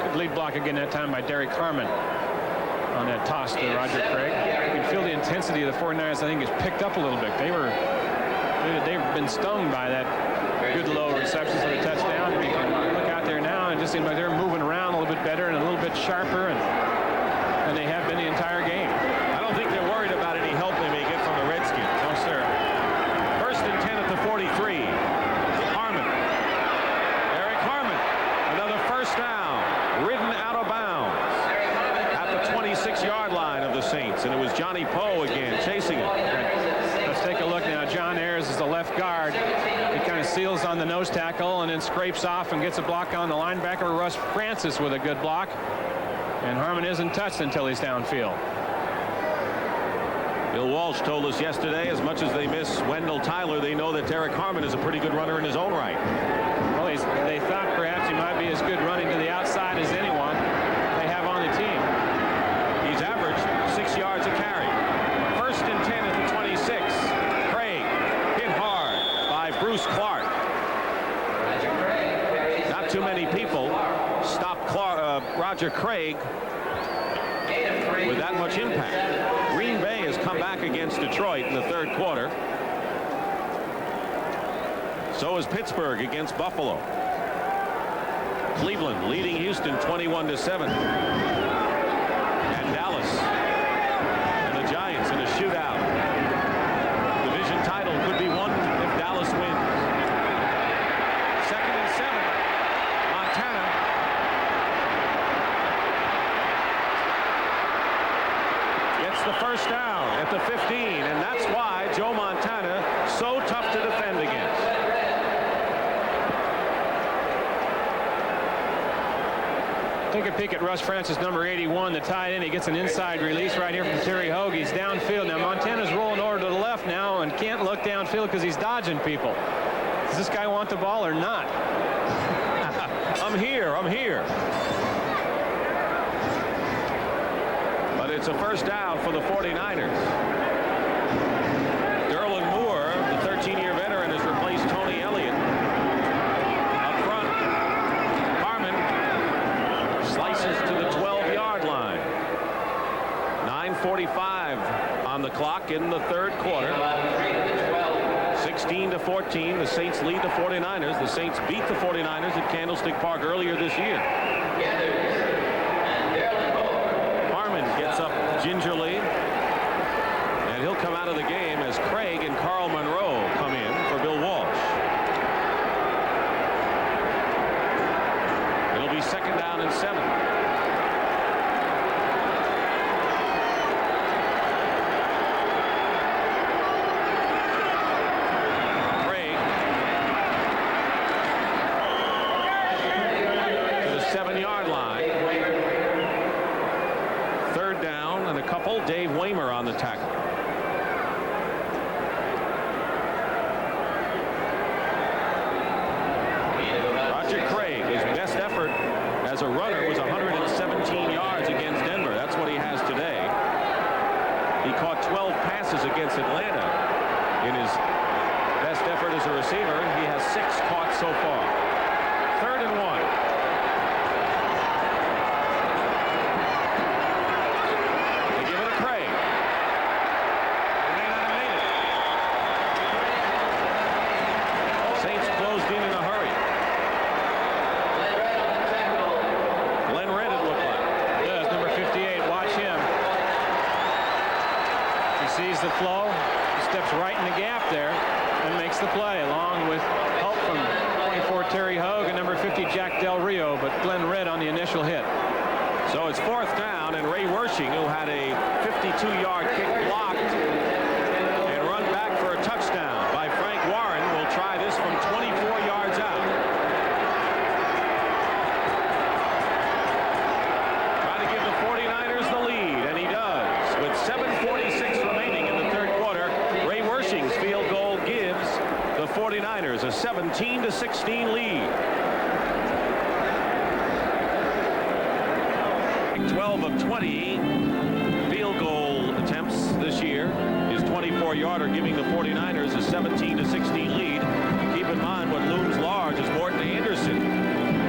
Good lead block again that time by Derek Harmon on that toss to Roger Craig. You can feel the intensity of the 49ers, I think, has picked up a little bit. They've been stung by that good low reception for the touchdown. You can look out there now and it just seems like they're moving around a little bit better and a little bit sharper than they have been the entire game. I don't think they're worried about any help they may get from the Redskins. No, sir. 1st and 10 at the 43. Harmon. Eric Harmon. Another first down. Ridden out of bounds at the 26-yard line of the Saints. And it was Johnny Poe again chasing it. Let's take a look now. John Ayers is the left guard. He kind of seals on the nose tackle and then scrapes off and gets a block on the linebacker. Russ Francis with a good block. And Harmon isn't touched until he's downfield. Bill Walsh told us yesterday, as much as they miss Wendell Tyler, they know that Derek Harmon is a pretty good runner in his own right. Well, they thought perhaps he might be as good running to the outside as anyone they have on the team. He's averaged 6 yards a carry. 1st and 10 at the 26. Craig hit hard by Bruce Clark. Not too many people stop Roger Craig with that much impact. Green Bay has come back against Detroit in the 3rd quarter. So is Pittsburgh against Buffalo. Cleveland leading Houston 21-7. And Dallas and the Giants in a shootout. Division title could be won if Dallas wins. 2nd and 7. Montana. Gets the first down at the 15, and that's why Joe Montana so tough to defend against. Take a peek at Russ Francis, number 81, the tight end. He gets an inside release right here from Terry Hogue. He's downfield. Now Montana's rolling over to the left now and can't look downfield because he's dodging people. Does this guy want the ball or not? I'm here. But it's a first down for the 49ers. Derlin Moore, the 13-year veteran, has replaced Tony Elliott. Up front, Harmon slices to the 12-yard line. 9:45 on the clock in the 3rd quarter. 16-14, the Saints lead the 49ers. The Saints beat the 49ers at Candlestick Park earlier this year. Harmon gets up gingerly, and he'll come out of the game as Craig and Carl Monroe come in for Bill Walsh. It'll be 2nd down and 7. Dave Waymer on the tackle. Roger Craig, his best effort as a runner was 117 yards against Denver. That's what he has today. He caught 12 passes against Atlanta. In his best effort as a receiver, he has 6 caught so far. 3rd and 1. Sees the flow, steps right in the gap there and makes the play along with help from 24 Terry Hogue and number 50 Jack Del Rio, but Glenn Red on the initial hit. So it's 4th down, and Ray Wersching, who had a 52-yard kick blocked and run back for a touchdown by Frank Warren, will try this from 24 yards out. Trying to give the 49ers the lead, and he does with 7:46 remaining in the 3rd quarter. Ray Wersching's field goal gives the 49ers a 17-16 lead. 12 of 20 field goal attempts this year. His 24-yarder giving the 49ers a 17-16 lead. Keep in mind, then what looms large is Morton Anderson.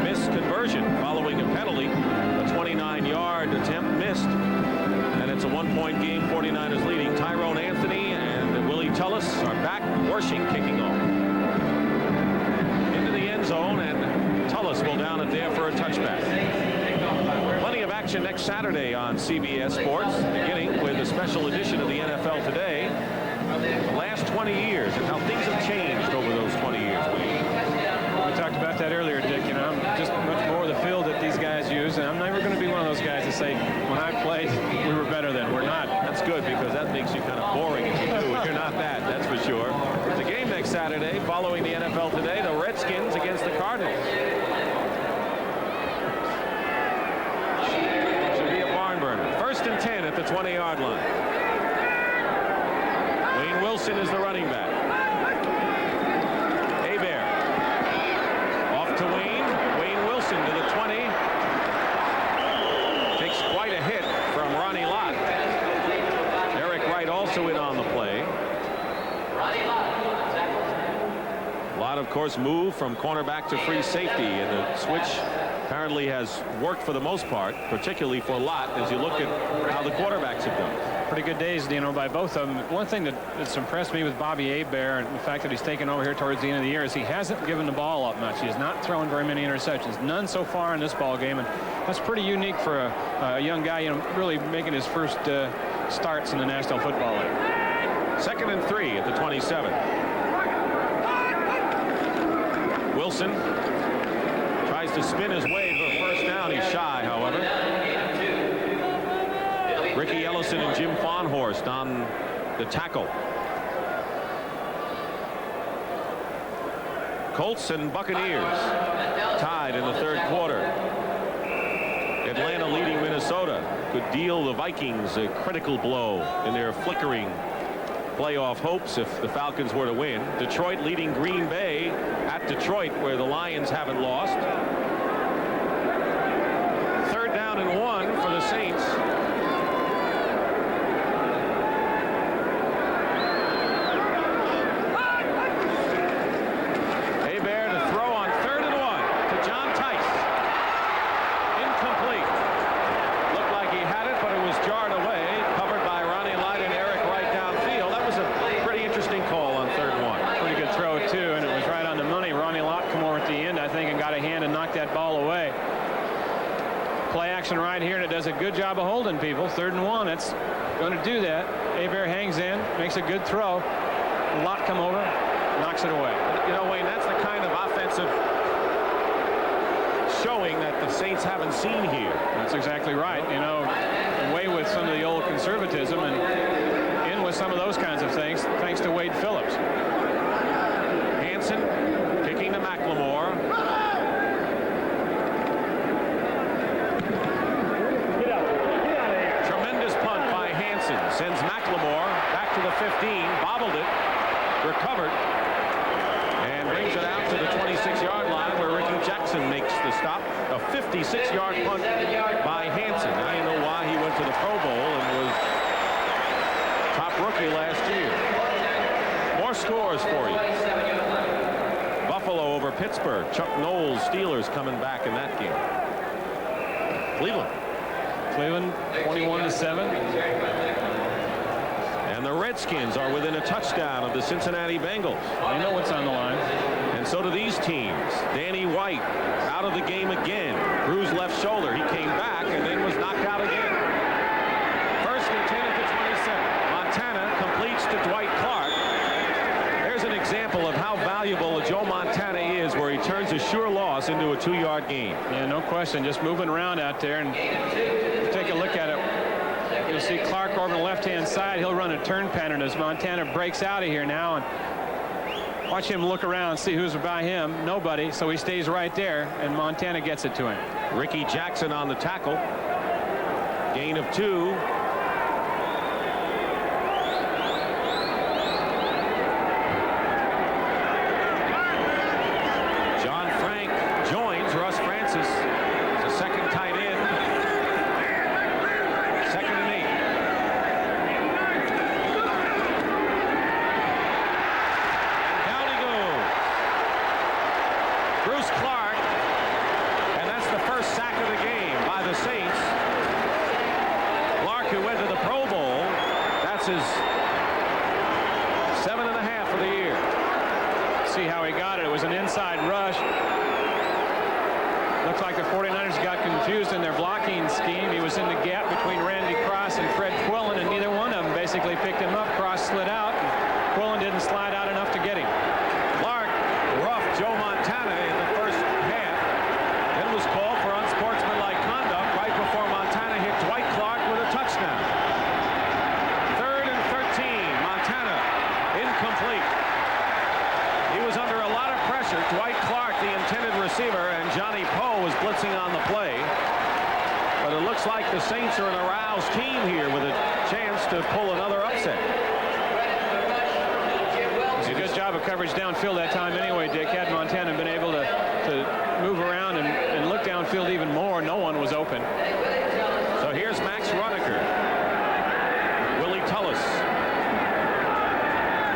Missed conversion following a penalty. A 29-yard attempt missed. And it's a 1-point game. 49ers leading. Tyrone Anthony and Willie Tullis are back. Wersching kicking off. Into the end zone, and Tullis will down it there for a touchback. Plenty of action next Saturday on CBS Sports, beginning with a special edition of the NFL Today. The last 20 years and how things have changed over those 20 years. We talked about that earlier, Dick. You know, I'm just much more the field that these guys use, and I'm never going to be one of those guys that say, when I played, we were better than. We're not. That's good, because that makes you kind of boring if you do. You're not that, that's for sure. The game next Saturday, following the NFL Today, the Redskins against the Cardinals. Should be a barn burner. 1st and 10 at the 20-yard line. Wayne Wilson is the running back. Hebert off to Wayne. Wayne Wilson to the 20. Takes quite a hit from Ronnie Lott. Eric Wright also in on the play. Lott, of course, moved from cornerback to free safety, and the switch apparently has worked for the most part, particularly for Lott, as you look at how the quarterbacks have done. Pretty good days, you know, by both of them. One thing that's impressed me with Bobby Hebert, and the fact that he's taken over here towards the end of the year, is he hasn't given the ball up much. He has not thrown very many interceptions. None so far in this ball game, and that's pretty unique for a young guy, you know, really making his first starts in the National Football League. 2nd and 3 at the 27. Wilson tries to spin his way to a first down. He's shy, however. Ricky Ellison and Jim Farnhorst on the tackle. Colts and Buccaneers tied in the 3rd quarter. Atlanta leading Minnesota could deal the Vikings a critical blow in their flickering playoff hopes if the Falcons were to win. Detroit leading Green Bay at Detroit, where the Lions haven't lost. 3rd down and 1 for the Saints. Hebert to throw on 3rd and 1 to John Tice. Incomplete. Looked like he had it, but it was jarred away. Covered by Ronnie Lott and Eric Wright downfield. That was a pretty interesting call on 3rd and 1. Pretty good throw, too, and it was right on the money. Ronnie Lott come over at the end, I think, and got a hand and knocked that ball away. Play action right here, and it does a good job of holding people. 3rd and 1, it's going to do that. Hebert hangs in, makes a good throw. Lott come over, knocks it away. You know, Wayne, that's the kind of offensive showing that the Saints haven't seen here. That's exactly right. You know, away with some of the old conservatism and in with some of those kinds of things, thanks to Wade Phillips. Hansen kicking to McLemore. Tremendous punt by Hansen. Sends McLemore back to the 15. Bobbled it. Recovered. And brings it out to the 26-yard line, where Ricky Jackson makes the stop. A 56-yard punt by Hansen. Now you know why he went to the Pro Bowl and was top rookie last year. More scores for you. Buffalo over Pittsburgh. Chuck Knowles, Steelers coming back in that game. Cleveland 21-7. And the Redskins are within a touchdown of the Cincinnati Bengals. You know what's on the line. And so do these teams. Danny White out of the game again. Bruised left shoulder. He came back and then was knocked out again. 1st and 10 at the 27. Montana completes to Dwight Clark. There's an example of how valuable Joe Montana is, where he turns a sure loss into a 2-yard gain. Yeah, no question. Just moving around out there, and take a look at it. You'll see Clark over on the left-hand side. He'll run a turn pattern as Montana breaks out of here now. And watch him look around and see who's by him. Nobody. So he stays right there, and Montana gets it to him. Ricky Jackson on the tackle. Gain of 2. John Frank joins Russ Francis as a second tight end. 2nd and 8. And down he goes. is 7.5 for the year. See how he got it. It was an inside rush. Looks like the 49ers got confused in their blocking scheme. He was in the gap between Randy Cross and Fred Quillen, and neither one of them basically picked him up. Cross slid out, and Quillen didn't slide out enough to get him. Clark roughed Joe Montana in the first half, then was called for unsportsmanlike conduct right before Montana hit Dwight Clark with a touchdown. 3rd and 13. Montana incomplete. He was under a lot of pressure. Dwight Clark, the intended receiver, and Johnny Poe was blitzing on the play. But it looks like the Saints are an aroused team here with a chance to pull another upset. It's a good job of coverage downfield that time anyway, Dick. Had Montana been able to move around and look downfield even more, no one was open. So here's Max Runeker. Willie Tullis.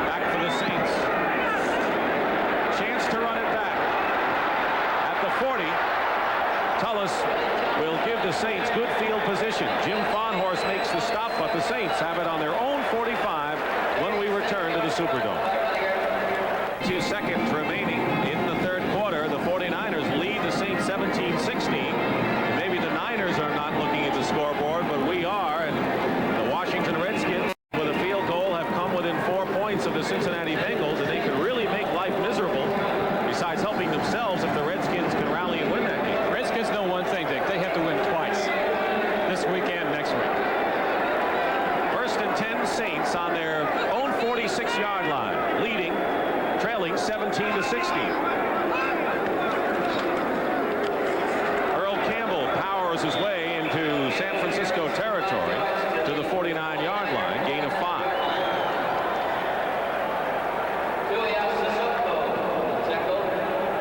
Back for the Saints. Chance to run it back. At the 40, Tullis will give the Saints good field position. Jim Farnhorse makes the stop, but the Saints have it on their own 45 when we return to the Superdome. 2 seconds remaining in the third quarter. The 49ers lead the Saints 17-16. Maybe the Niners are not looking at the scoreboard, but we are. And the Washington Redskins, with a field goal, have come within 4 points of the Cincinnati Bengals, and they could really make life miserable, besides helping themselves if the Redskins can rally and win that game. Redskins know one thing, Dick. They have to win twice, this week and next week. 1st and 10 Saints on their own 46-yard line, trailing 17-16. Earl Campbell powers his way into San Francisco territory to the 49-yard line, gain of 5.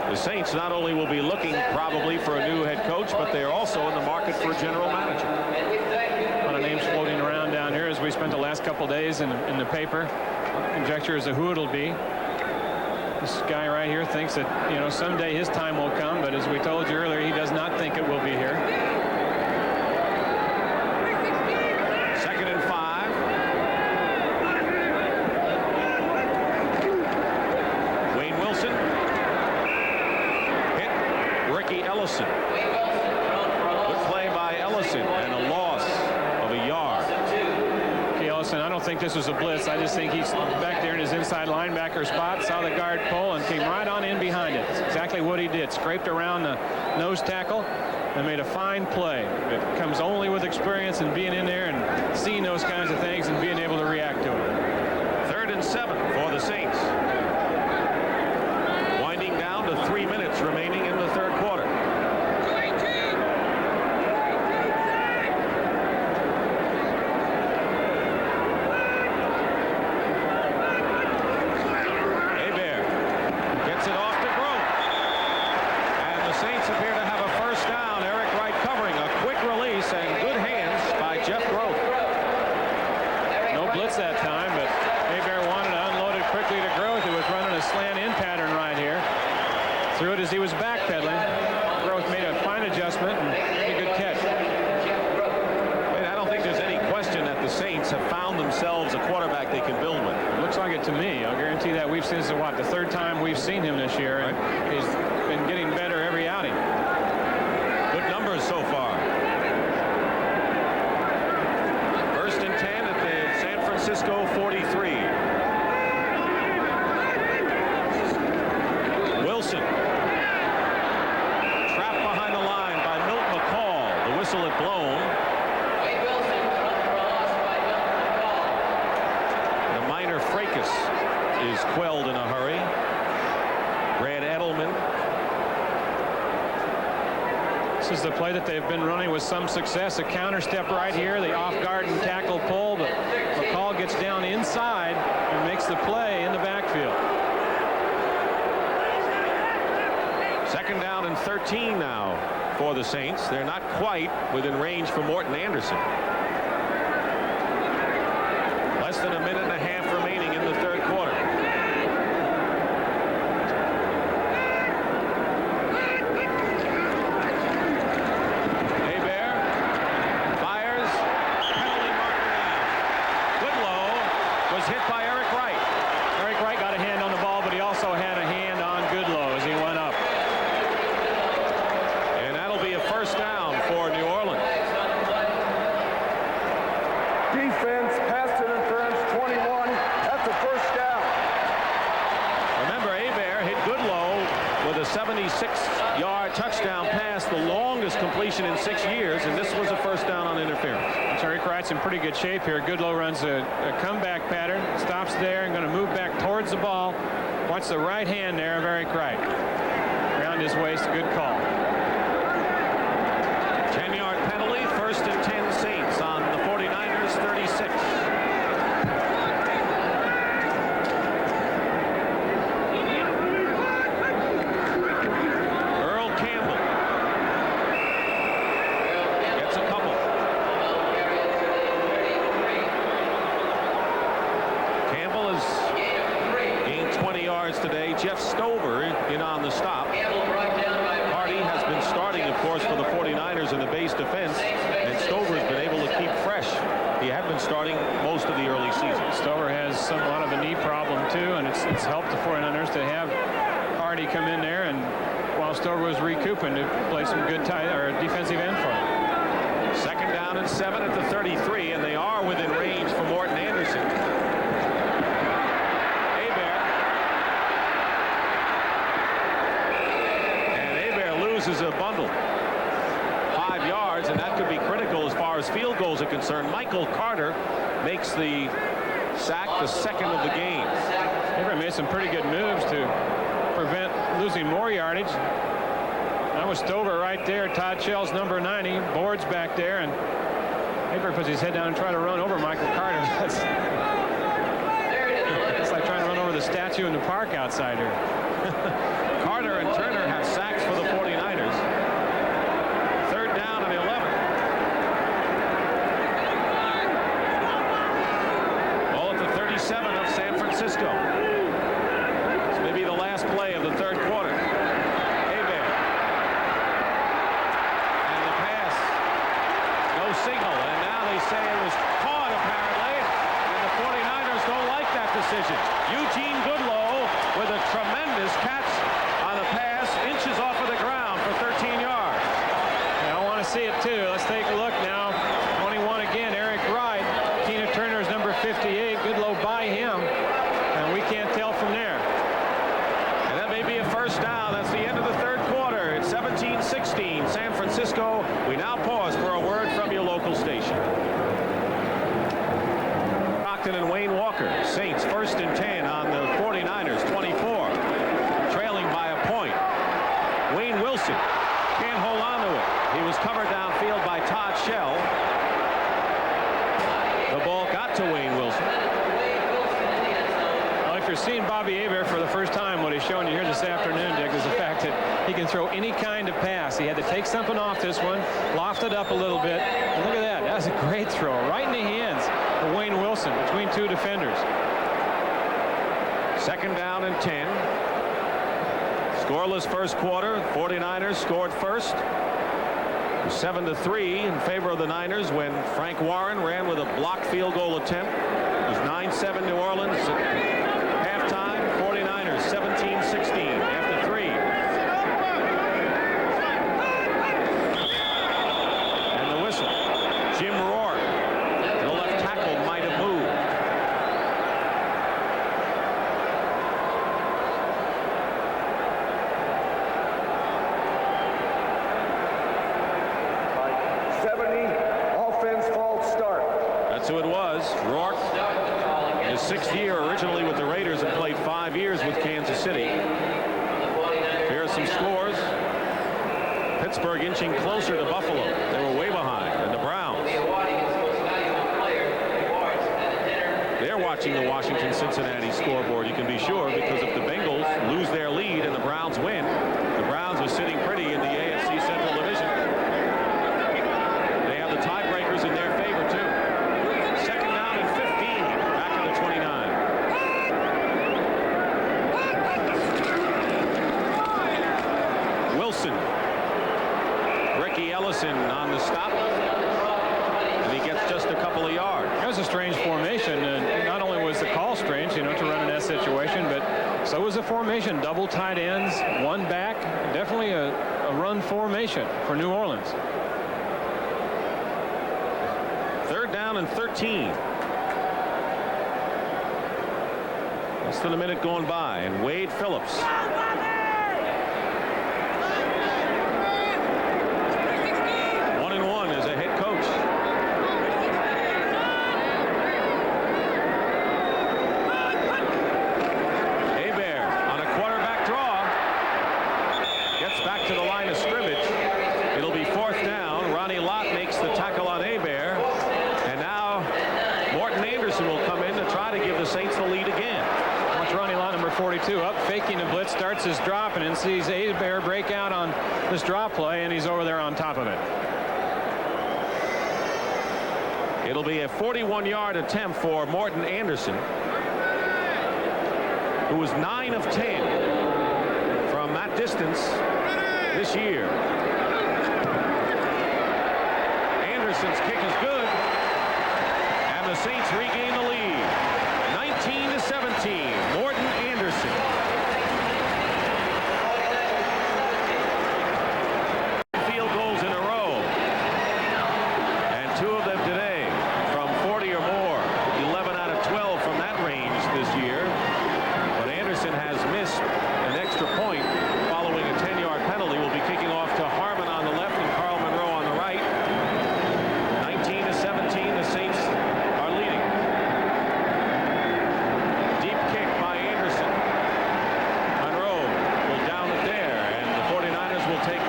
The Saints not only will be looking probably for a new head coach, but they're also in the market for a general manager. A lot of names floating around down here as we spent the last couple days in the paper. Conjecture as to who it'll be. This guy right here thinks that, someday his time will come, but as we told you earlier, he does not think it will be here. 2nd and 5. Wayne Wilson hit Ricky Ellison. Good play by Ellison and a loss of a yard. Ellison, I don't think this was a blitz. I just think he's back there in his inside linebacker spot, saw the guard pull, and came right on in behind it. It's exactly what he did. Scraped around the nose tackle and made a fine play. It comes only with experience and being in there and seeing those kinds of things and being able to react to it. 3rd and 7 for the Saints. Winding down to 3 minutes remaining in the third quarter. That time, but Hebert wanted to unload it quickly to Groth, who was running a slant in pattern right here. Threw it as he was backpedaling. Groth made a fine adjustment and made a good catch. I don't think there's any question that the Saints have found themselves a quarterback they can build with. It looks like it to me. I'll guarantee that. We've seen this, what, the 3rd time we've seen him this year, and he's been getting better every outing. Good numbers so far. 1st and 10 at the San Francisco 43. Wilson trapped behind the line by Milt McCall. The whistle had blown. The minor fracas is quelled in a hurry. Brad Edelman. This is the play that they've been running with some success. A counter step right here, the off guard and tackle pull, but McCall gets down inside and makes the play in the backfield. 2nd down and 13 now for the Saints. They're not quite within range for Morton Anderson. Less than a minute and a half remaining in the third quarter. Hebert fires. Penalty marker down. Goodlow defense, pass interference, 21. That's a first down. Remember, Hebert hit Goodlow with a 76-yard touchdown pass, the longest completion in 6 years, and this was a first down on interference. Eric Wright's in pretty good shape here. Goodlow runs a comeback pattern, stops there and going to move back towards the ball. Watch the right hand there of Eric Wright. Around his waist, good call. 10-yard penalty, first and 10 Saints on the 49ers 36. Today, Jeff Stover in on the stop. Hardy has been starting, of course, for the 49ers in the base defense, and Stover's been able to keep fresh. He had been starting most of the early season. Stover has somewhat of a knee problem too, and it's helped the 49ers to have Hardy come in there, and while Stover was recouping, to play some good defensive end for him. 2nd down and 7 at the 33, and they are within range for Morton Anderson. Is a bundle 5 yards, and that could be critical as far as field goals are concerned. Michael Carter makes the sack, the 2nd of the game. Hebert made some pretty good moves to prevent losing more yardage. That was Stover right there. Todd Shell's number 90 boards back there, and Hebert puts his head down and try to run over Michael Carter. It's like trying to run over the statue in the park outside here. Carter and Turner have sacks for the 49ers. 3rd down and 11. Ball at the 37 of San Francisco. This may be the last play of the 3rd quarter. Hebert. And the pass. No signal. And now they say it was caught, apparently. And the 49ers don't like that decision. Eugene Goodlow with a tremendous catch on the pass, inches off of the ground for 13 yards. Yeah, I want to see it too. Let's take a look now. 21 again, Eric Wright. Tina Turner's number 58. Goodlow by him, and we can't tell from there. And that may be a first down. That's the end of the 3rd quarter. It's 17-16 San Francisco. We now pause for a word from your local station. Stockton and Wayne Walker. Saints 1st and 10 on the 49ers 24. Trailing by a point. Wayne Wilson can't hold on to it. He was covered downfield by Todd Shell. The ball got to Wayne Wilson. Well, if you're seeing Bobby Hebert for the first time, what he's showing you here this afternoon, Dick, is the fact that he can throw any kind of pass. He had to take something off this one, loft it up a little bit, and look at that. That was a great throw right in the hands of Wayne Wilson between 2 defenders. 2nd down and 10. Scoreless first quarter. 49ers scored first. 7-3 in favor of the Niners when Frank Warren ran with a blocked field goal attempt. It was 9-7 New Orleans. At halftime, 49ers 17-16 after 3. And the whistle. Jim Rourke, the left tackle, might have moved. That's who it was. Rourke, his 6th year originally with the Raiders, and played 5 years with Kansas City. Here are some scores. Pittsburgh inching closer to Buffalo. They were way behind. And the Browns. They're watching the Washington-Cincinnati scoreboard, you can be sure, because if the Bengals lose their lead and the Browns win, the Browns are sitting pretty in the AFC Central Division. They have the tiebreakers in their favor, too. 2nd down and 15, back at the 29. Wilson. Ricky Ellison on the stop. And he gets just a couple of yards. That was a strange formation. Not only was the call strange, to run in that situation, but so was the formation. Double tight ends, one back. Definitely a run formation for New Orleans. 3rd down and and 13. Less than a minute going by, and Wade Phillips. 1-1 as a head coach. Hebert on a quarterback draw. Gets back to the line of scrimmage. It'll be 4th down. Ronnie Lott makes the tackle on Hebert. And now Morton Anderson will come in to try to give the Saints the lead again. Watch Ronnie Lott, number 42, up faking the blitz, starts his drop, and then sees Hebert break out on this draw play, and he's over there on top of it. It'll be a 41-yard attempt for Morton Anderson, who was 9 of 10 from that distance this year. Anderson's kick is good, and the Saints regain the lead. 19-17, Morton Anderson. Field goals in a row, and 2 of them today from 40 or more. 11 out of 12 from that range this year. But Anderson has missed an extra point following a 10-yard penalty. Will be kicking off to Harmon on the left and Carl Monroe on the right. 19-17, the Saints are leading. Deep kick by Anderson. Monroe will down it there, and the 49ers will take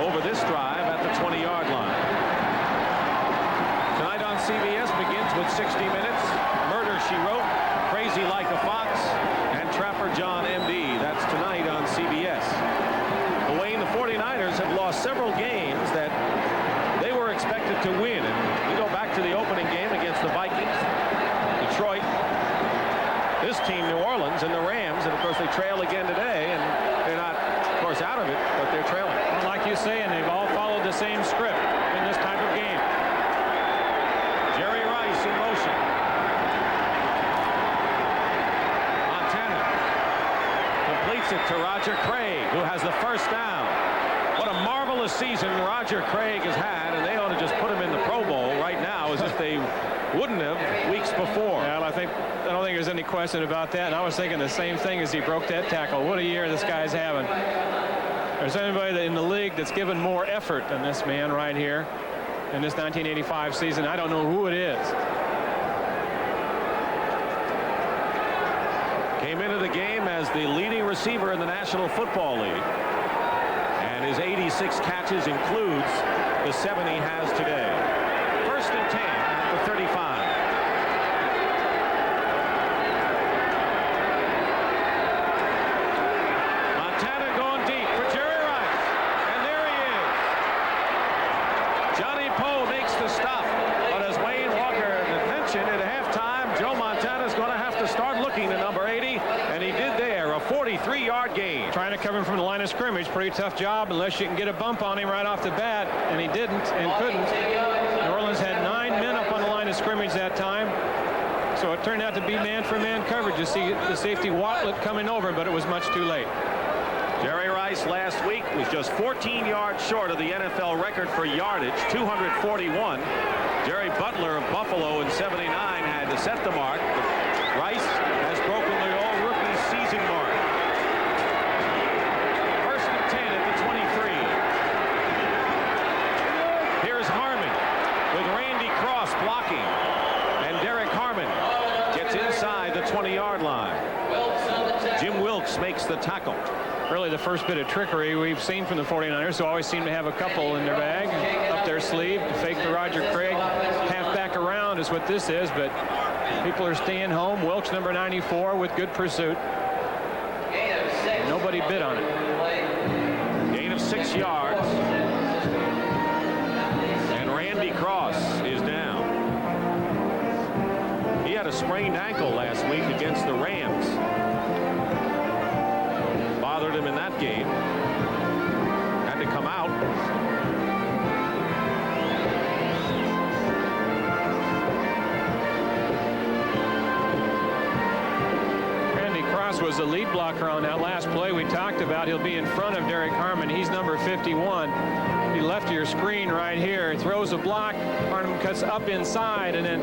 over this drive at the 20-yard line. Tonight on CBS begins with 60 Minutes, Murder, She Wrote, Crazy Like a Fox, and Trapper John M.D. That's tonight on CBS. But Wayne, the 49ers have lost several games that they were expected to win. And we go back to the opening game against the Vikings, Detroit, this team, New Orleans, and the Rams. And, of course, they trail again today. And they're not, of course, out of it, but they're trailing. Well, like you say, and they've all followed the same script in this type of game. Jerry Rice in motion. Montana completes it to Roger Craig, who has the first down. What a marvelous season Roger Craig has had, and they ought to just put him in the Pro Bowl right now as if they wouldn't have weeks before. Well, I don't think there's any question about that. And I was thinking the same thing as he broke that tackle. What a year this guy's having. If there's anybody in the league that's given more effort than this man right here in this 1985 season, I don't know who it is. Came into the game as the leading receiver in the National Football League. And his 86 catches includes the 7 he has today. 1st and 10 at the 35. Montana going deep for Jerry Rice. And there he is. Johnny Poe makes the stop. But as Wayne Walker mentioned at halftime, Joe Montana's going to have to start looking to number 80. And he did there, a 43-yard gain. Trying to cover him from the line of scrimmage. Pretty tough job unless you can get a bump on him right off the bat. And he didn't and couldn't. New Orleans had 9 men up on the line of scrimmage that time. So it turned out to be man-for-man coverage. You see the safety Watlet coming over, but it was much too late. Jerry Rice last week was just 14 yards short of the NFL record for yardage, 241. Jerry Butler of Buffalo in 79 had to set the mark. But Rice has broken the all-rookie season mark. 1st and 10 at the 23. Here's Harmon with Randy Cross blocking. And Derek Harmon gets inside the 20-yard line. Jim Wilkes makes the tackle. Really the first bit of trickery we've seen from the 49ers, who always seem to have a couple in their bag, up their sleeve, to fake the Roger Craig. Half back around is what this is, but people are staying home. Wilkes, number 94, with good pursuit. Nobody bid on it. Gain of 6 yards. And Randy Cross is down. He had a sprained ankle last week against the Rams. Bothered him in that game. Had to come out. Randy Cross was the lead blocker on that last play we talked about. He'll be in front of Derek Harmon. He's number 51. be left of your screen right here. He throws a block. Harmon cuts up inside, and then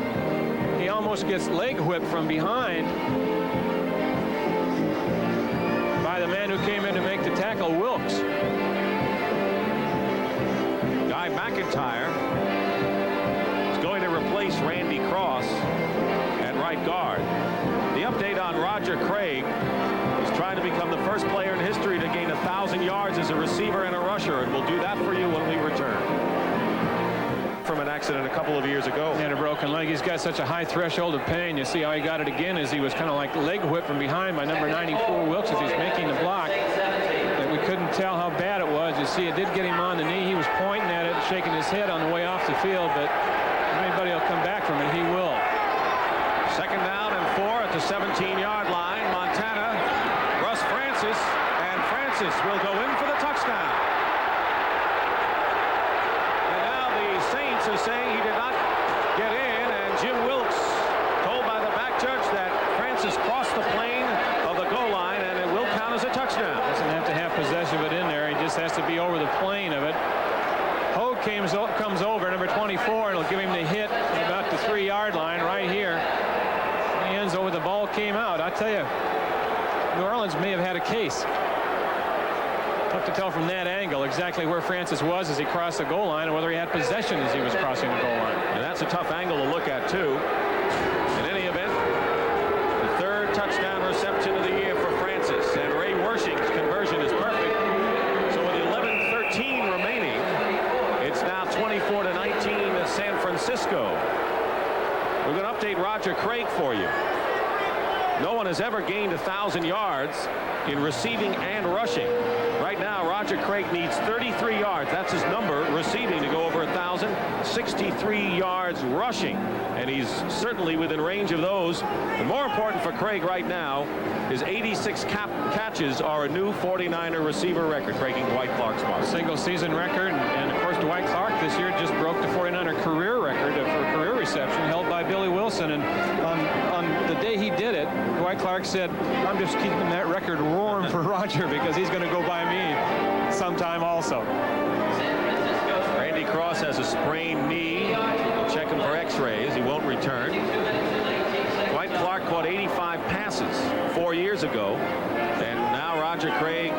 he almost gets leg whipped from behind by the man who came in to make the tackle, Wilkes. Guy McIntyre is going to replace Randy Cross at right guard. The update on Roger Craig is trying to become the first player in history to gain 1,000 yards as a receiver and a rusher, and we'll do that for you when we return. From an accident a couple of years ago. He had a broken leg. He's got such a high threshold of pain. You see how he got it again as he was kind of like leg whipped from behind by number 94 Wilkes as he's making the block. But we couldn't tell how bad it was. You see, it did get him on the knee. He was pointing at it, shaking his head on the way off the field, but if anybody will come back from it, he will. Second down and 4 at the 17-yard line. Montana, Russ Francis, and Francis will go in for the touchdown. And now the Saints are saying he did not get in, and Jim Wilkes told by the back judge that Francis crossed the plane of the goal line, and it will count as a touchdown. Doesn't have to have possession of it in there. He just has to be over the plane of it. Hogue comes over, number 24, and it'll give him the hit about the 3-yard line right here. He ends over. The ball came out. I tell you, New Orleans may have had a case. Tough to tell from that angle exactly where Francis was as he crossed the goal line, and whether he had possession as he was crossing the goal line. And that's a tough angle to look at, too. In any event, the third touchdown reception of the year for Francis, and Ray Wersching's conversion is perfect. So with 11:13 remaining, it's now 24-19 San Francisco. We're going to update Roger Craig for you. No one has ever gained 1,000 yards in receiving and rushing. Right now, Roger Craig needs 33 yards. That's his number, receiving, to go over 1,000. 63 yards rushing, and he's certainly within range of those. And more important for Craig right now, his 86 catches are a new 49er receiver record, breaking Dwight Clark's mark. Single season record, and of course Dwight Clark this year just broke the 49er career record for career reception held by Billy Wilson. And on the day he did it, Dwight Clark said, "I'm just keeping that record warm for Roger because he's going to go by me sometime also." Randy Cross has a sprained knee. They'll check him for x-rays. He won't return. Dwight Clark caught 85 passes 4 years ago, and now Roger Craig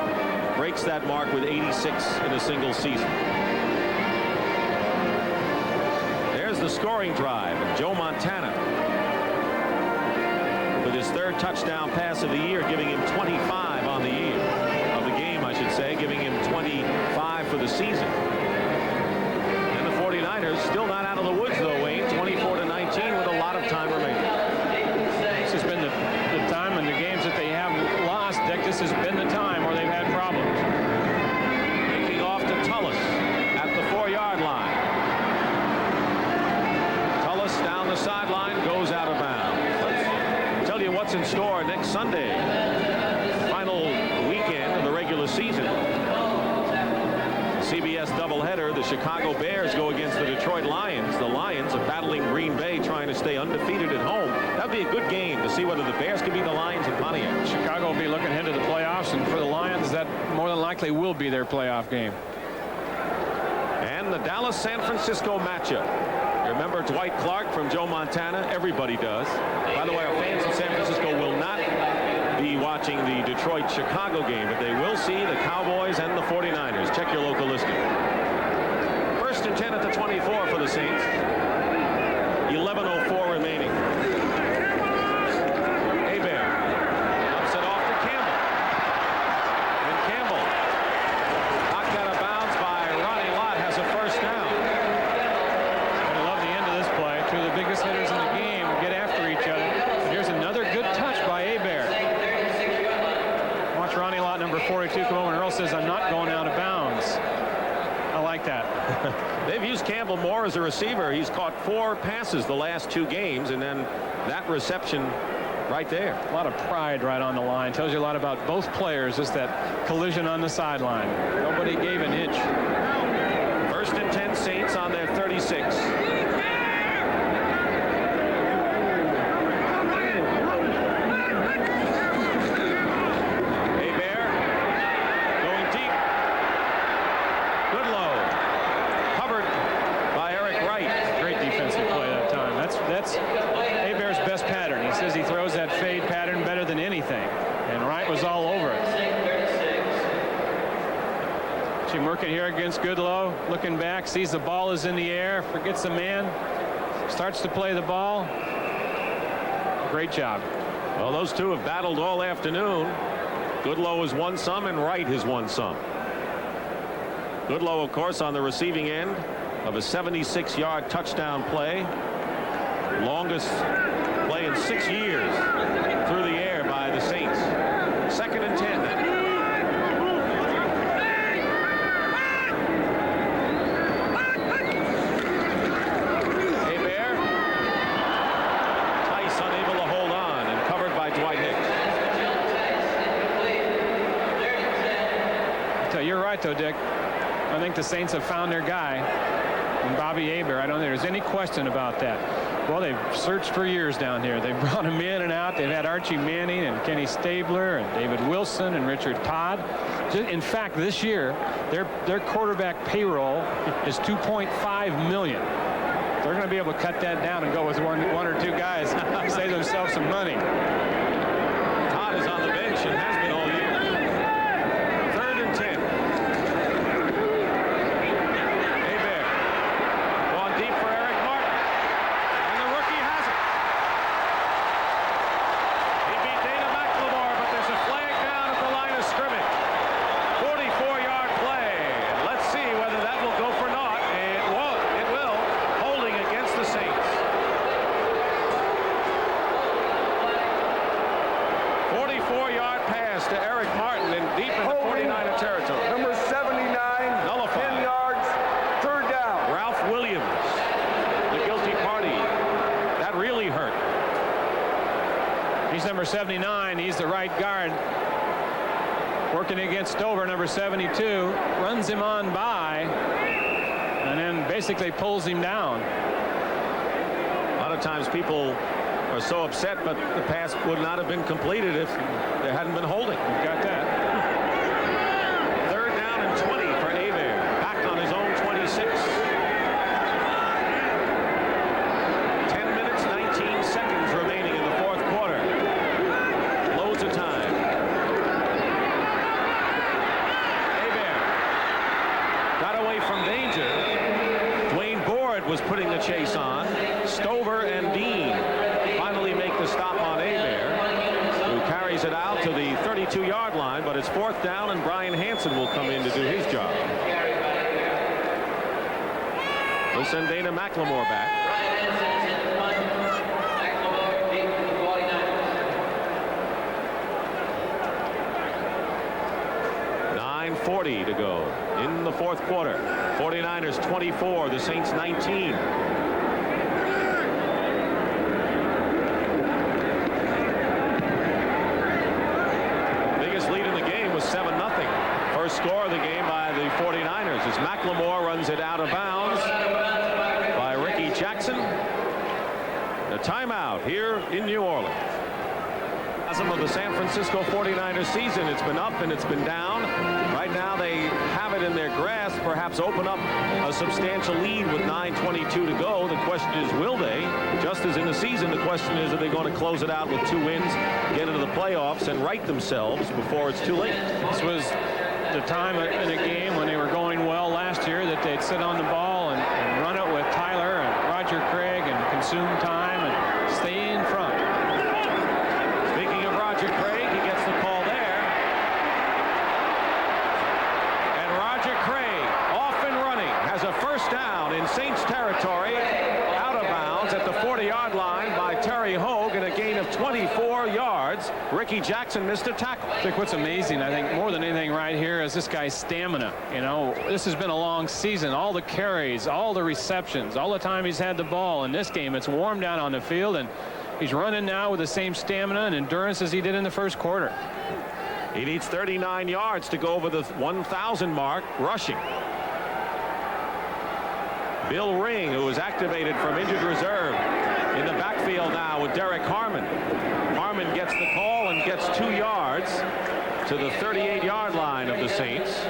breaks that mark with 86 in a single season. There's the scoring drive. Joe Montana with his third touchdown pass of the year, giving him 25 on the year, of the game, I should say, giving him 25 for the season. And the 49ers still not out of the woods, though, Wayne. 24-19 with a lot of time remaining. This has been the time in the games that they have lost, Dick. This has been the time where they've had problems. Taking off to Tullis at the 4-yard line. Tullis down the sideline, goes out of bounds. Let's tell you what's in store next Sunday. Final weekend of the regular season. CBS doubleheader. The Chicago Bears go against the Detroit Lions. The Lions are battling Green Bay, trying to stay undefeated at home. That would be a good game to see whether the Bears can beat the Lions in Pontiac. Chicago will be looking ahead to the playoffs, and for the Lions, that more than likely will be their playoff game. And the Dallas-San Francisco matchup. You remember Dwight Clark from Joe Montana? Everybody does. By the way, our fans in San Francisco will not be watching the Detroit-Chicago game, but they will see the Cowboys and the 49ers. Check your local listing. First and 10 at the 24 for the Saints. 11:04 remaining. Hebert ups it off to Campbell. And Campbell, knocked out of bounds by Ronnie Lott, has a first down. I love the end of this play. Two of the biggest hitters in the game get after each other. Here's another good touch by Hebert. Watch Ronnie Lott, number 42, come over, and Earl says, "I'm not going out of bounds." I like that. They've used Campbell more as a receiver. He's caught 4 passes the last 2 games, and then that reception right there. A lot of pride right on the line. Tells you a lot about both players, just that collision on the sideline. Nobody gave an inch. First and 10 Saints on their 36. working here against Goodlow, looking back, sees the ball is in the air, forgets the man, starts to play the ball. Great job. Well, those two have battled all afternoon. Goodlow has won some and Wright has won some. Goodlow, of course, on the receiving end of a 76-yard touchdown play. Longest play in 6 years through the air by the Saints. 2nd and 10. Hebert. Tice unable to hold on and covered by Dwight Hicks. So you're right, though, Dick. I think the Saints have found their guy. And Bobby Hebert, I don't think there's any question about that. Well, they've searched for years down here. They've brought him in and out. They've had Archie Manning and Kenny Stabler and David Wilson and Richard Todd. In fact, this year, their quarterback payroll is $2.5 million. They're going to be able to cut that down and go with one or two guys, save themselves some money. Todd is on the bench and has been all year. 3rd and 10. Hebert. Gone deep for Eric Martin. And the rookie has it. He beat Dana McLemore, but there's a flag down at the line of scrimmage. 44-yard play. And let's see whether that will go for naught. It won't. It will. Holding against the Saints. 44-yard pass to Eric Martin and deep in the 49er territory. Number 79, Nullified. 10 yards, 3rd down. Ralph Williams, the guilty party. That really hurt. He's number 79. He's the right guard. Working against Stover, number 72. Runs him on by. And then basically pulls him down. A lot of times people are so upset, but the pass would not have been completed if there hadn't been holding. Got that. 3rd down and 20 for Hebert. Back on his own 26. 10 minutes, 19 seconds remaining in the 4th quarter. Loads of time. Hebert got away from danger. Dwayne Board was putting the chase on. Stover and Dean finally make the stop on Hebert, who carries it out to the 32-yard line, but it's 4th down and Brian Hansen will come in to do his job. We'll send Dana McLemore back. 9:40 to go in the 4th quarter. 49ers 24, the Saints 19. Biggest lead in the game was 7-0. First score of the game by the 49ers as McLemore runs it out of bounds by Ricky Jackson. A timeout here in New Orleans. Of the San Francisco 49ers season, it's been up and it's been down. Right now they have it in their grasp, perhaps open up a substantial lead with 9:22 to go. The question is, will they? Just as in the season, the question is, are they going to close it out with 2 wins, get into the playoffs, and right themselves before it's too late? This was the time in a game when they were going well last year that they'd sit on the ball and run it with Tyler and Roger Craig and consume time and stay in front. Craig, he gets the call there. And Roger Craig, off and running, has a first down in Saints territory, out of bounds at the 40-yard line by Terry Hogue, and a gain of 24 yards. Ricky Jackson missed a tackle. I think what's amazing, I think, more than anything right here is this guy's stamina. You know, this has been a long season. All the carries, all the receptions, all the time he's had the ball. In this game, it's warm down on the field, and he's running now with the same stamina and endurance as he did in the first quarter. He needs 39 yards to go over the 1,000 mark rushing. Bill Ring, who was activated from injured reserve, in the backfield now with Derek Harmon. Harmon gets the call and gets 2 yards to the 38-yard line of the Saints.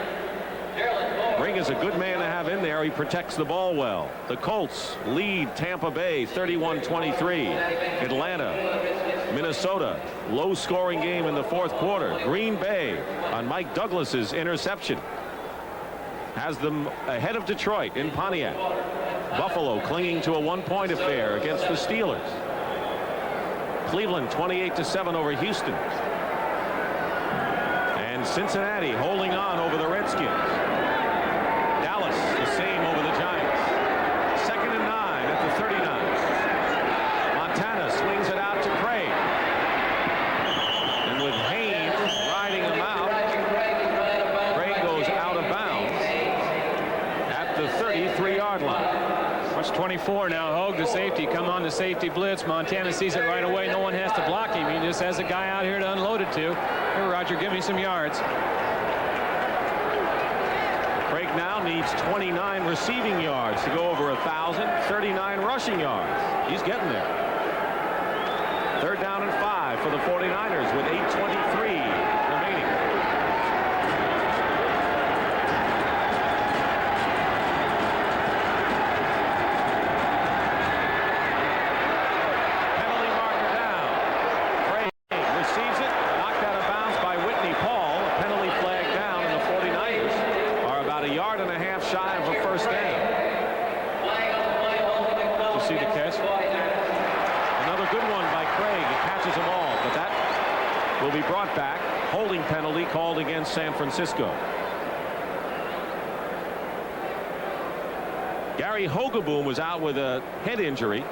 Ring is a good man to have in there. He protects the ball well. The Colts lead Tampa Bay 31-23. Atlanta, Minnesota, low-scoring game in the 4th quarter. Green Bay on Mike Douglas's interception. has them ahead of Detroit in Pontiac. Buffalo clinging to a 1-point affair against the Steelers. Cleveland 28-7 over Houston. And Cincinnati holding on over the Redskins. Dallas the same over the Giants. 2nd and 9 at the 39. Montana swings it out to Craig. And with Haynes riding him out, Craig goes out of bounds at the 33-yard line. Watch 24 now. Hogue, the safety, come on the safety blitz. Montana sees it right away. No one has to block him. He just has a guy out here to unload it to. Here, Roger, give me some yards. Craig now needs 29 receiving yards to go over 1,000. 39 rushing yards. He's getting there. 3rd down and 5 for the 49ers with 8:23 remaining. Penalty marker down. Craig receives it, knocked out of bounds by Whitney Paul. A penalty flag down, and the 49ers are about 1.5 yards shy of a 1st down. Did you see the catch? Another good one by Craig. He catches them all, but that will be brought back. Holding penalty called against San Francisco. Gary Hogeboom was out with a head injury.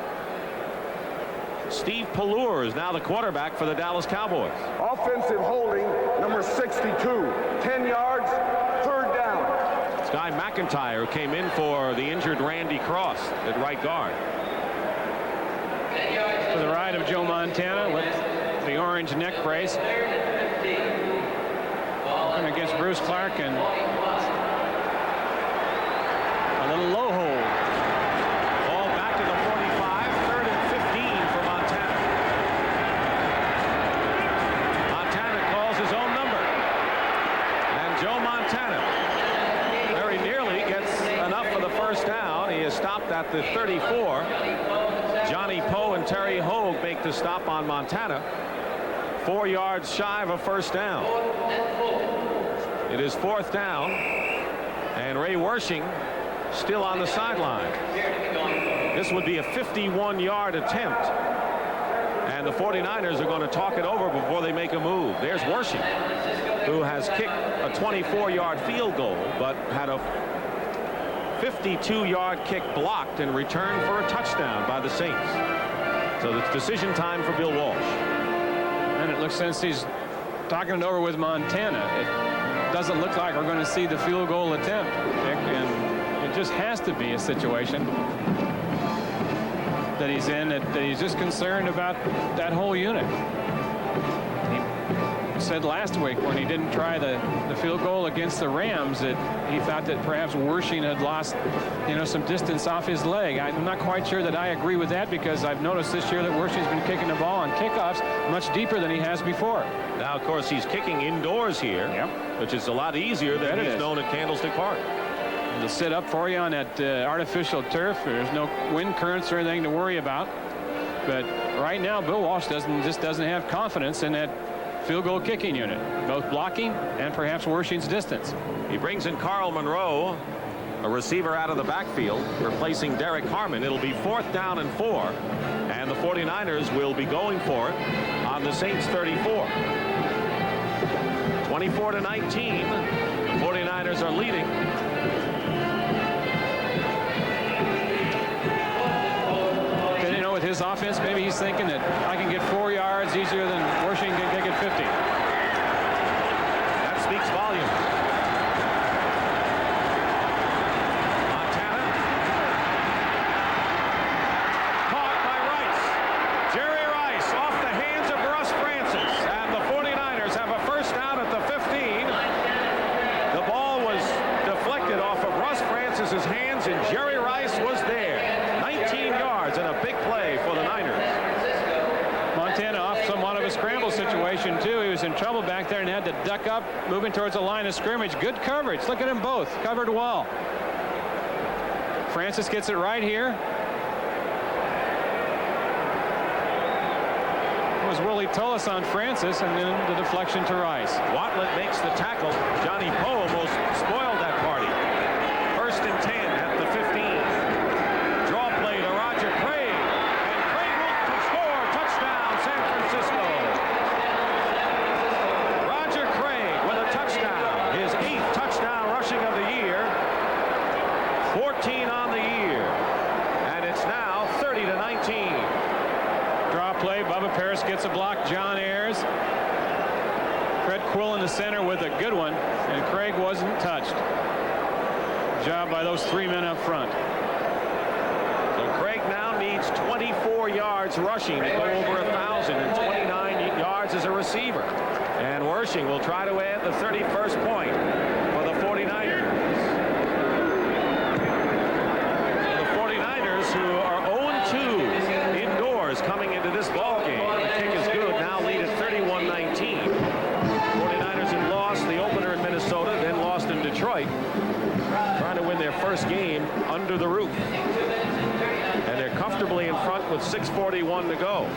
Steve Pallure is now the quarterback for the Dallas Cowboys. Offensive holding, number 62. 10 yards, 3rd down. Guy McIntyre came in for the injured Randy Cross at right guard. To the right of Joe Montana with the orange neck brace. And against Bruce Clark, and a little low hold. Ball back to the 45. 3rd and 15 for Montana. Montana calls his own number. And Joe Montana very nearly gets enough for the 1st down. He is stopped at the 34. Johnny Poe and Terry Hogue make the stop on Montana. 4 yards shy of a 1st down. It is 4th down, and Ray Wersching still on the sideline. This would be a 51-yard attempt, and the 49ers are going to talk it over before they make a move. There's Wersching, who has kicked a 24-yard field goal, but had a 52-yard kick blocked and returned for a touchdown by the Saints. So it's decision time for Bill Walsh. And it looks, since he's talking it over with Montana, it doesn't look like we're going to see the field goal attempt, Dick, and it just has to be a situation that he's in that he's just concerned about that whole unit. He said last week when he didn't try the field goal against the Rams that he thought that perhaps Wersching had lost, some distance off his leg. I'm not quite sure that I agree with that, because I've noticed this year that Wersching's been kicking the ball on kickoffs much deeper than he has before. Now, of course, he's kicking indoors here, which is a lot easier than he's known at Candlestick Park. To sit up for you on that artificial turf. There's no wind currents or anything to worry about. But right now, Bill Walsh just doesn't have confidence in that field goal kicking unit, both blocking and perhaps Wersching's distance. He brings in Carl Monroe, a receiver out of the backfield, replacing Derek Harmon. It'll be 4th down and 4, and the 49ers will be going for it on the Saints 34. 24-19. The 49ers are leading. With his offense, maybe he's thinking that I can get 4 yards easier than Wersching can kick it 50. That speaks volumes. Montana. Caught by Rice. Jerry Rice off the hands of Russ Francis. And the 49ers have a 1st down at the 15. The ball was deflected off of Russ Francis's hands, and Jerry Rice was there. 19 yards and a big play for the Niners. Montana off somewhat of a scramble situation, too. He was in trouble back there and had to duck up, moving towards the line of scrimmage. Good coverage. Look at them both. Covered well. Francis gets it right here. It was Willie Tullis on Francis, and then the deflection to Rice. Watlet makes the tackle. Johnny Poe almost spoiled that party. play. Bubba Paris gets a block. John Ayers. Fred Quill in the center with a good one, and Craig wasn't touched. Job by those 3 men up front. So Craig now needs 24 yards rushing to go over 1,000 and 29 yards as a receiver. And Wersching will try to add the 31st point for the 49ers. The 49ers, who are 0-2 indoors coming into this ball game. The kick is good. Now lead at 31-19. 49ers had lost the opener in Minnesota, then lost in Detroit, trying to win their first game under the roof. And they're comfortably in front with 6:41 to go,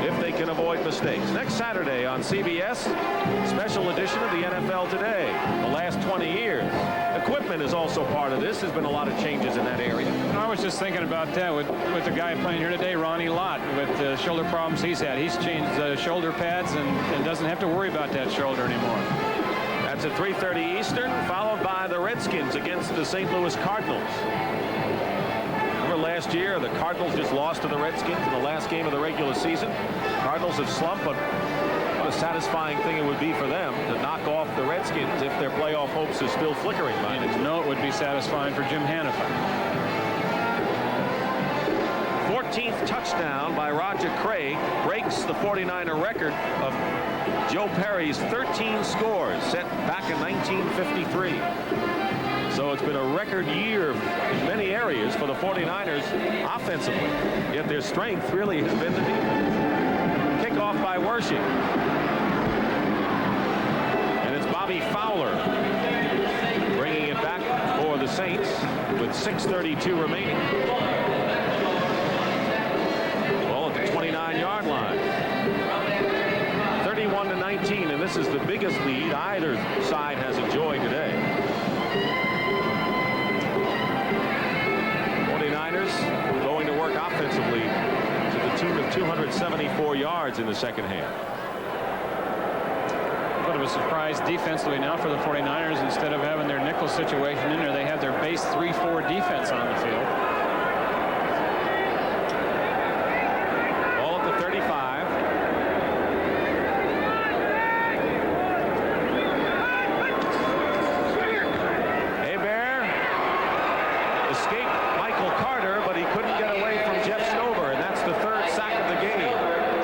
if they can avoid mistakes. Next Saturday on CBS, special edition of the NFL Today, the last 20 years. Equipment is also part of this. There's been a lot of changes in that area. I was just thinking about that with the guy playing here today, Ronnie Lott, with the shoulder problems he's had. He's changed the shoulder pads and doesn't have to worry about that shoulder anymore. That's at 3:30 Eastern, followed by the Redskins against the St. Louis Cardinals. Remember last year, the Cardinals just lost to the Redskins in the last game of the regular season. Cardinals have slumped, but what a satisfying thing it would be for them to knock off the Redskins if their playoff hopes are still flickering by And no, it would be satisfying for Jim Hannaford. 14th touchdown by Roger Craig breaks the 49er record of Joe Perry's 13 scores set back in 1953. So it's been a record year in many areas for the 49ers offensively. Yet their strength really has been the defense. Kickoff by Wersching. And it's Bobby Fowler bringing it back for the Saints with 6:32 remaining. Ball at the 29-yard line. 31-19, and this is the biggest lead either side has enjoyed today. 49ers going to work offensively to the tune of 274 yards in the second half. Bit of a surprise defensively now for the 49ers. Instead of having their nickel situation in there, they have their base 3-4 defense on the field. Ball at the 35. Escaped Michael Carter, but he couldn't get away from Jeff Stover, and that's the third sack of the game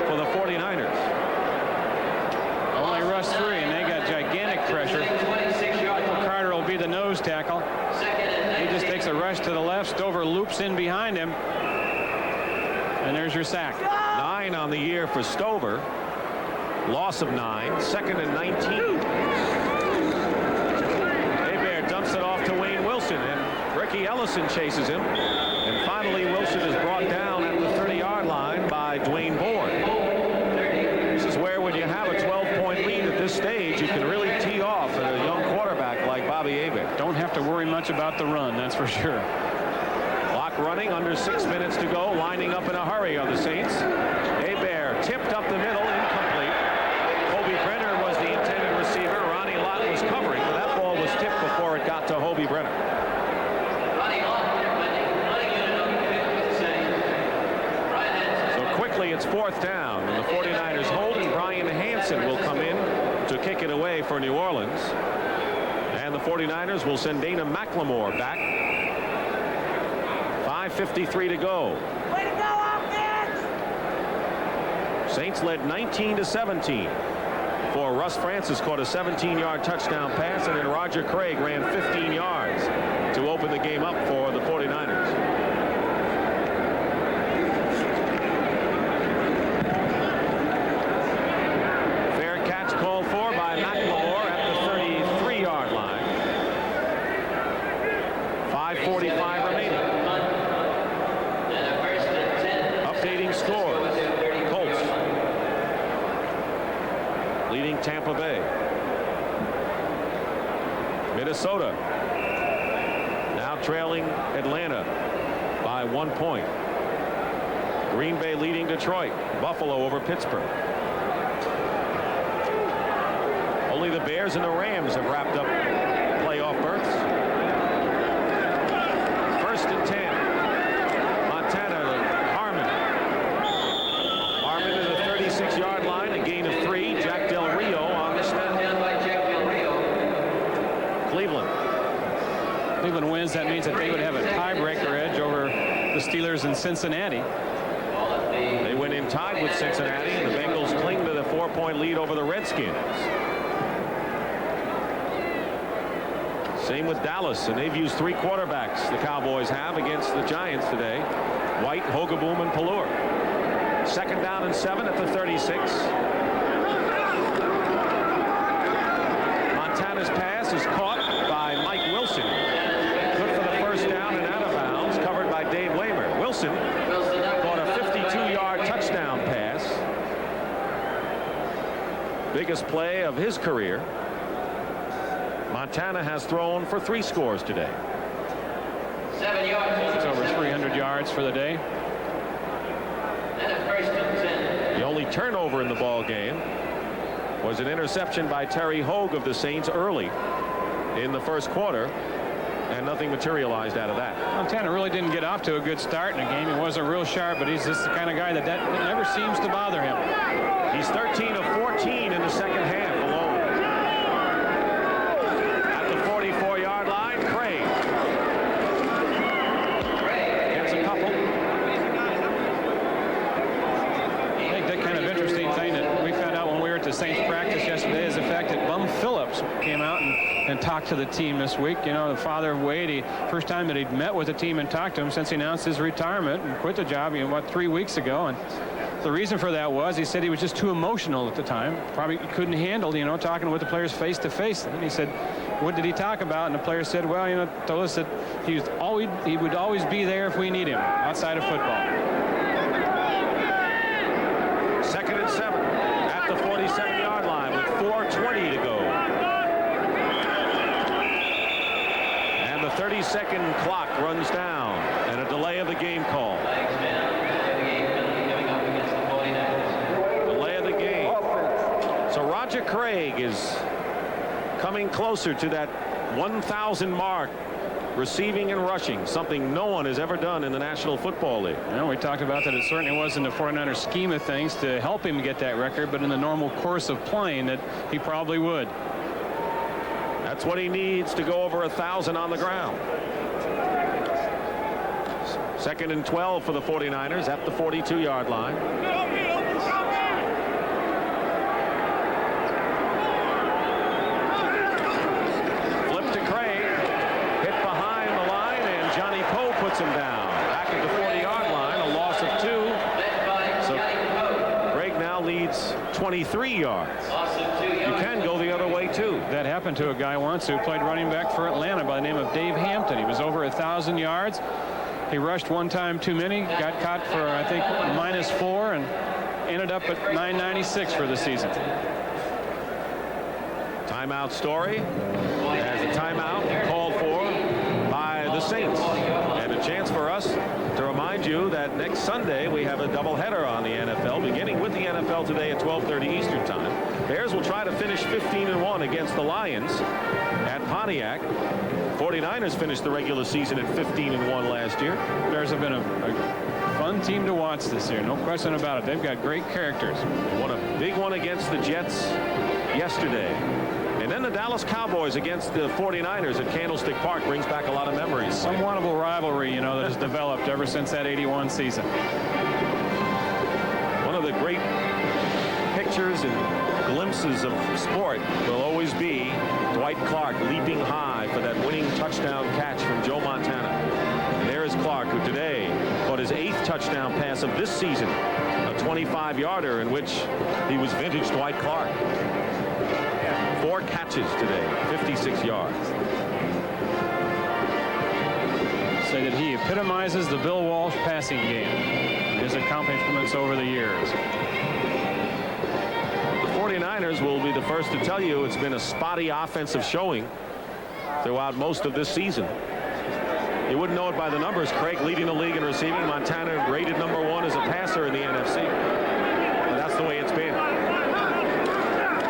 for the 49ers. Only rushed 3, and they got gigantic pressure. Michael Carter will be the nose tackle. He just takes a rush to the left. Stover loops in behind him, and there's your sack. 9 on the year for Stover. Loss of 9. 2nd and 19. Hebert dumps it off to Wayne Wilson, and Ricky Ellison chases him. And finally, Wilson is brought down at the 30-yard line by Dwayne Bourne. This is where, when you have a 12-point lead at this stage, you can really tee off at a young quarterback like Bobby Hebert. Don't have to worry much about the run, that's for sure. Clock running, under 6 minutes to go. Lining up in a hurry are the Saints. Hebert tipped up the middle, incomplete. Hobie Brenner was the intended receiver. Ronnie Lott was covering, but that ball was tipped before it got to Hobie Brenner. So quickly it's 4th down, and the 49ers hold, and Brian Hansen will come in to kick it away for New Orleans. And the 49ers will send Dana McLemore back. 5:53 to go. Way to go, offense! Saints led 19-17. For Russ Francis caught a 17-yard touchdown pass, and then Roger Craig ran 15 yards to open the game up for the 49ers. Fair catch called for by McLemore at the 33-yard line. 5:45 remaining. Updating scores. Colts leading Tampa Bay. Minnesota now trailing Atlanta by 1 point. Green Bay leading Detroit. Buffalo over Pittsburgh. Only the Bears and the Rams have wrapped up playoff berths. 1st and 10. Montana, Harmon. in Cincinnati. They went in tied with Cincinnati, and the Bengals cling to the 4-point lead over the Redskins. Same with Dallas, and they've used 3 quarterbacks, the Cowboys have, against the Giants today. White, Hogeboom, and Pallure. 2nd down and 7 at the 36. Montana's pass is caught by Mike Wilson. Good for the first down and out of bounds, covered by Dave Waymer. Wilson caught a 52-yard touchdown pass. Biggest play of his career. Montana has thrown for 3 scores today. 7 yards. It's over 300 yards for the day. And a 1st and 10. The only turnover in the ball game was an interception by Terry Hogue of the Saints early in the 1st quarter, and nothing materialized out of that. Montana really didn't get off to a good start in the game. He wasn't real sharp, but he's just the kind of guy that never seems to bother him. He's 13 of 14 in the 2nd half alone. At the 44-yard line, Craig gets a couple. I think that kind of interesting thing that we found out when we were at the Saints practice yesterday is the fact that Bum Phillips came out and talked to the team this week. You know, the father of Wade, first time that he'd met with the team and talked to him since he announced his retirement and quit the job, 3 weeks ago. And the reason for that was he said he was just too emotional at the time. Probably couldn't handle, talking with the players face to face. And he said, what did he talk about? And the players said, well, told us that he would always be there if we need him outside of football. 2nd and 7 at the 47-yard line with 4:20 to go. And the 30-second clock runs down, and a delay of the game call. Delay of the game. So Roger Craig is coming closer to that 1,000 mark, receiving and rushing, something no one has ever done in the National Football League. Well, we talked about that. It certainly was in the 49ers scheme of things to help him get that record, but in the normal course of playing that he probably would. That's what he needs to go over 1,000 on the ground. 2nd and 12 for the 49ers at the 42-yard line. Flip to Craig. Hit behind the line, and Johnny Poe puts him down. Back at the 40-yard line, a loss of 2. So Craig now leads 23 yards. You can go the other way, too. That happened to a guy once who played running back for Atlanta by the name of Dave Hampton. He was over 1,000 yards. He rushed one time too many, got caught for, I think, -4, and ended up at 996 for the season. Timeout Story has a timeout called for by the Saints. And a chance for us to remind you that next Sunday we have a doubleheader on the NFL, beginning with the NFL today at 12:30 Eastern Time. Bears will try to finish 15-1 against the Lions at Pontiac. 49ers finished the regular season at 15-1 last year. Bears have been a fun team to watch this year, no question about it. They've got great characters. They won a big one against the Jets yesterday. And then the Dallas Cowboys against the 49ers at Candlestick Park brings back a lot of memories. Somewhat of a rivalry, that has developed ever since that '81 season. One of the great pictures and glimpses of sport will always be Dwight Clark leaping high for that winning touchdown catch from Joe Montana. And there is Clark, who today caught his 8th touchdown pass of this season, a 25-yarder in which he was vintage Dwight Clark. 4 catches today, 56 yards. Say that he epitomizes the Bill Walsh passing game, his accomplishments over the years. The 49ers will be the first to tell you it's been a spotty offensive showing throughout most of this season. You wouldn't know it by the numbers. Craig leading the league in receiving. Montana rated #1 as a passer in the NFC. And that's the way it's been.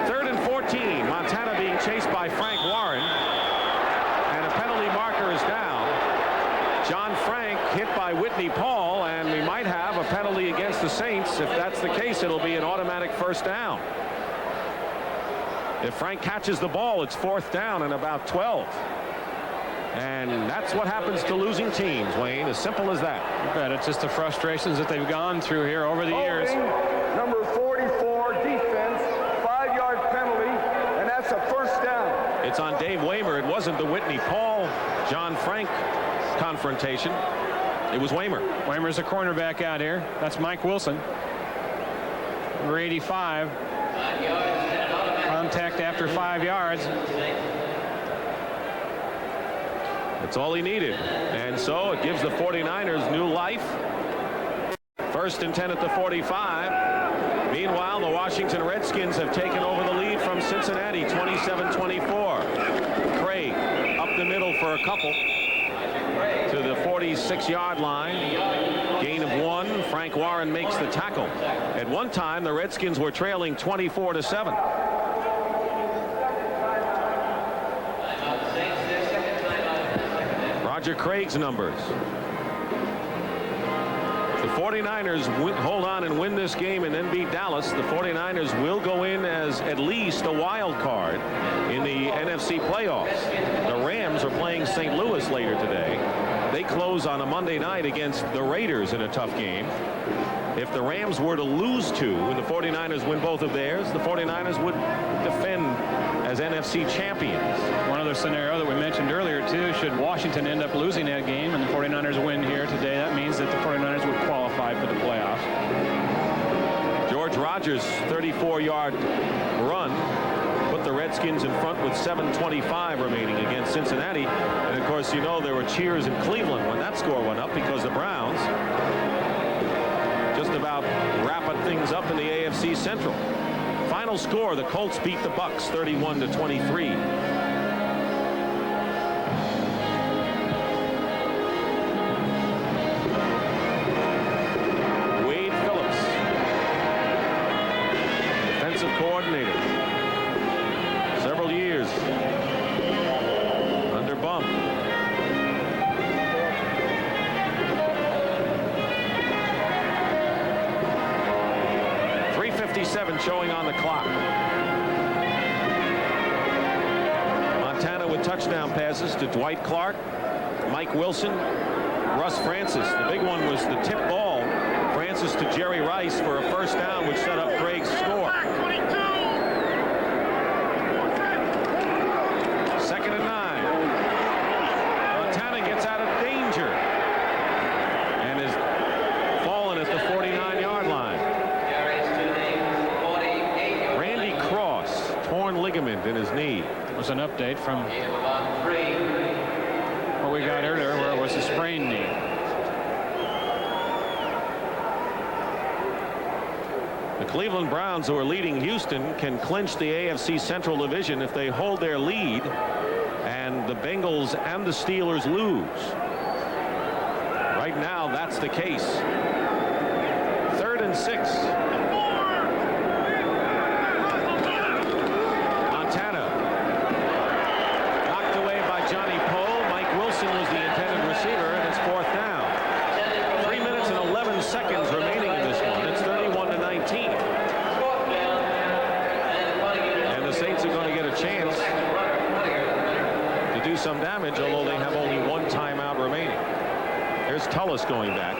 3rd and 14. Montana being chased by Frank Warren. And a penalty marker is down. John Frank hit by Whitney Paul, and we might have a penalty against the Saints. If that's the case, it'll be an automatic first down. If Frank catches the ball, it's 4th down and about 12. And that's what happens to losing teams, Wayne. As simple as that. You bet. It's just the frustrations that they've gone through here over the years. Number 44, defense, 5-yard penalty, and that's a first down. It's on Dave Waymer. It wasn't the Whitney Paul, John Frank confrontation. It was Waymer. Waymer's a cornerback out here. That's Mike Wilson. Number 85. Contact after 5 yards. That's all he needed. And so it gives the 49ers new life. 1st and 10 at the 45. Meanwhile, the Washington Redskins have taken over the lead from Cincinnati, 27-24. Craig up the middle for a couple to the 46-yard line. Gain of 1. Frank Warren makes the tackle. At one time, the Redskins were trailing 24-7. Roger Craig's numbers. The 49ers hold on and win this game and then beat Dallas. The 49ers will go in as at least a wild card in the NFC playoffs. The Rams are playing St. Louis later today. They close on a Monday night against the Raiders in a tough game. If the Rams were to lose 2 and the 49ers win both of theirs, the 49ers would defend as NFC champions. One other scenario that we mentioned earlier, too, should Washington end up losing that game and the 49ers win here today, that means that the 49ers would qualify for the playoffs. George Rogers' 34-yard run put the Redskins in front with 7:25 remaining against Cincinnati. And, of course, you know there were cheers in Cleveland when that score went up because the Browns just about wrapping things up in the AFC Central. Final score, the Colts beat the Bucks 31-23. Wade Phillips, defensive coordinator, several years under Bum. Showing on the clock. Montana with touchdown passes to Dwight Clark, Mike Wilson, Russ Francis. The big one was the tip ball. Francis to Jerry Rice for a first down, which set up Craig's score. 2nd and 9. Montana gets out of danger and is fallen at the 49-yard line. Ligament in his knee. It was an update from what we got earlier, where it was a sprained knee. The Cleveland Browns, who are leading Houston, can clinch the AFC Central Division if they hold their lead and the Bengals and the Steelers lose. Right now, that's the case. 3rd and 6. Some damage, although they have only 1 timeout remaining. There's Tullis going back.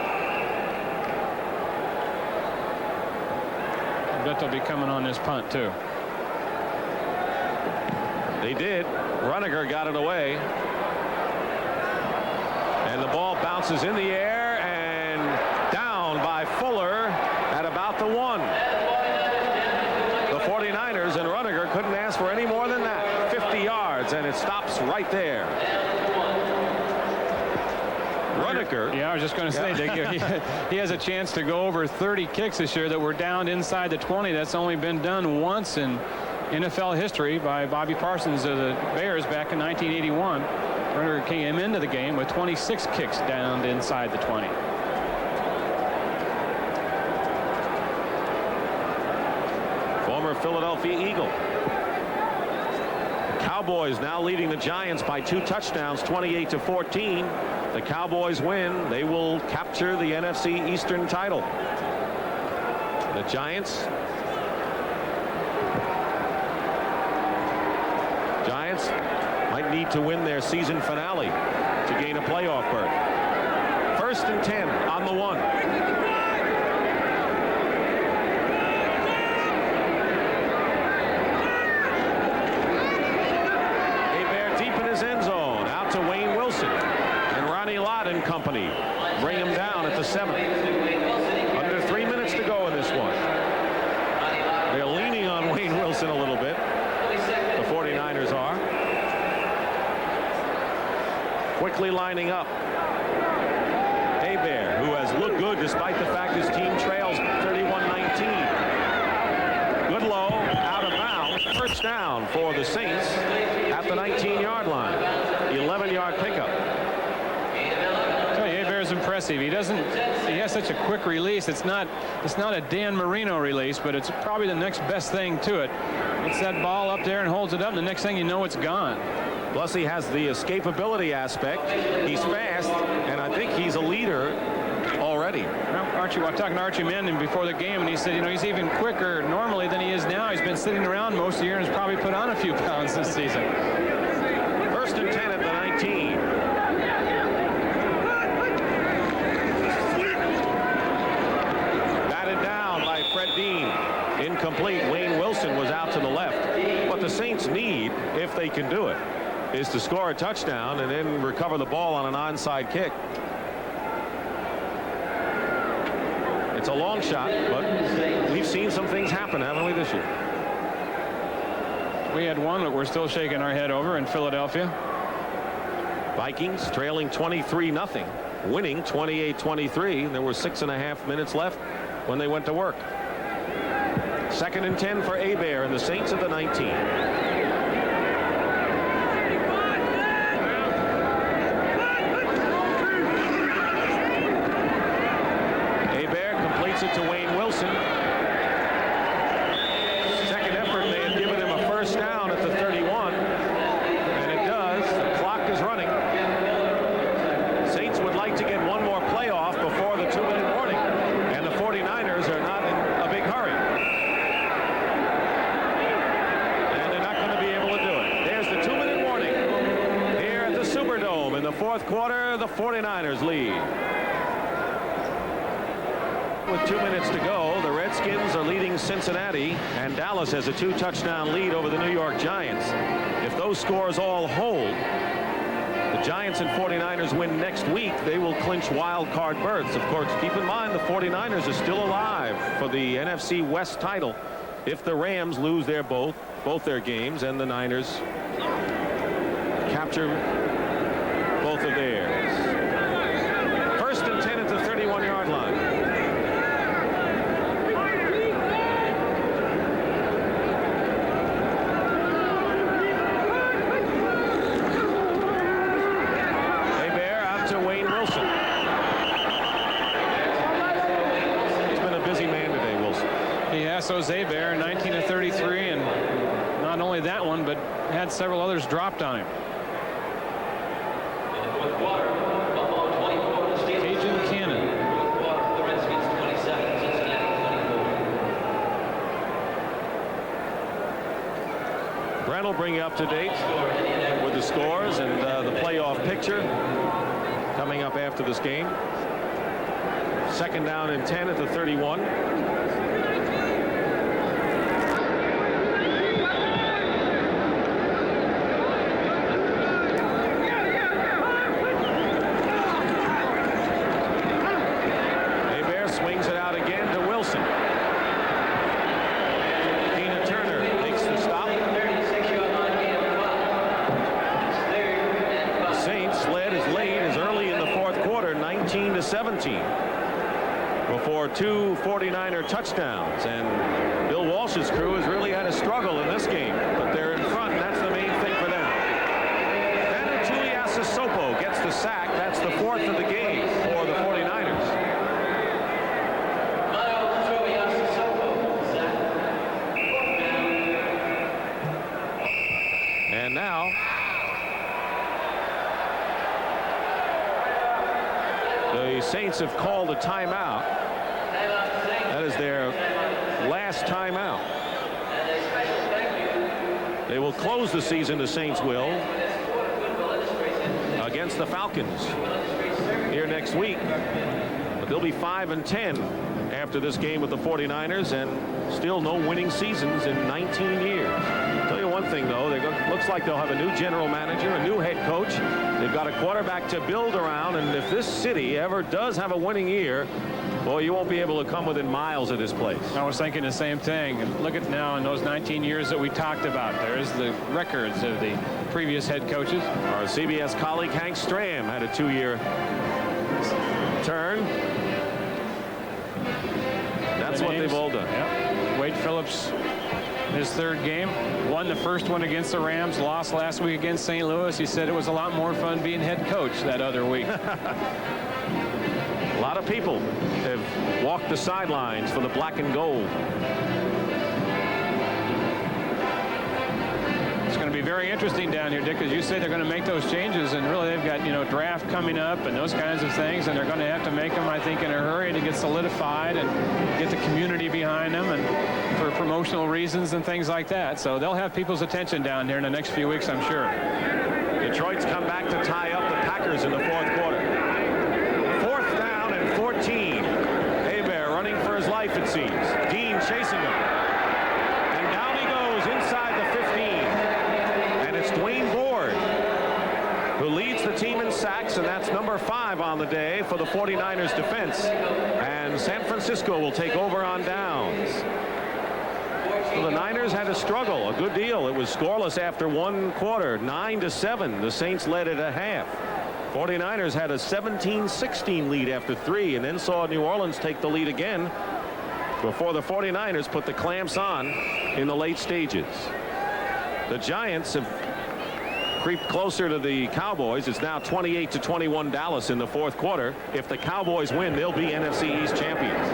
I bet they'll be coming on this punt too. They did. Runniger got it away. And the ball bounces in the air and down by Fuller at about the 1. The 49ers and Runniger couldn't ask for any more than that. 50 yards, and it stops right there. Runniger. Yeah, I was just going to say, he has a chance to go over 30 kicks this year that were down inside the 20. That's only been done once in NFL history by Bobby Parsons of the Bears back in 1981. Runniger came into the game with 26 kicks down inside the 20. Former Philadelphia Eagle. Cowboys now leading the Giants by 2 touchdowns, 28-14. The Cowboys win. They will capture the NFC Eastern title. The Giants Saints might need to win their season finale to gain a playoff berth. 1st and 10 on the 1. Hebert deep in his end zone, out to Wayne Wilson, and Ronnie Lott and company bring him down at the 7. Under 3 minutes to go in this one. They're leaning on Wayne Wilson a little bit. The 49ers are. Quickly lining up. Hebert, who has looked good despite the fact his team trails 31-19. Good low, out of bounds. First down for the Saints at the 19-yard line. 11-yard pickup. Hebert's impressive. He has such a quick release. It's not a Dan Marino release, but it's probably the next best thing to it. Gets that ball up there and holds it up, and the next thing you know, it's gone. Plus, he has the escapability aspect. He's fast, and I think he's a leader already. Well, Archie, I was talking to Archie Manning before the game, and he said, he's even quicker normally than he is now. He's been sitting around most of the year and has probably put on a few pounds this season. 1st and 10 at the 19. Batted down by Fred Dean. Incomplete. Wayne Wilson was out to the left. What the Saints need, if they can do it, is to score a touchdown and then recover the ball on an onside kick. It's a long shot, but we've seen some things happen, haven't we, this year? We had one that we're still shaking our head over in Philadelphia. Vikings trailing 23-0, winning 28-23. There were 6.5 minutes left when they went to work. 2nd and 10 for Hebert and the Saints at the 19. It to Wayne Wilson. Second effort, they had given him a first down at the 31, and it does. The clock is running. Saints would like to get one more playoff before the 2-minute warning, and the 49ers are not in a big hurry. And they're not going to be able to do it. There's the 2-minute warning here at the Superdome. In the 4th quarter, the 49ers lead. With 2 minutes to go, the Redskins are leading Cincinnati, and Dallas has a 2-touchdown lead over the New York Giants. If those scores all hold, the Giants and 49ers win next week, they will clinch wild card berths. Of course, keep in mind the 49ers are still alive for the NFC West title if the Rams lose their both their games and the Niners capture both of theirs. 1st and 10 at the 31-yard line. So Hebert, 19 of 33, and not only that one, but had several others dropped on him. Cajun Cannon. Brent will bring you up to date with the scores and the playoff picture coming up after this game. 2nd down and 10 at the 31. Before 2 49er touchdowns, and Bill Walsh's crew has really had a struggle in this game, but they're in front. That's the main thing for them. Then Tuiasosopo gets the sack. That's the 4th of the game for the 49ers. And now the Saints have called a timeout. That is their last timeout. They will will close the season, the Saints will, against the Falcons here next week. But they'll be 5-10 after this game with the 49ers, and still no winning seasons in 19 years. I'll tell you one thing, though, looks like they'll have a new general manager, a new head coach. They've got a quarterback to build around, and if this city ever does have a winning year, boy, you won't be able to come within miles of this place. I was thinking the same thing. And look at now in those 19 years that we talked about. There's the records of the previous head coaches. Our CBS colleague Hank Stram had a 2-year turn. That's what they've all done. Yep. Wade Phillips, his 3rd game, won the first one against the Rams, lost last week against St. Louis. He said it was a lot more fun being head coach that other week. A lot of people have walked the sidelines for the black and gold. It's going to be very interesting down here, Dick, as you say, they're going to make those changes, and really they've got, draft coming up and those kinds of things, and they're going to have to make them, I think, in a hurry to get solidified and get the community behind them, and for promotional reasons and things like that. So they'll have people's attention down here in the next few weeks, I'm sure. Detroit's come back to tie up the Packers in the 4th quarter. 4th down and 14. Hebert running for his life, it seems. Dean chasing him. And down he goes inside the 15. And it's Dwayne Board who leads the team in sacks, and that's number 5 on the day for the 49ers defense. And San Francisco will take over on downs. So the Niners had to struggle a good deal. It was scoreless after 1 quarter, 9-7. The Saints led at a half. 49ers had a 17-16 lead after 3, and then saw New Orleans take the lead again before the 49ers put the clamps on in the late stages. The Giants have creeped closer to the Cowboys. It's now 28-21 Dallas in the 4th quarter. If the Cowboys win, they'll be NFC East champions.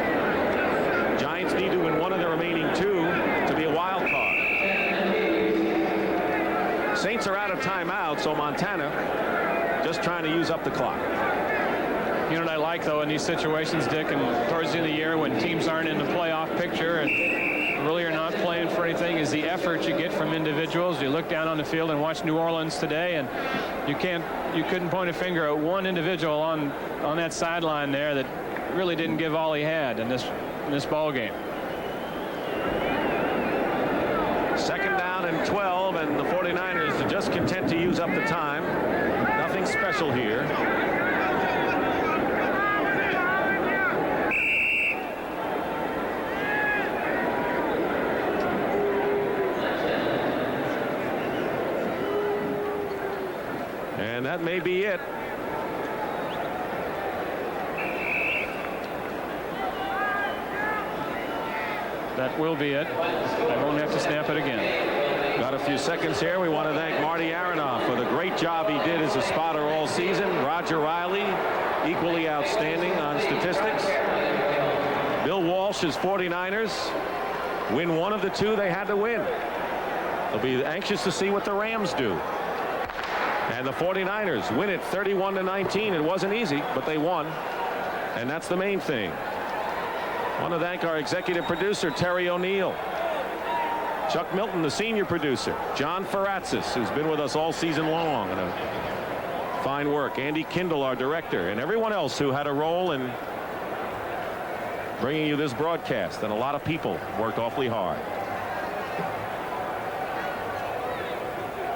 Giants need to win one of the remaining 2 to be a wild card. Saints are out of timeout, so Montana just trying to use up the clock. You know what I like, though, in these situations, Dick, and towards the end of the year when teams aren't in the playoff picture and really are not playing for anything, is the effort you get from individuals. You look down on the field and watch New Orleans today, and you couldn't point a finger at one individual on that sideline there that really didn't give all he had in this ball game. 2nd down and 12, and the 49ers are just content to use up the time. Nothing special here. And that may be it. That will be it. I won't have to snap it again. Got a few seconds here. We want to thank Marty Aronoff for the great job he did as a spotter all season. Roger Riley, equally outstanding on statistics. Bill Walsh's 49ers win one of the 2 they had to win. They'll be anxious to see what the Rams do. And the 49ers win it 31-19. It wasn't easy, but they won. And that's the main thing. I want to thank our executive producer, Terry O'Neill. Chuck Milton, the senior producer. John Ferratzis, who's been with us all season long. And fine work. Andy Kindle, our director, and everyone else who had a role in bringing you this broadcast. And a lot of people worked awfully hard.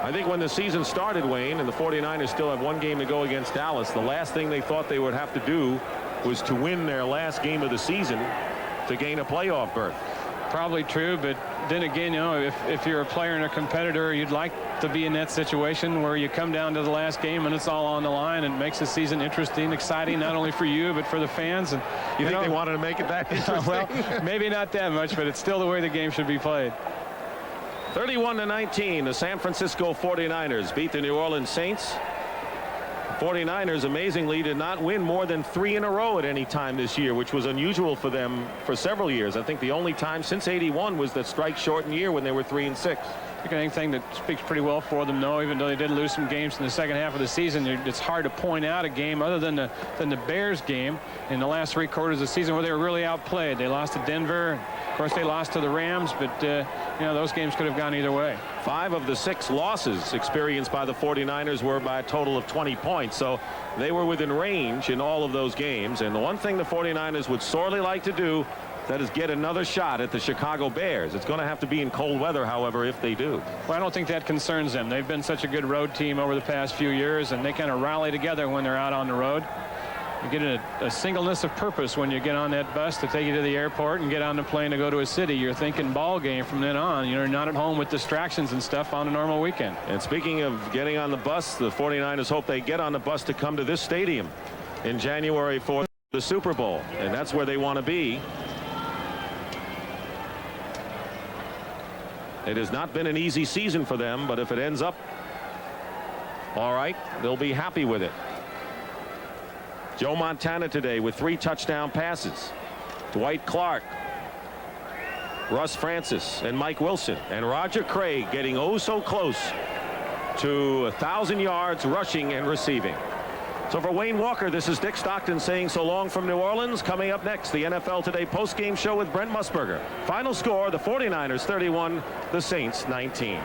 I think when the season started, Wayne, and the 49ers still have 1 game to go against Dallas, the last thing they thought they would have to do was to win their last game of the season to gain a playoff berth. Probably true, but then again, if you're a player and a competitor, you'd like to be in that situation where you come down to the last game and it's all on the line, and makes the season interesting, exciting, not only for you but for the fans. And you think they wanted to make it that interesting? Well, maybe not that much, but it's still the way the game should be played. 31-19, the San Francisco 49ers beat the New Orleans Saints. 49ers amazingly did not win more than 3 in a row at any time this year, which was unusual for them for several years. I think the only time since '81 was the strike-shortened year when they were 3-6. I think anything that speaks pretty well for them, though, even though they did lose some games in the second half of the season, it's hard to point out a game other than the Bears game in the last 3 quarters of the season where they were really outplayed. They lost to Denver. Of course, they lost to the Rams, but you know, those games could have gone either way. 5 of the 6 losses experienced by the 49ers were by a total of 20 points, so they were within range in all of those games. And the one thing the 49ers would sorely like to do, that is get another shot at the Chicago Bears. It's going to have to be in cold weather, however, if they do. Well, I don't think that concerns them. They've been such a good road team over the past few years, and they kind of rally together when they're out on the road. You get a singleness of purpose when you get on that bus to take you to the airport and get on the plane to go to a city. You're thinking ball game from then on. You're not at home with distractions and stuff on a normal weekend. And speaking of getting on the bus, the 49ers hope they get on the bus to come to this stadium in January for the Super Bowl, and that's where they want to be. It has not been an easy season for them, but if it ends up all right, they'll be happy with it. Joe Montana today with 3 touchdown passes. Dwight Clark, Russ Francis, and Mike Wilson, and Roger Craig getting oh so close to 1,000 yards rushing and receiving. So for Wayne Walker, this is Dick Stockton saying so long from New Orleans. Coming up next, the NFL Today postgame show with Brent Musburger. Final score, the 49ers 31, the Saints 19.